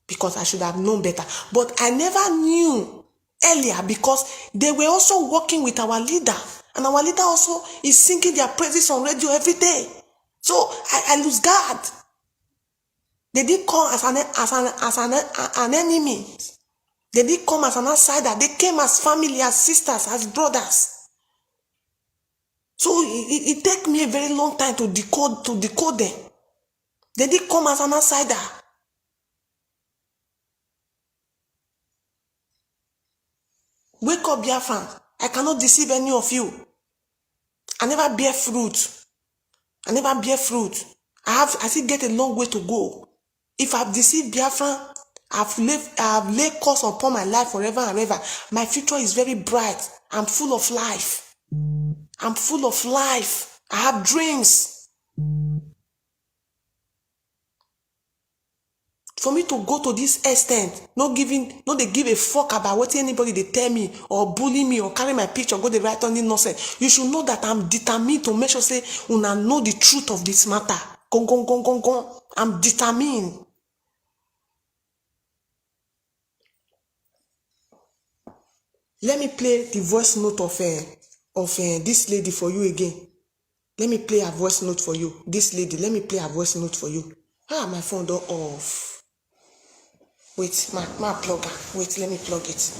O: Because I should have known better. But I never knew earlier because they were also working with our leader. And our leader also is singing their praises on radio every day. So I lose guard. They didn't come as an enemy. They didn't come as an outsider. They came as family, as sisters, as brothers. So it took me a very long time to decode them. They didn't come as an outsider. Wake up, Biafrans. I cannot deceive any of you. I never bear fruit. I never bear fruit. I still get a long way to go. If I've deceived Biafran, I've laid curse upon my life forever and ever. My future is very bright. I'm full of life. I'm full of life. I have dreams. For me to go to this extent, not they give a fuck about what anybody they tell me or bully me or carry my picture, go the right on the nonsense. You should know that I'm determined to make sure say una know the truth of this matter. Gong. I'm determined. Let me play the voice note of this lady for you again. Let me play a voice note for you. This lady, let me play a voice note for you. My phone don't off. Wait, my plugger. Wait, let me plug it.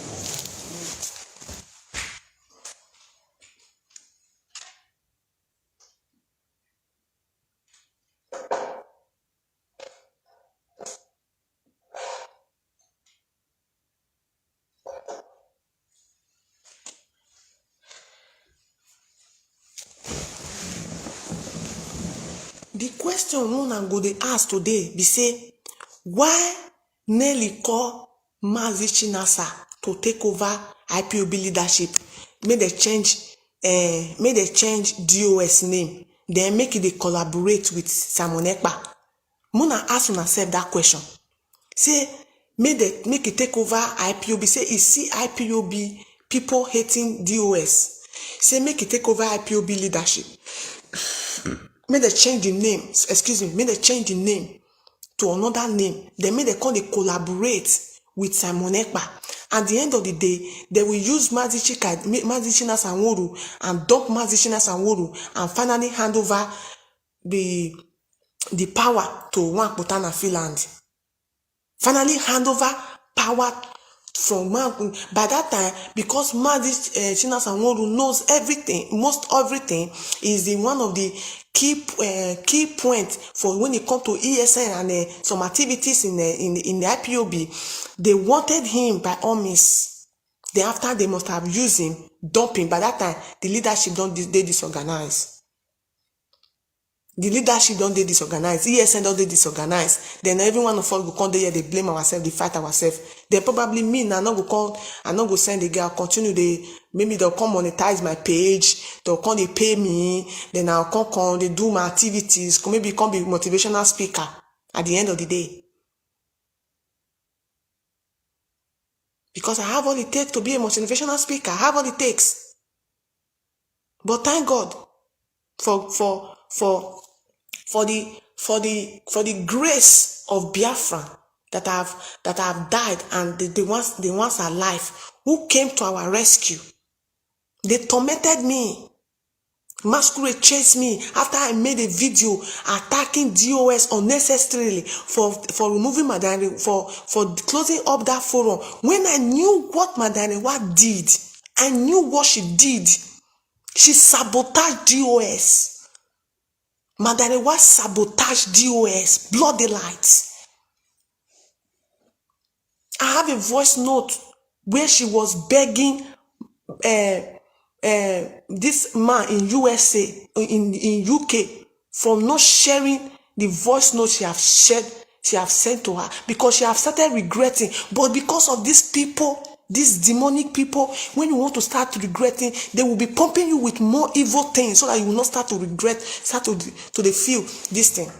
O: The question one go dey ask today be say, why Nelly call Mazi Chinasa to take over IPOB leadership? May they change DOS name, then make it they collaborate with Simon Ekpa. Muna ask yourself that question. Say, make it take over IPOB. Say, you see IPOB people hating DOS. Say, make it take over IPOB leadership. May they change the name, may they change the name to another name. Then may they collaborate with Simon Ekpa. At the end of the day, they will use Mazi Chinasa Nworu and dump Mazi Chinasa Nworu and finally hand over the power to Nwankpotana Finland. Finally hand over power from by that time, because Mazi Chinasa Nworu knows everything, most everything, is the one of the key point for when it comes to ESN and some activities in the IPOB. They wanted him by all means. Then after they must have used him, dumping. By that time, the leadership they disorganized. The leadership don't they disorganized. ESN don't they disorganized. Then every one of us will come there, they blame ourselves, they fight ourselves. Then probably me now not go come, I not go send the girl, continue maybe they'll come monetize my page, they'll come they pay me, then I'll come they do my activities, maybe come be motivational speaker at the end of the day. Because I have all it takes to be a motivational speaker. I have all it takes. But thank God for the grace of Biafra that have died, and the ones alive who came to our rescue. They tormented me. Masquerade chased me after I made a video attacking DOS unnecessarily for removing Madani, for closing up that forum. When I knew what Madani did, I knew what she did. She sabotaged DOS. Madarewa sabotaged DOS, bloody lights. I have a voice note where she was begging this man in USA, in UK, from not sharing the voice note she have sent to her, because she have started regretting. But because of these people, these demonic people, when you want to start regretting, they will be pumping you with more evil things so that you will not start to regret, start to feel this thing.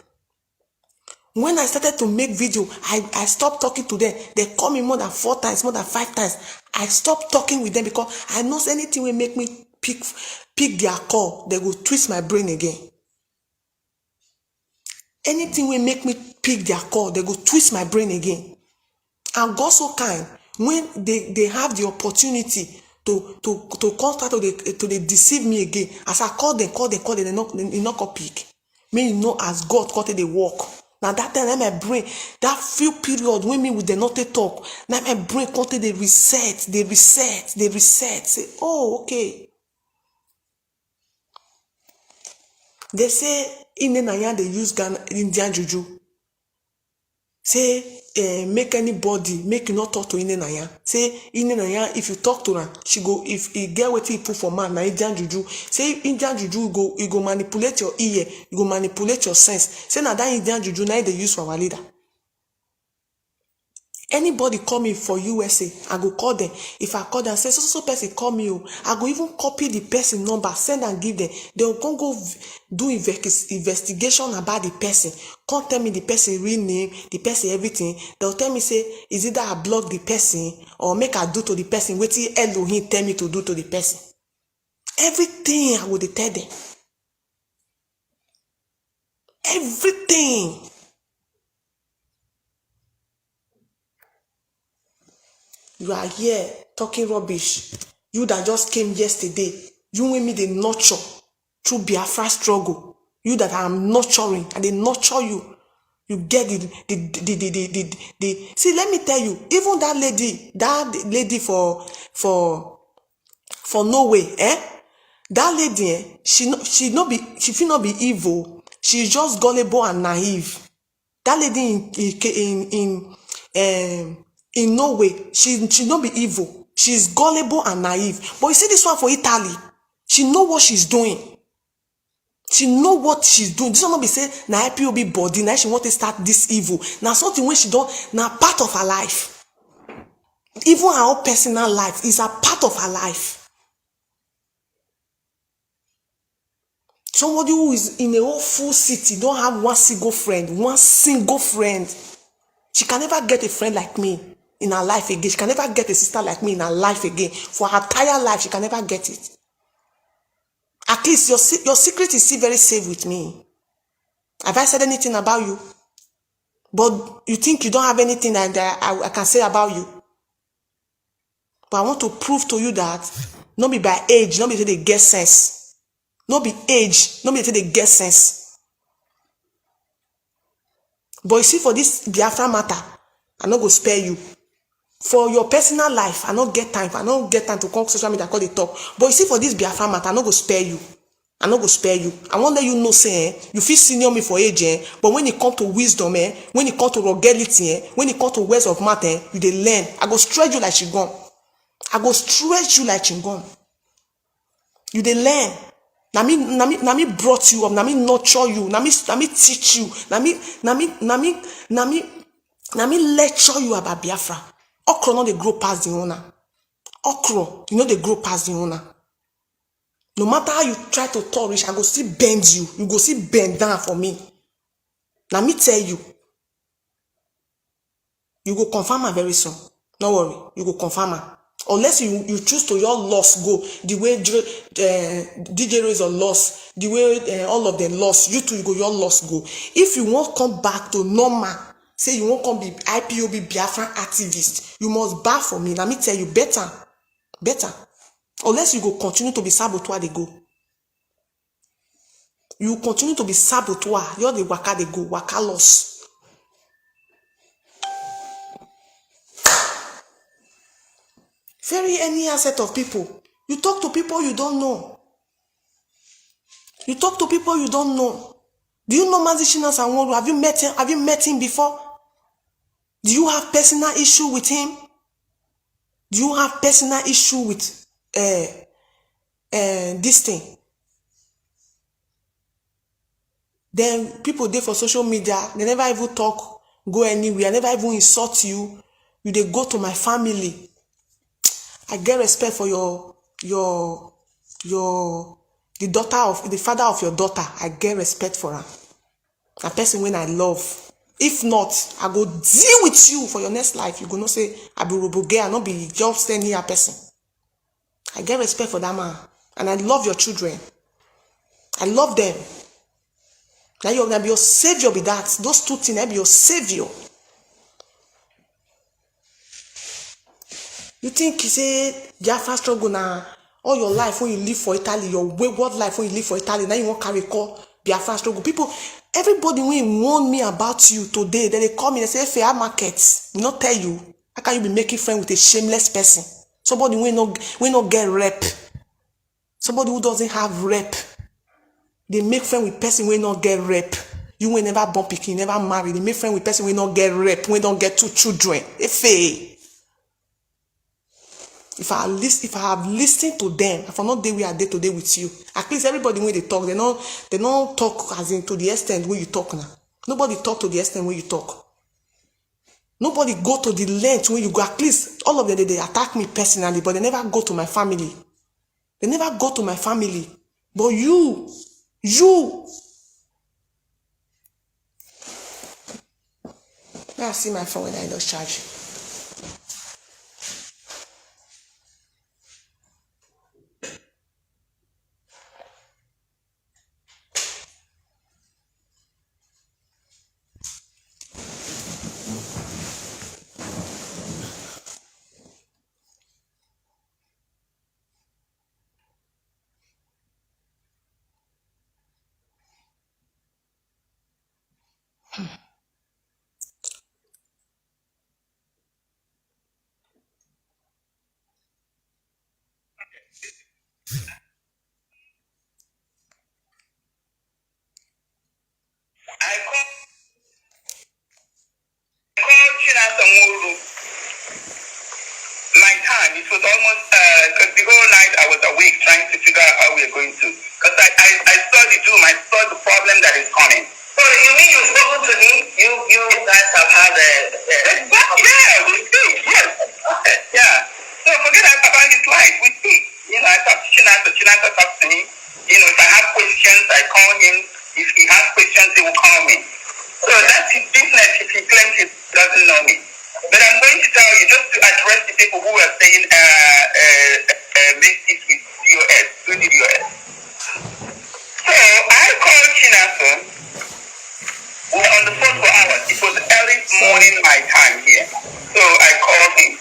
O: When I started to make video, I stopped talking to them. They call me more than 4 times, more than 5 times. I stopped talking with them because I know anything will make me pick their call, they will twist my brain again. Anything will make me pick their call, they go twist my brain again. And God so kind, when they have the opportunity to contact or to deceive me again, as I call them, they not go pick. Me, you know, as God called they walk. Now that time, my brain, that few period when me with the not talk, now my brain content they reset. Say, oh, okay. They say in Nanya they use Indian juju. Say make anybody make you not talk to Nanya. Say Nanya, if you talk to her, she go, if he get what he put for man na Indian juju. Say Indian juju you go manipulate your ear, you go manipulate your sense. Say na that Indian juju now they use for our leader. Anybody call me for USA, I go call them. If I call them, say so person call me, I go even copy the person number, send and give them. They will go do investigation about the person. Can't tell me the person real name, the person everything. They'll tell me say, is either I block the person or make I do to the person what Elohim tell me to do to the person. Everything I would tell them. Everything. You are here talking rubbish. You that just came yesterday. You and me they nurture through Biafra struggle. You that I am nurturing and they nurture you. You get the see, let me tell you, even that lady for Norway, that lady, she feel not be evil. She's just gullible and naive. That lady in Norway, she not be evil. She's gullible and naive. But you see this one for Italy, she know what she's doing. She know what she's doing. This one not be say na IPOB body, now she want to start this evil. Now something when she don't, now part of her life. Even her own personal life is a part of her life. Somebody who is in a whole full city, don't have one single friend. She can never get a friend like me in her life again. She can never get a sister like me in her life again. For her entire life, she can never get it. At least your secret is still very safe with me. Have I said anything about you? But you think you don't have anything that I can say about you? But I want to prove to you that not be by age, not be they get sense. Not be age, not be they get sense. But you see, for this Biafra matter, I not go spare you. For your personal life, I don't get time. I don't get time to come social media call the talk. But you see, for this Biafra matter, I not go spare you. I not go spare you. I want let you know, say, you feel senior me for age, but when it come to wisdom, when it come to ruggedity, when it come to words of mouth, you dey learn. I go stretch you like chingon. I go stretch you like chingon. You dey learn. Na me brought you up. Na me nurture you. Na me teach you. Na me lecture you about Biafra. Okro no dey grow past the owner. Okro, you know they grow past the owner. No matter how you try to flourish, I go still bend you. You go still bend down for me. Now me tell you. You go confirm her very soon. No worry. You go confirm her. Unless you choose to your loss go. The way DJ Rays are lost. The way all of them lost. You too, you go your loss go. If you won't come back to normal, say you won't come be IPOB Biafran activist, you must bow for me. Now me tell you, better. Unless you go continue to be saboteur, they go. You continue to be saboteur. You're the waka, they go. Waka loss. Very any asset of people. You talk to people you don't know. You talk to people you don't know. Do you know Mazi and Wolu? Have you met him? Have you met him before? Do you have personal issue with him? Do you have personal issue with this thing? Then people there for social media, they never even talk, go anywhere, never even insult you. You they go to my family. I get respect for the father of your daughter. I get respect for her. A person when I love. If not, I go deal with you for your next life. You go not say I be roboge, I not be just any person. I get respect for that man. And I love your children. I love them. Now you're gonna be your savior, be that. Those two things, I be your savior. You think you say Biafra struggle now all your life when you live for Italy, your wayward life when you live for Italy, now you won't carry call Biafra struggle. People, everybody when warn me about you today, then they call me and say, fair market, we not tell you. How can you be making friends with a shameless person? Somebody we not get rep. Somebody who doesn't have rep. They make friends with person we not get rep. You will never born picking, never marry. They make friends with person we not get rep, we don't get 2 children. If I have listened to them, if I'm not there we are there today with you, at least everybody when they talk, they don't talk as in to the extent where you talk now. Nobody talk to the extent where you talk. Nobody go to the length when you go. At least all of them they attack me personally, but they never go to my family. They never go to my family. But you. Now I see my phone when I don't charge.
P: My time, it was almost, because the whole night I was awake trying to figure out how we are going to, because I saw the doom, I saw the problem that is coming. So you mean you've spoken to me? You guys have had yeah, we speak, yes. Yeah. So forget about his life, we speak. You know, I talk to Chinasa talks to me. You know, if I have questions, I call him. If he has questions, he will call me. So that's his business if he claims he doesn't know me. But I'm going to tell you, just to address the people who are saying this is with DOS, through the DOS. So I called Chinasa. We were on the phone for hours. It was early morning my time here. So I called him.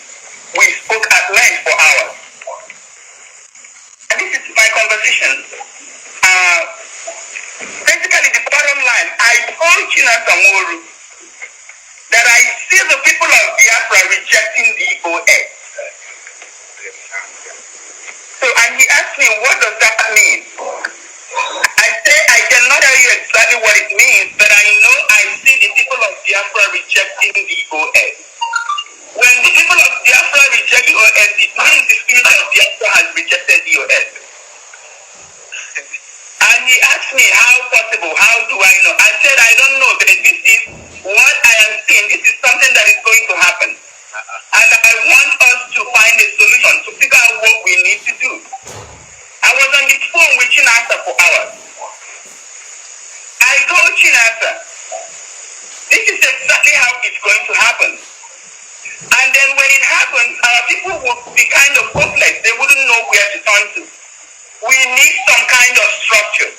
P: We spoke at length for hours. And this is my conversation. Basically, the bottom line, I told Chinasa that I see the people of Biafra rejecting the OS. So, and he asked me, what does that mean? I say, I cannot tell you exactly what it means, but I know I see the people of Biafra rejecting the OS. When the people of Biafra reject the OS, it means the spirit of Biafra has rejected the OS. And he asked me, how possible? How do I know? I said, I don't know, but this is what I am seeing. This is something that is going to happen. And I want us to find a solution, to figure out what we need to do. I was on the phone with Chinasa for hours. I told Chinasa, this is exactly how it's going to happen. And then when it happens, our people will be kind of hopeless. They wouldn't know where to turn to. We need some kind of structure.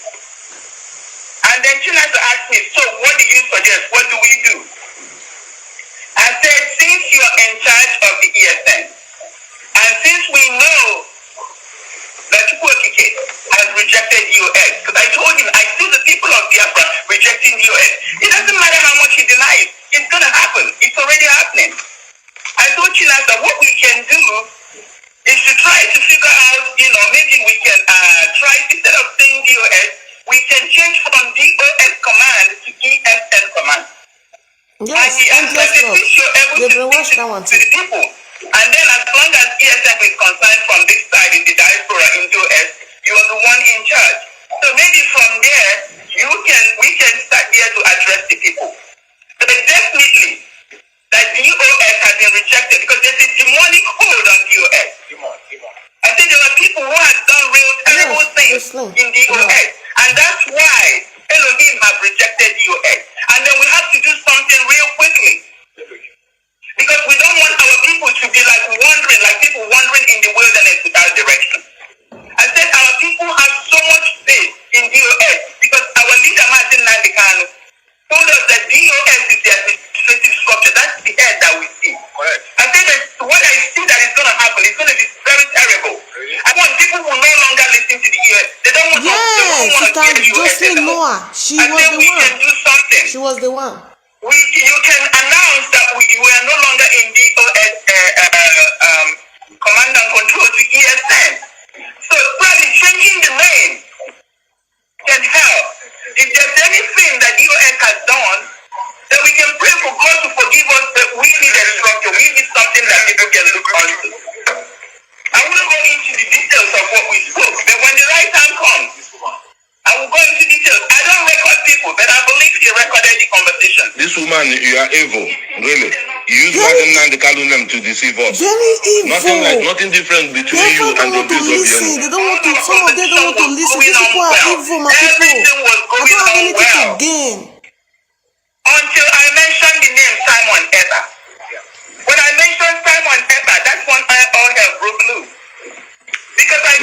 P: And then Chinasa asked me, so what do you suggest? What do we do? I said, since you are in charge of the ESN, and since we know that OCT has rejected US, because I told him, I see the people of Biafra rejecting US. It doesn't matter how much he denies, it's going to happen. It's already happening. I told Chinasa, what we can do is to try to figure out, maybe we can try, instead of saying DOS, we can change from DOS command to ESN command.
O: Yes,
P: and he asked, since you're able to speak to the people, and then as long as ESN is concerned from this side in the diaspora in DOS, you are the one in charge. So maybe from there, we can start into the US. They don't want to
O: Sister Jocelyn Noah, she was the one.
P: Can do something.
O: She was the one.
P: You can announce that we are no longer in DOS command and control to ESN. So probably changing the name can help. If there's anything that DOS has done, then we can pray for God to forgive us, that we need a structure. We need something that people can look onto. I won't go into the details of what we spoke, but when the right time comes, I will go into details. I don't record people, but I believe he recorded the conversation.
Q: This woman, you are evil, really. You use Nnamdi Kanu name to deceive us.
O: Very evil.
Q: Nothing different between you and the abuse of the enemy.
O: They don't want to. Some of them don't want to listen. These people are evil, my people. I don't have anything to gain.
P: Until I mentioned the name Simon Eva. When I mentioned Simon Eva, that's when all hell broke loose. Because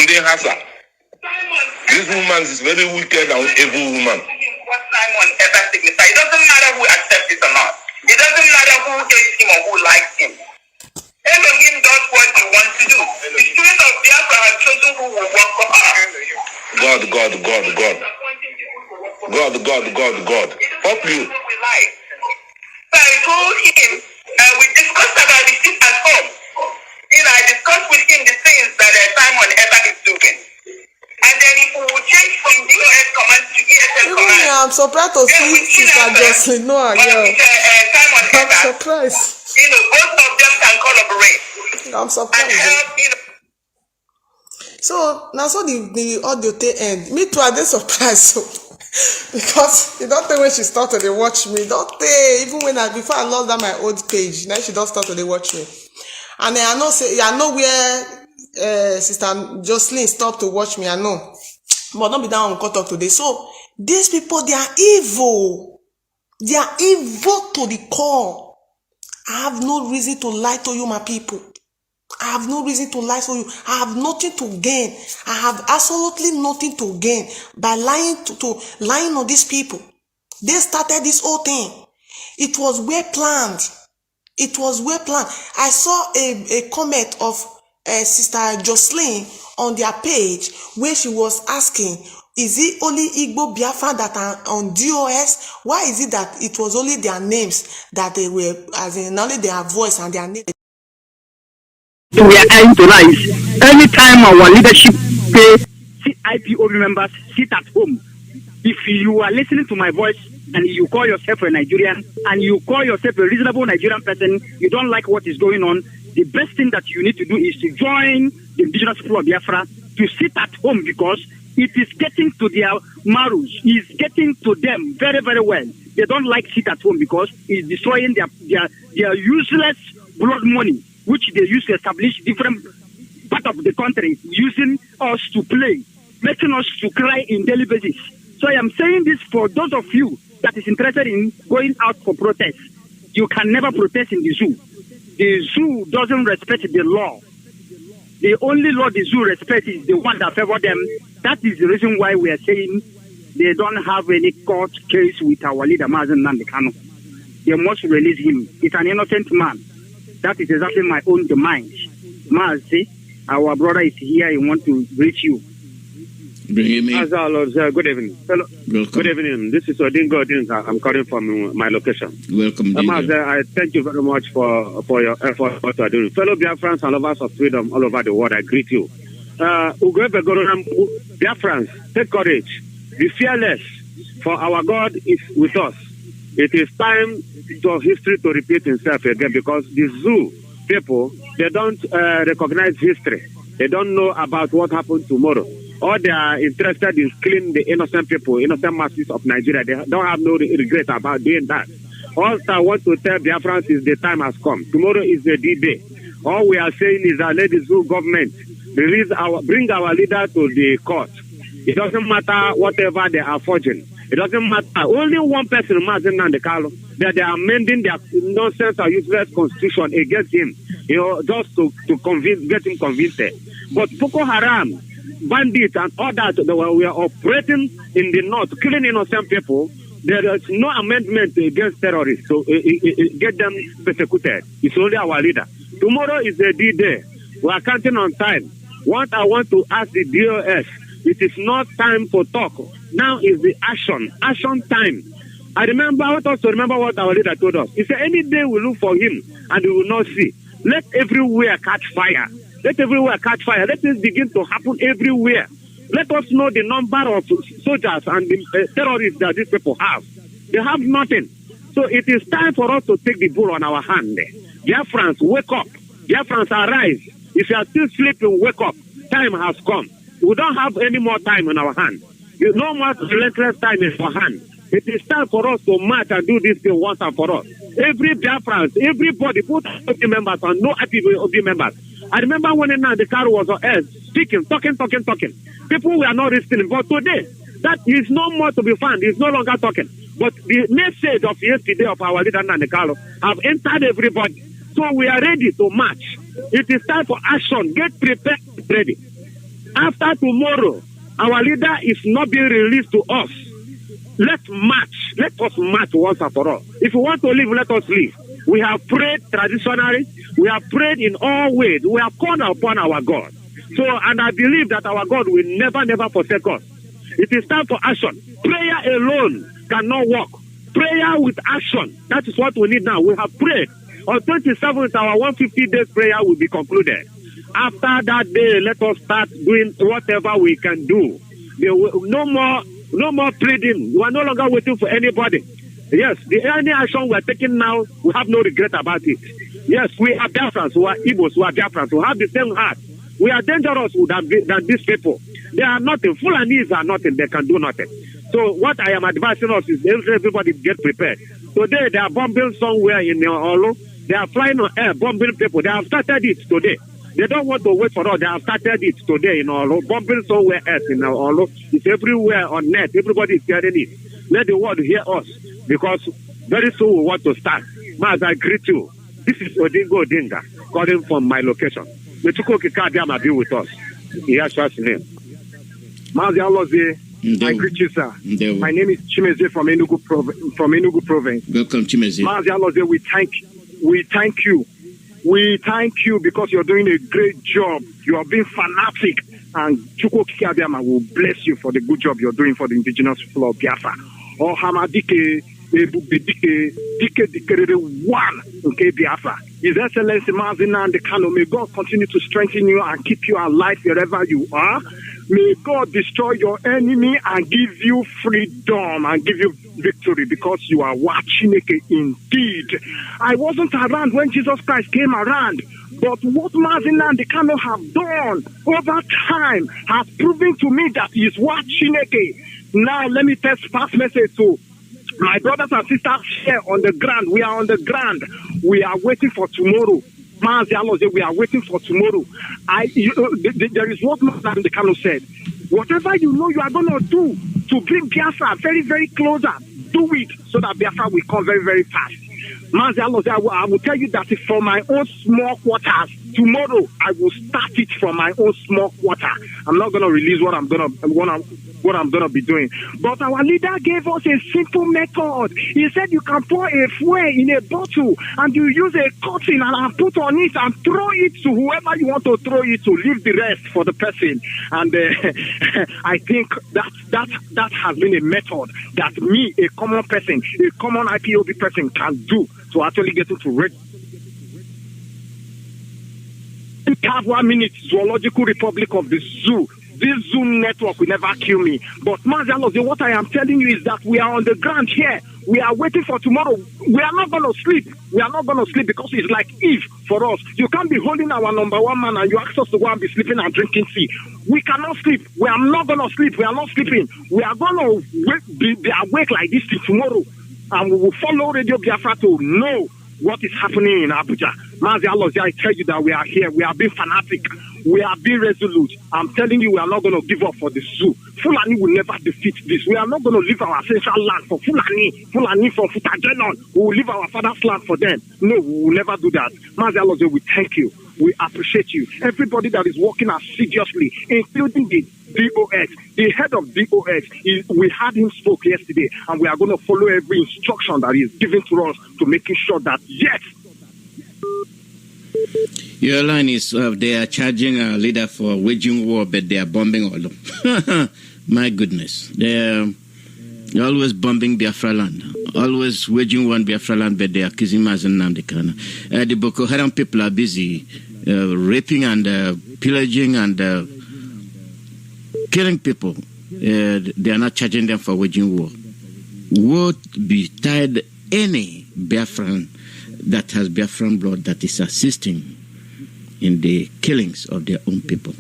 Q: this woman is very wicked and evil woman.
P: What Simon Eva signifies. It doesn't matter who accepts it or not. It doesn't matter who hates him or who likes him. Elohim does what he wants to do. The spirit of Biafra has chosen who will work for her.
Q: God. Fuck you.
P: So I told him, we discussed about the shit at home. I discussed with him the things that Simon Eva is doing. And then if we will change from DOS command to ESL command.
O: I'm surprised to see Sister Jocelyn Noah here. I'm surprised.
P: Both of them can collaborate.
O: I'm surprised. So now the audio they end. Me too, I dey surprised. Because you don't think when she started to watch me. Don't think even when before I lost down my old page, now she don't start to watch me. And then I know where Sister Jocelyn stopped to watch me. I know, but don't be down on cut off today. So these people, they are evil. They are evil to the core. I have no reason to lie to you, my people. I have no reason to lie to you. I have nothing to gain. I have absolutely nothing to gain by lying to lying on these people. They started this whole thing. It was well planned. It was well planned. I saw a comment of Sister Jocelyn on their page where she was asking, is it only Igbo Biafra that are on DOS? Why is it that it was only their names that they were, as in only their voice and their name?
R: So we are trying to rise. Anytime our leadership pay IPOB members sit at home, if you are listening to my voice and you call yourself a Nigerian and you call yourself a reasonable Nigerian person, you don't like what is going on, the best thing that you need to do is to join the indigenous people of Biafra to sit at home, because it is getting to their marrows. It's getting to them very, very well. They don't like sit at home because it's destroying their useless blood money, which they use to establish different part of the country, using us to play, making us to cry in daily basis. So I am saying this for those of you that is interested in going out for protest. You can never protest in the zoo. The zoo doesn't respect the law. The only law the zoo respects is the one that favors them. That is the reason why we are saying they don't have any court case with our leader, Mazi Nnamdi Kanu. They must release him. He's an innocent man. That is exactly my own demand. Mazi, our brother is here. He wants to greet you.
B: Bring him in.
S: Good evening. Hello.
B: Welcome.
S: Good evening. This is Odingo Odinga. I'm calling from my location.
B: Welcome,
S: Mazi, I thank you very much for your effort, what you are doing. Fellow Biafrans and lovers of freedom all over the world, I greet you. Biafrans, take courage. Be fearless, for our God is with us. It is time for history to repeat itself again, because the zoo people, they don't recognize history. They don't know about what happened tomorrow. All they are interested in killing the innocent people, innocent masses of Nigeria. They don't have no regret about doing that. All I want to tell Biafrans is the time has come. Tomorrow is the D-Day. All we are saying is that let the zoo government bring our leader to the court. It doesn't matter whatever they are forging. It doesn't matter. Only one person, Mazi Nnamdi Kanu, that they are amending their nonsense or useless constitution against him, just to get him convinced. But Boko Haram, bandits and others that we are operating in the north, killing innocent people, there is no amendment against terrorists to get them persecuted. It's only our leader. Tomorrow is the D-Day. We are counting on time. What I want to ask the DOS It is not time for talk. Now is the action time. I want us to remember what our leader told us. He said, any day we look for him and we will not see. Let everywhere catch fire. Let everywhere catch fire. Let this begin to happen everywhere. Let us know the number of soldiers and the terrorists that these people have. They have nothing. So it is time for us to take the bull on our hand. Biafrans, wake up. Biafrans, arise. If you are still sleeping, wake up. Time has come. We don't have any more time in our hand. There's no more relentless time in our hand. It is time for us to march and do this thing once and for all. Every Biafrans, everybody, both OB members and no OB members. I remember when the car was on air, speaking, talking. People were not listening. But today, that is no more to be found. He's no longer talking. But the message of yesterday of our leader Nnamdi have entered everybody. So we are ready to march. It is time for action. Get prepared, ready. After tomorrow, our leader is not being released to us. Let's march. Let us march once and for all. If we want to live, let us live. We have prayed traditionally. We have prayed in all ways. We have called upon our God. So, and I believe that our God will never forsake us. It is time for action. Prayer alone cannot work. Prayer with action. That is what we need now. We have prayed. On 27th, our 150 days prayer will be concluded. After that day, let us start doing whatever we can do. No more pleading. We are no longer waiting for anybody. Yes, any action we are taking now, we have no regret about it. Yes, we are Biafrans, we are Igbos, we are Biafrans, we have the same heart. We are dangerous than these people. They are nothing. Fulanis are nothing. They can do nothing. So what I am advising us is everybody get prepared. Today they are bombing somewhere in Olo. They are flying on air, bombing people. They have started it today. They don't want to wait for us. They have started it today in Olo, bombing somewhere else in Olo. It's everywhere on net. Everybody is hearing it. Let the world hear us, because very soon we want to start. Mazi, I greet you. This is Odingo Odinga, calling from my location. The Chuko Kikadiama be with us. In Yeshua's name. Mazi ALOZIE, I greet you, sir. My name is Chimeze from Enugu Province.
B: Welcome, Chimeze.
S: Mazi ALOZIE, we thank you. We thank you because you're doing a great job. You are being fanatic, and Chuko Kikadiama will bless you for the good job you're doing for the indigenous people of Biafra. Oh, Hamadike, one, okay, Biafra. His Excellency Mazi Nnamdi Kanu, may God continue to strengthen you and keep you alive wherever you are. May God destroy your enemy and give you freedom and give you victory, because you are watching it indeed. I wasn't around when Jesus Christ came around, but what Mazi Nnamdi Kanu have done over time has proven to me that he is watching it. Now let me pass message to my brothers and sisters here on the ground. We are on the ground. We are waiting for tomorrow. Mazi ALOZIE, we are waiting for tomorrow. There is what Nnamdi Kanu said. Whatever you know you are going to do to bring Biafra very, very closer, do it so that Biafra will come very, very fast. Mazi ALOZIE, I will tell you that from my own small quarters, tomorrow I will start it from my own small quarter. I'm not going to release what I'm going to be doing. But our leader gave us a simple method. He said you can pour a fuel in a bottle and you use a cotton and put on it and throw it to whoever you want to throw it to, leave the rest for the person. And I think that has been a method that me, a common person, a common IPOB person can do to actually get into red. We have 1 minute, Zoological Republic of the Zoo. This Zoom network will never kill me. But Mazi ALOZIE, what I am telling you is that we are on the ground here. We are waiting for tomorrow. We are not going to sleep. We are not going to sleep because it's like Eve for us. You can't be holding our number one man and you ask us to go and be sleeping and drinking tea. We cannot sleep. We are not going to sleep. We are not sleeping. We are going to be awake like this till tomorrow. And we will follow Radio Biafra to know what is happening in Abuja. Mazi ALOZIE, I tell you that we are here. We are being fanatic. We are being resolute. I'm telling you, we are not going to give up for the zoo. Fulani will never defeat this. We are not going to leave our ancestral land for Fulani. Fulani from Futajenon. We will leave our father's land for them. No, we will never do that. Mazi ALOZIE, we thank you. We appreciate you. Everybody that is working assiduously, including the DOS, the head of DOS, we had him spoke yesterday, and we are going to follow every instruction that he is given to us to making sure that, yes.
B: Your line is they are charging a leader for waging war, but they are bombing all of My goodness. They're always bombing Biafra land, always waging war on Biafra land, but they are accusing Mazi and Nnamdi. The Boko Haram people are busy raping and pillaging and killing people. They are not charging them for waging war. Would betide any Biafran that has Biafran blood that is assisting in the killings of their own people.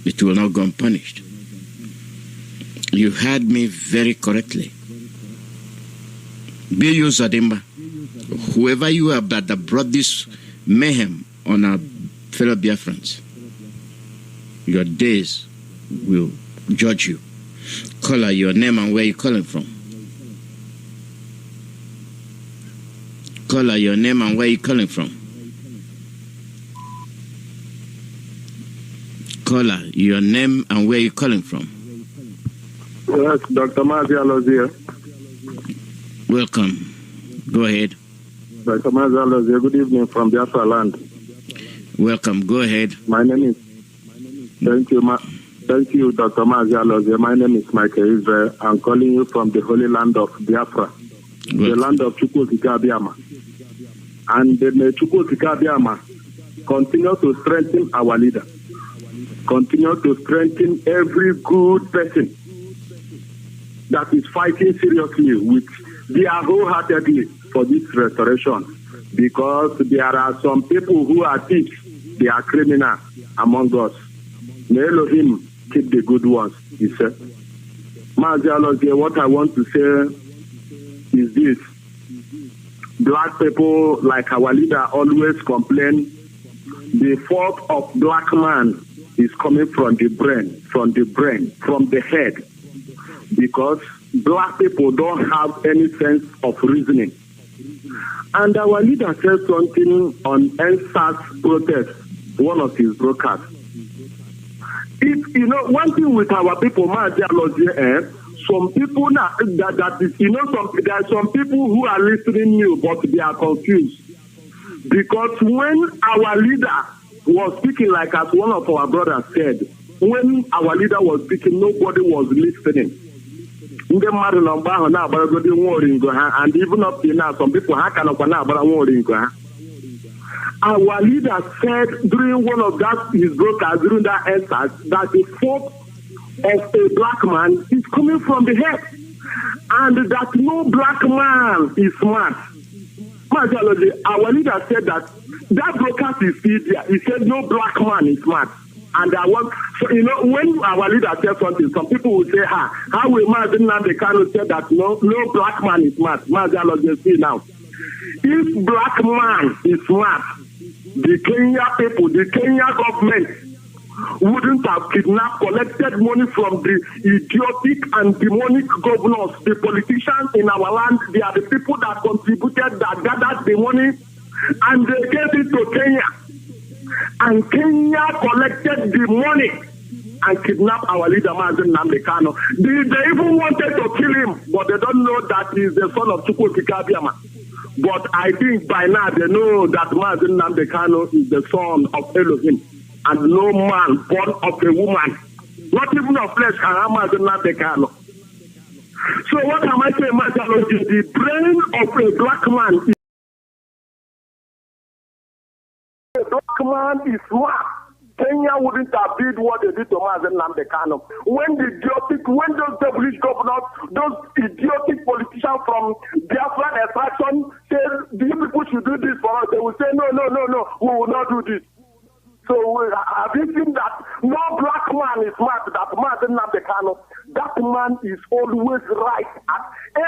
B: It will not go unpunished. You heard me very correctly. B.U. Zadimba, whoever you are that brought this mayhem on our fellow Biafrans, your days will judge you. Call out your name and where you're calling from. Call out your name and where you're calling from. Call out your name and where you're calling from.
S: Yes, Dr. Mazi, ALOZIE.
B: Welcome. Go ahead.
S: Dr. Mazi, ALOZIE. Good evening from Biafra land.
B: Welcome. Go ahead.
S: My name is... Thank you, Dr. Mazi, ALOZIE. My name is Michael Israel. I'm calling you from the holy land of Biafra, the land of Chukwuokike. And the Chukwuokike continue to strengthen our leader. Continue to strengthen every good person that is fighting seriously with their wholeheartedly for this restoration. Because there are some people who are thieves, they are criminals among us. May Elohim keep the good ones, he said. Mazi, ALOZIE, what I want to say is this. Black people, like our leader, always complain the fault of black man is coming from the brain, from the head. Because black people don't have any sense of reasoning. And our leader said something on NSAS protest, one of his broadcasts. If you know one thing with our people, Mazi, ALOZIE, some people now that is, you know, there are some people who are listening new, but they are confused. Because when our leader was speaking, like as one of our brothers said, when our leader was speaking, nobody was listening. And even up to now, some people our leader said during one of his broadcasts during that answer that the fault of a black man is coming from the head, and that no black man is smart. Our leader said that broadcast is easier. He said no black man is smart. And I want, so, you know, when our leader says something, some people will say, how will Nnamdi Kanu say that no black man is smart? Mazi, ALOZIE, see now. If black man is smart, the Kenya people, the Kenya government wouldn't have kidnapped, collected money from the idiotic and demonic governors, the politicians in our land. They are the people that contributed, that gathered the money, and they gave it to Kenya. And Kenya collected the money and kidnapped our leader, Mazi Nnamdi Kanu. They even wanted to kill him, but they don't know that he's the son of Chukwuokike. But I think by now they know that Mazi Nnamdi Kanu is the son of Elohim. And no man born of a woman, not even of flesh, can have Mazi Nnamdi Kanu. So what am I saying, Mazi, ALOZIE? The brain of a black man is man is smart. Kenya wouldn't have did what they did to Mazi Nnamdi Kanu. When those devilish governors, those idiotic politicians from Biafra extraction said, these people should do this for us, they will say, no, we will not do this. So have you seen that no black man is smart, that Mazi Nnamdi Kanu, that man is always right at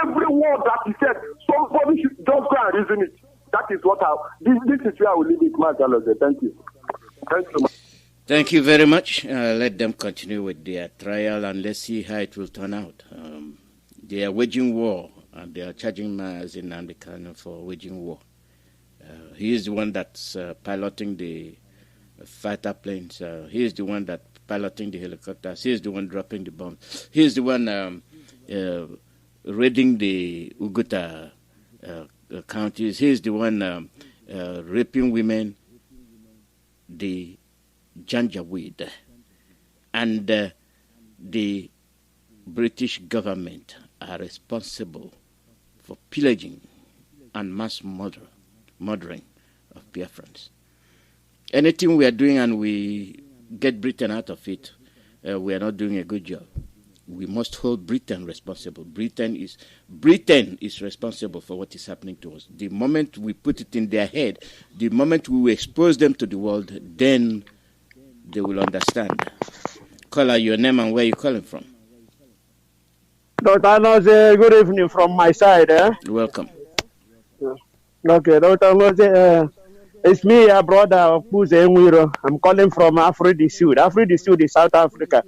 S: every word that he said. Somebody should just go and reason it. That is what this is where I will leave it, Mazi, ALOZIE. Thank you. Thank you.
B: Thank you very much. Let them continue with their trial and let's see how it will turn out. They are waging war and they are charging Mazi Nnamdi Kanu for waging war. He is the one that's piloting the fighter planes. He is the one that piloting the helicopters. He is the one dropping the bombs. He is the one raiding the Uguta counties. He is the one raping women, the Janjaweed, and the British government are responsible for pillaging and mass murdering of Biafrans. Anything we are doing and we get Britain out of it, we are not doing a good job. We must hold Britain responsible. Britain is responsible for what is happening to us. The moment we put it in their head, the moment we expose them to the world, then they will understand. Caller, your name and where you're calling from.
T: Dr. ALOZIE, good evening from my side.
B: Welcome.
T: Okay, Dr. ALOZIE, it's me, a brother of Puze Nwiro. I'm calling from Afridi Sud. Afridi Sud is South Africa.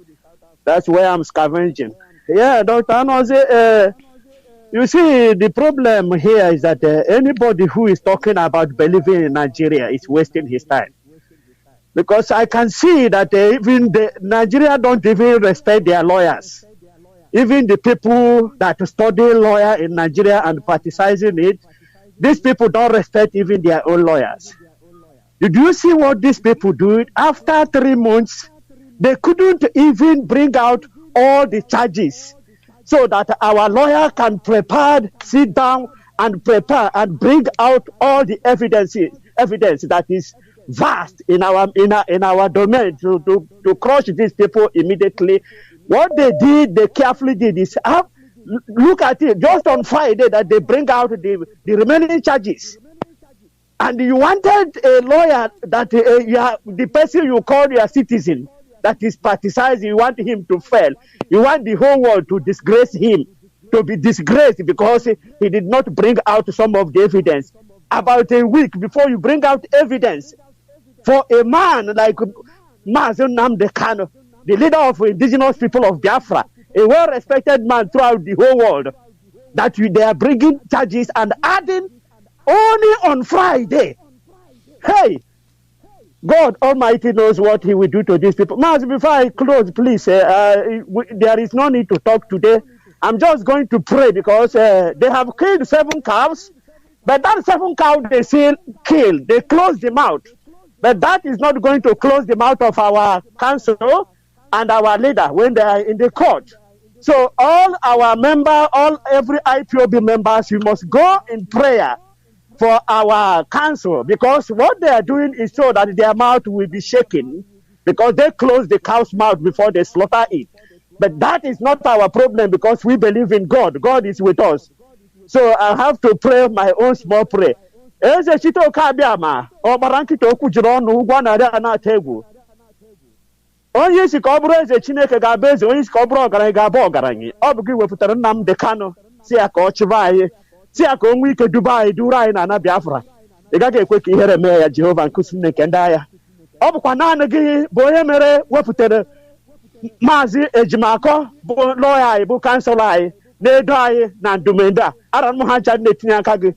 T: That's where I'm scavenging. Yeah, Dr. ALOZIE, you see, the problem here is that anybody who is talking about believing in Nigeria is wasting his time. Because I can see that even Nigeria don't even respect their lawyers. Even the people that study lawyer in Nigeria and practice in it, these people don't respect even their own lawyers. Did you see what these people do? After 3 months, they couldn't even bring out all the charges so that our lawyer can sit down and prepare and bring out all the evidence that is vast in our domain to crush these people immediately. What they carefully did is look at it just on Friday that they bring out the remaining charges. And you wanted a lawyer that the person you call your citizen that is particizing, you want him to fail. You want the whole world to disgrace him, to be disgraced because he did not bring out some of the evidence. About a week before you bring out evidence for a man like Mazi Nnamdi Kanu, the leader of indigenous people of Biafra, a well-respected man throughout the whole world, that they are bringing charges and adding only on Friday. Hey, God Almighty knows what He will do to these people. Mazi, before I close, please, there is no need to talk today. I'm just going to pray because they have killed 7 cows, but that 7 cows they still killed. They closed the mouth. But that is not going to close the mouth of our council and our leader when they are in the court. So all our members, every IPOB members, we must go in prayer for our council, because what they are doing is so that their mouth will be shaken, because they close the cow's mouth before they slaughter it. But that is not our problem, because we believe in God. God is with us. So I have to pray my own small prayer. Eze chito kabiama obarankito okujiri ọnụ ụgwọ narị a na-ata egwu. Onye isi ka ọ bụrụ eze Chineke ga-abụ eze, onye isi ka ọ bụrụ ọgaranya ga-abụ ọgaranya. Ọ bụ gị wepụtara Nnamdi Kanu si ya ka ọ chịba anyị, si ya ka o nwee ike duba anyị duru anyị na Biafra. Ị gaghị ekwe ka ihere mee ya, Jehova nkụzi Chineke ndị agha. Ọ bụkwa naanị gị bụ onye mere wepụtara Maazị Ejimakọ bụ lọya anyị, bụ kansụl anyị, na-edo anyị na ndụmọdụ a. Ara m ha ncha na-etinye aka gị.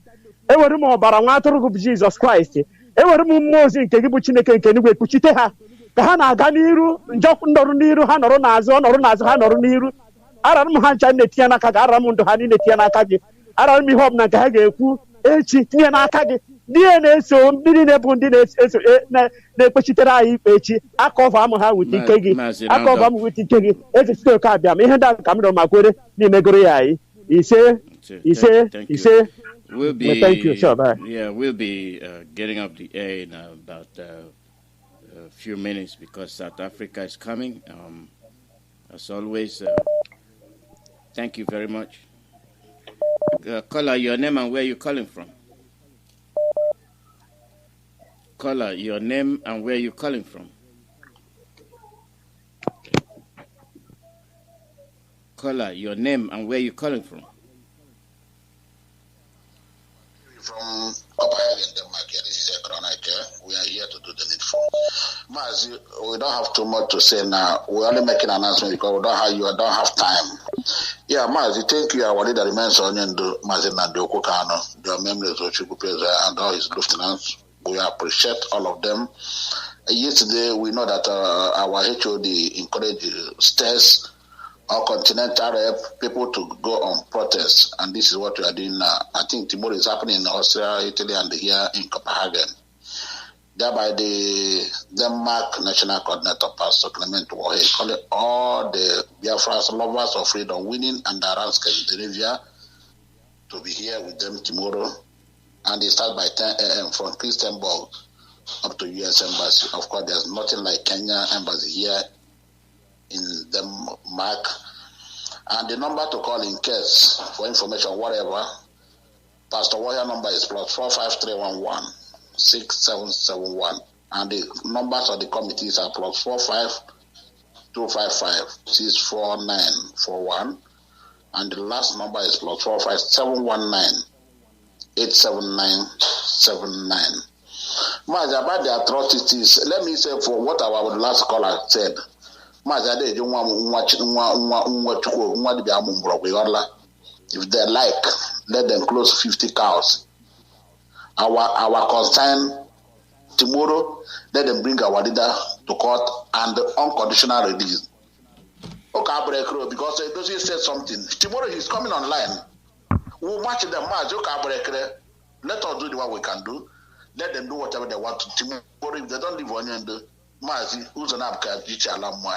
T: Ewere m ọbara nwa atụrụ gị bụ Jizọs Kraịst, ewere m mmụọ ozi nke gị bụ Chineke nke eluigwe kpuchite ha ka ha na-aga n'iru, njọkụ nọrụ n'iru, ha nọrọ n'azụ, ọ nọrọ n'azụ, ha nọrọ n'iru. Ara m ha ncha na-etinye n'aka gị, ara m ndụ ha niile tinye n'aka gị, ara m ihe ọbụla nke ha ga-ekwu echi tinye n'aka gị. Ndị na-eso ndị niile bụ ndị na-ekpechitere anyị ikpe echi, akọva m ha wute ike gị, akọva m wute ike gị, eze site oke abịa ma ihe ndị ahụ ka m rịọ ma kwere n'imegoro ya anyị. Ise.
B: We'll be,
T: thank you. Sure, bye.
B: Yeah, we'll be getting up the air in about a few minutes because South Africa is coming. As always, thank you very much. Caller, your name and where you're calling from. Caller, your name and where you're calling from. Caller, your name and where you're calling from.
Q: From up ahead in Denmark, this is a chronic. We are here to do the needful. Mazi, we don't have too much to say now. We're only making an announcement because we don't have time. Yeah, Mazi, thank you. Our leader remains on Mazi Nnamdi Kanu, the members of Chukwupeza and all his lieutenants. We appreciate all of them. Yesterday, we know that our HOD encouraged stairs or continental people to go on protest, and this is what we are doing now. I think tomorrow is happening in Austria, Italy, and here in Copenhagen. Thereby, the Denmark National Coordinator, Pastor Clement Warhe, calling all the Biafrans, lovers of freedom, winning and around Scandinavia, to be here with them tomorrow. And they start by 10 a.m. from Christianborg up to U.S. Embassy. Of course, there's nothing like Kenya Embassy here in Denmark. And the number to call in case for information, whatever, Pastor Warrior number is +45311 6771. And the numbers of the committees are +45 64941. And the last number is +45 719 87979. Mazi, about the atrocities, let me say for what our last caller said. If they like, let them close 50 cows. Our concern tomorrow, let them bring our leader to court and the unconditional release. Okay, because Edozie said something. Tomorrow he's coming online. We'll match them. Let us do what we can do. Let them do whatever they want to. Tomorrow, if they don't leave on you, Mazi, who's an abka, I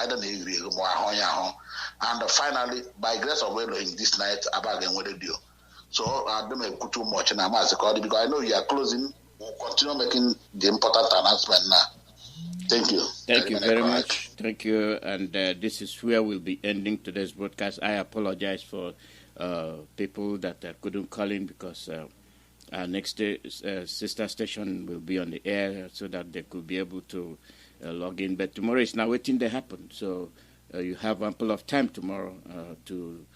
Q: don't know. And finally, by grace of Elohim, this night, about them with the deal. So I don't make too much in Mazi, because I know you are closing. We'll continue making the important announcement now. Thank you.
B: Thank you very much. Thank you. And this is where we'll be ending today's broadcast. I apologize for people that couldn't call in because our next sister station will be on the air so that they could be able to log in. But tomorrow is now waiting to happen. So you have ample of time tomorrow to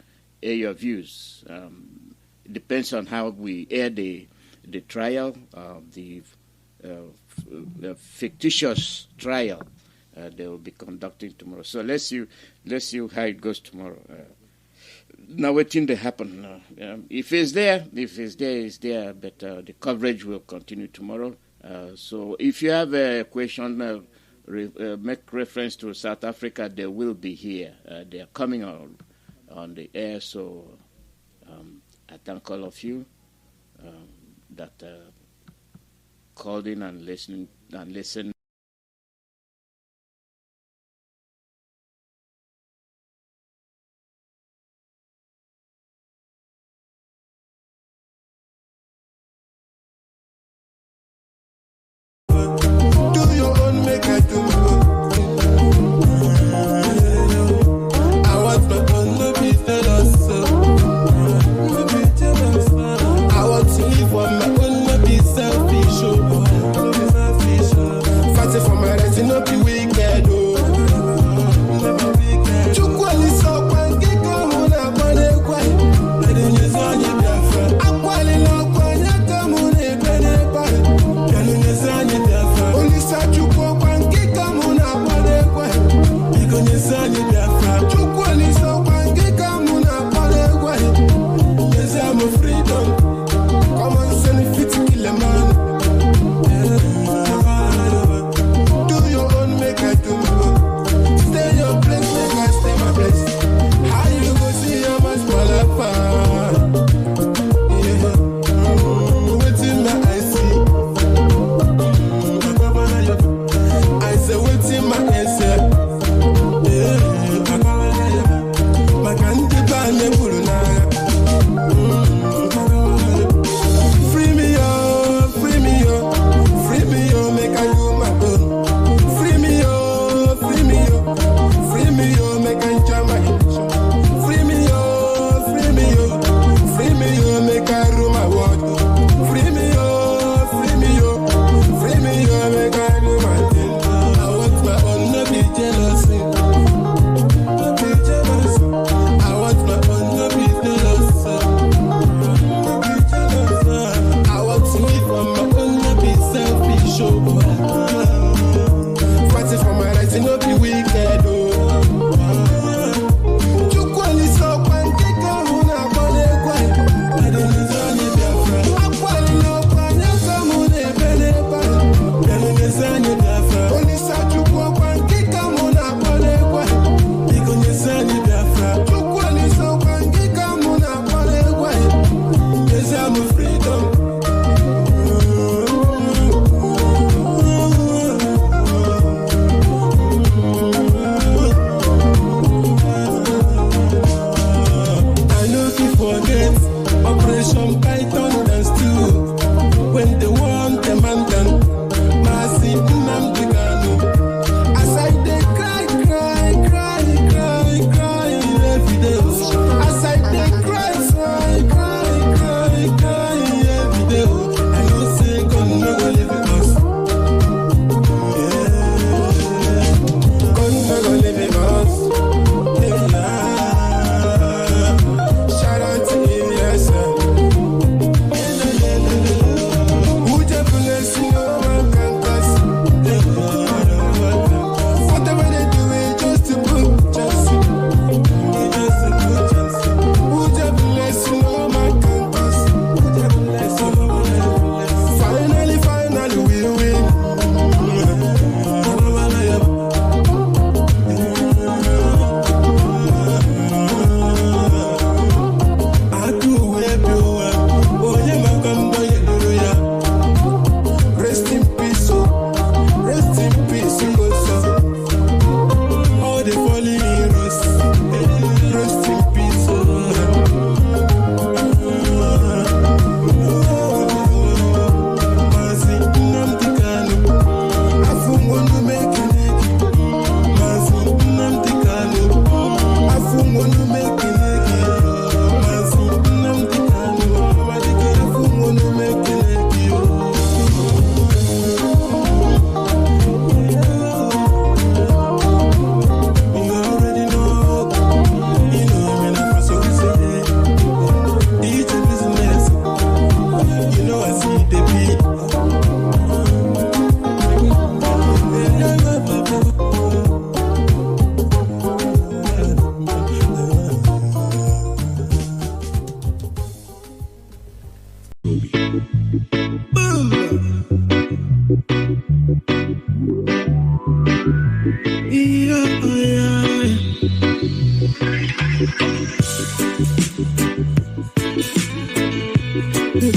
B: air your views. It depends on how we air the trial, the fictitious trial they will be conducting tomorrow. So let's see how it goes tomorrow. Now waiting to happen. If it's there, it's there. But the coverage will continue tomorrow. So if you have a question, make reference to South Africa. They will be here. They are coming on the air. So I thank all of you that called in and listened.
C: Free me,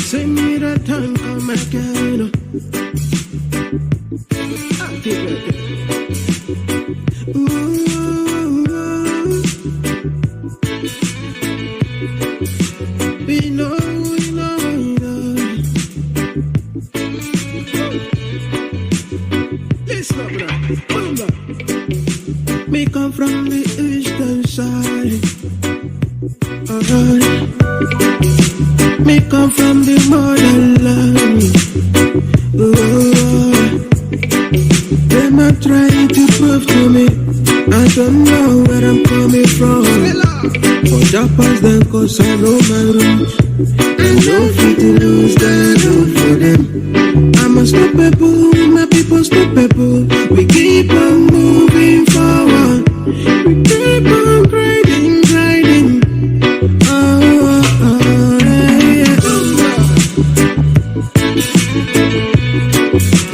C: Say me that time come again. We know. Listen up now. Me come from the eastern side. Alright. Me come from the motherland. Them are trying to prove to me I don't know where I'm coming from. But that pass them cause I know my roots. I know fit to lose that love for them. I'm unstoppable, my people unstoppable. We keep on moving forward. We keep on grinding.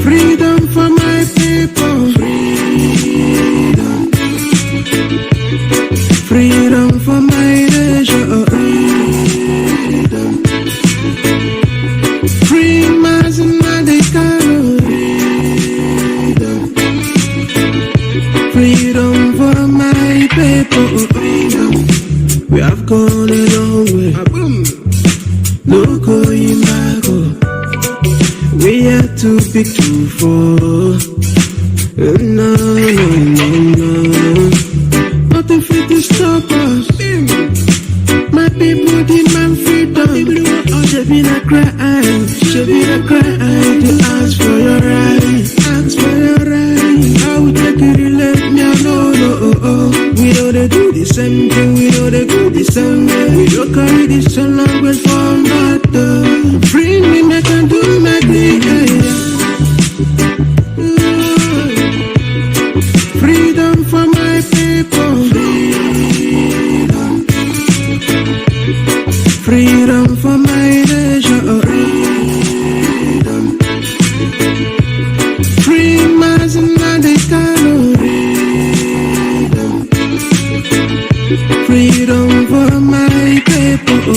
C: Freedom for my people. Freedom for my nation. Free Mazi Nnamdi Kanu. Freedom for my people. We have gone a long way. No going back. We are too big to fall. No. Nothing fit to stop us. My people demand freedom. Should be the cry to ask for your right. I will take it, let me know. We know they do the same thing. We know they do the same way. We don't carry this so language for nothing. Free me, make I do my thing. Freedom for my people. Freedom for my nation. Free Mazi Nnamdi Kanu. Freedom for my people.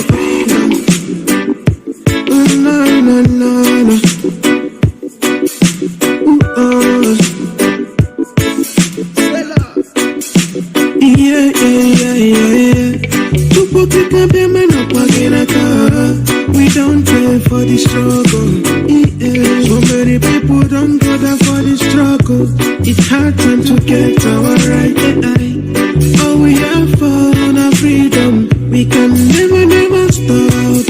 C: No. We don't pay for the struggle. So many people don't bother for the struggle. It's hard time to get our right. All we have for our freedom, we can never stop.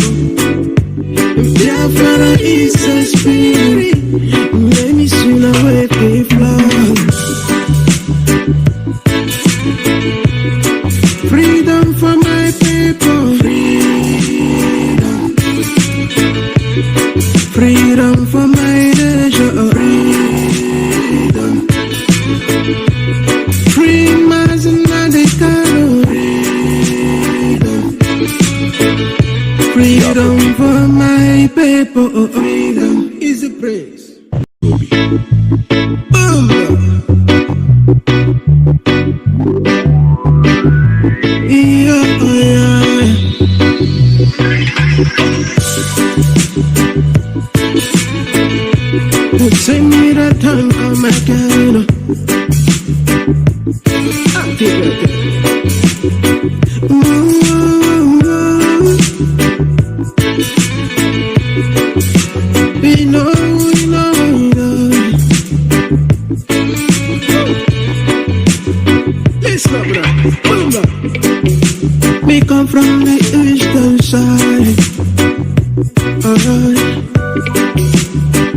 C: Biafra is a spirit. Let me soon awake the flowers. Freedom for my people. Freedom for my nation. Free Mazi Nnamdi Kanu. Freedom for my people. Freedom is a praise. Say me that time come again. We know. Listen up, me come from the eastern side. Alright.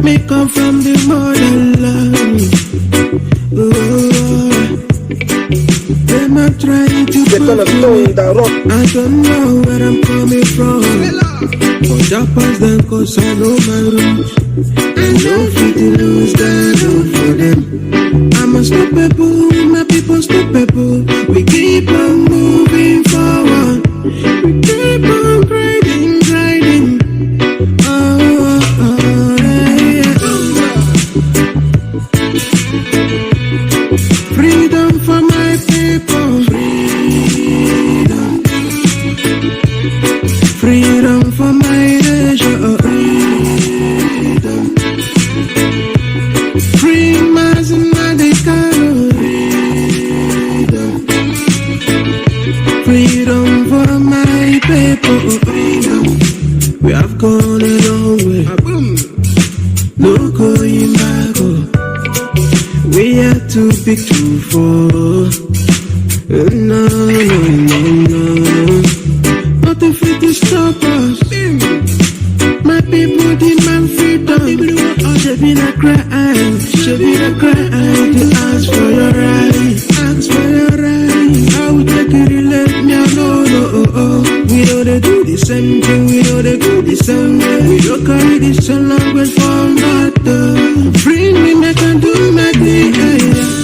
C: Me come from the motherland. Them are trying to prove me I don't know where I'm coming from. But that pass them cause I know my roots. I know fit to lose that love for them. I'm unstoppable, my people unstoppable. We keep on moving forward. We keep on grinding. Free speak to for. No. Nothing fit to stop us. My people demand freedom. Should be the crime to ask for your right. Ask for your right. I will take it, let me know. We know they do the same thing. We know they do the same way. We don't carry this same language for nothing. Free me, make I do my thing.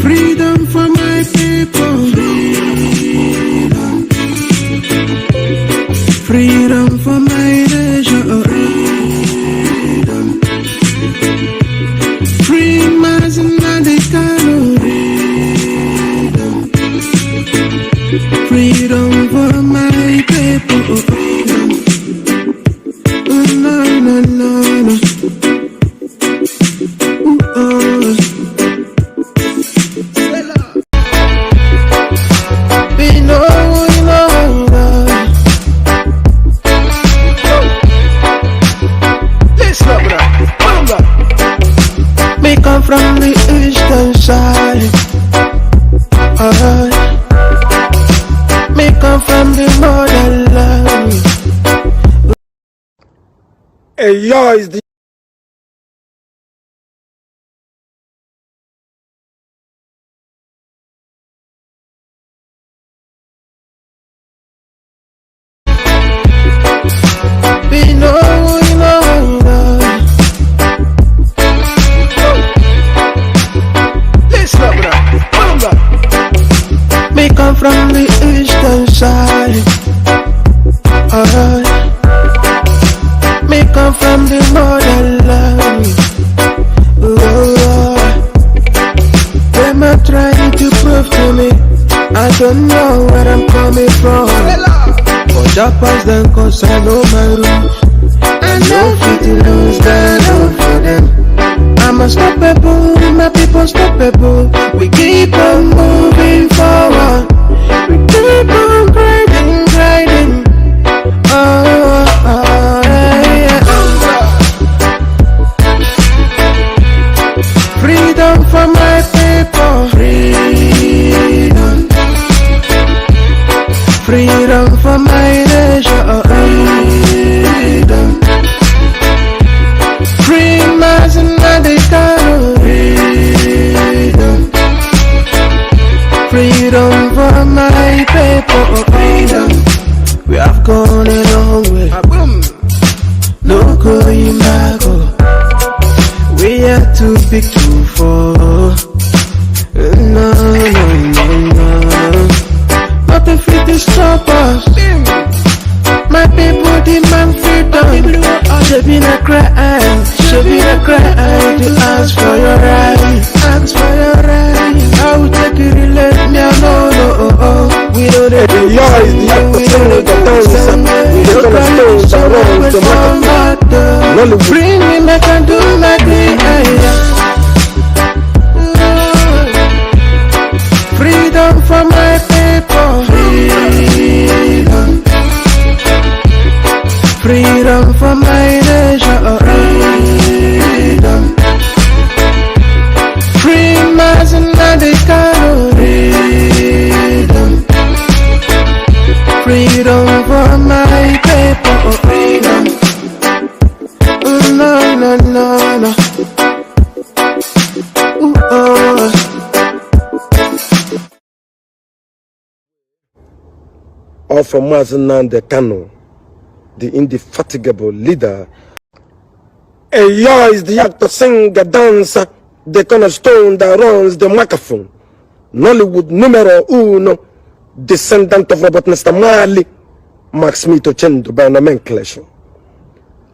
C: Freedom for my people. Freedom for my nation. Free Mazi Nnamdi Kanu. Freedom for my people. No. We know. Me come from the eastern side. Me come from the motherland.
U: Hey, yo, is the
C: We know. Me come from the eastern side. Me come from the motherland. Them are trying to prove to me I don't know where I'm coming from. But Japan's them cause I know my roots. I know fit to lose that love for them. I'm unstoppable, my people stoppable. We keep on moving forward. We keep on grinding. Yeah. Freedom for my people. Freedom for my nation. Free Mazi Nnamdi Kanu. Freedom for my people. We have gone a long way. No going back. We are too big to fall. No. Nothing fit to stop us. My people demand freedom. Should be the crime to ask for your right. Ask for your right. I will take it, let me know. We know that we bring me back and do my thing. Freedom for my people. Freedom for my nation. Free Mazi Nnamdi Kanu. Freedom for my people. No.
U: all from Mazi Nnamdi Kanu, the indefatigable leader. A yo is the actor, singer, dancer, the cornerstone that runs the microphone. Nollywood numero uno, descendant of Robert Nesta Marley, Max Mito Chendo by nomenclature.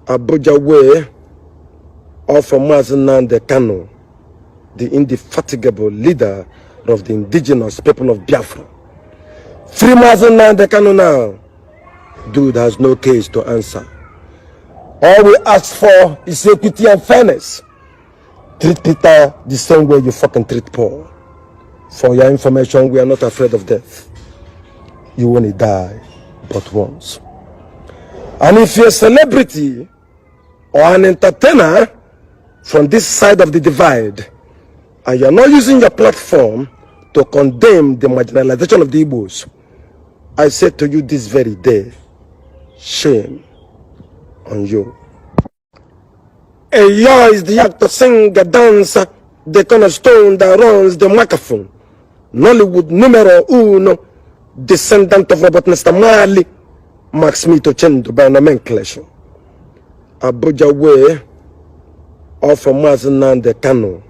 U: Abuja way, all from Mazi Nnamdi Kanu, the indefatigable leader of the indigenous people of Biafra. Free Mazi Nnamdi Kanu now. Dude has no case to answer. All we ask for is equity and fairness. Treat Peter the same way you fucking treat Paul. For your information, we are not afraid of death. You only die but once. And if you're a celebrity or an entertainer, from this side of the divide, and you're not using your platform to condemn the marginalization of the Igbos, I say to you this very day, shame on you. Eyo is the actor, singer, dancer, the cornerstone that runs the microphone. Nollywood numero uno, descendant of Robert Nesta Marley, Max Mito Chendo by nomenclature. Abuja way, or from Mazi Nnamdi Kanu,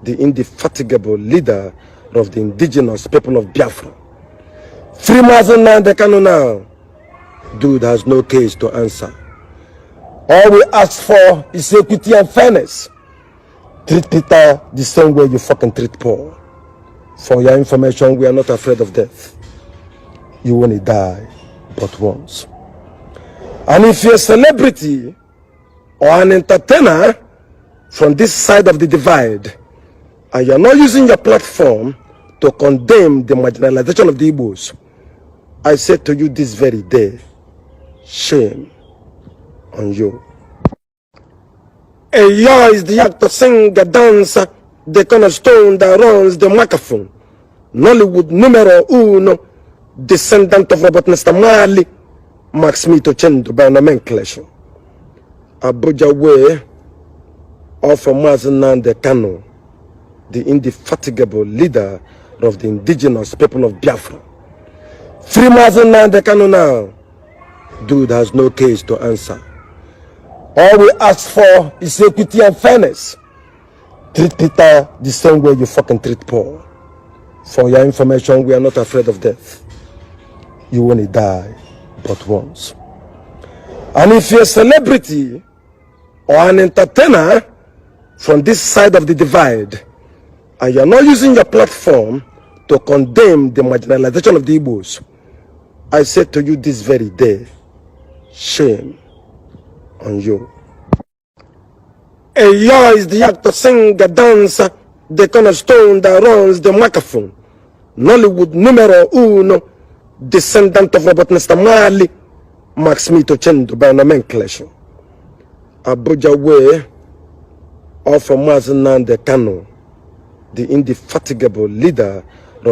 U: the indefatigable leader of the indigenous people of Biafra. Free Mazi Nnamdi Kanu now. Dude has no case to answer. All we ask for is equity and fairness. Treat Peter the same way you fucking treat Paul. For your information, we are not afraid of death. You only die but once. And if you're a celebrity or an entertainer from this side of the divide, and you're not using your platform to condemn the marginalization of the Igbos, I say to you this very day, shame on you. Eyo is the actor, singer, dancer, the cornerstone that runs the microphone. Nollywood numero uno, descendant of Robert Nesta Marley, Max Mito Chendo by nomenclature. Abuja way, or from Mazi Nnamdi Kanu, the indefatigable leader of the indigenous people of Biafra. Free Mazi Nnamdi Kanu now. Dude has no case to answer. All we ask for is equity and fairness. Treat Peter the same way you fucking treat Paul. For your information, we are not afraid of death. You only die but once. And if you're a celebrity or an entertainer from this side of the divide, and you're not using your platform to condemn the marginalization of the Igbos, I say to you this very day, shame on you. Eyo is the actor, singer, dancer, the cornerstone that runs the microphone. Nollywood numero uno, descendant of Robert Nesta Marley, Max Mito Chendo by nomenclature. Abuja way, or from Mazi Nnamdi Kanu, the indefatigable leader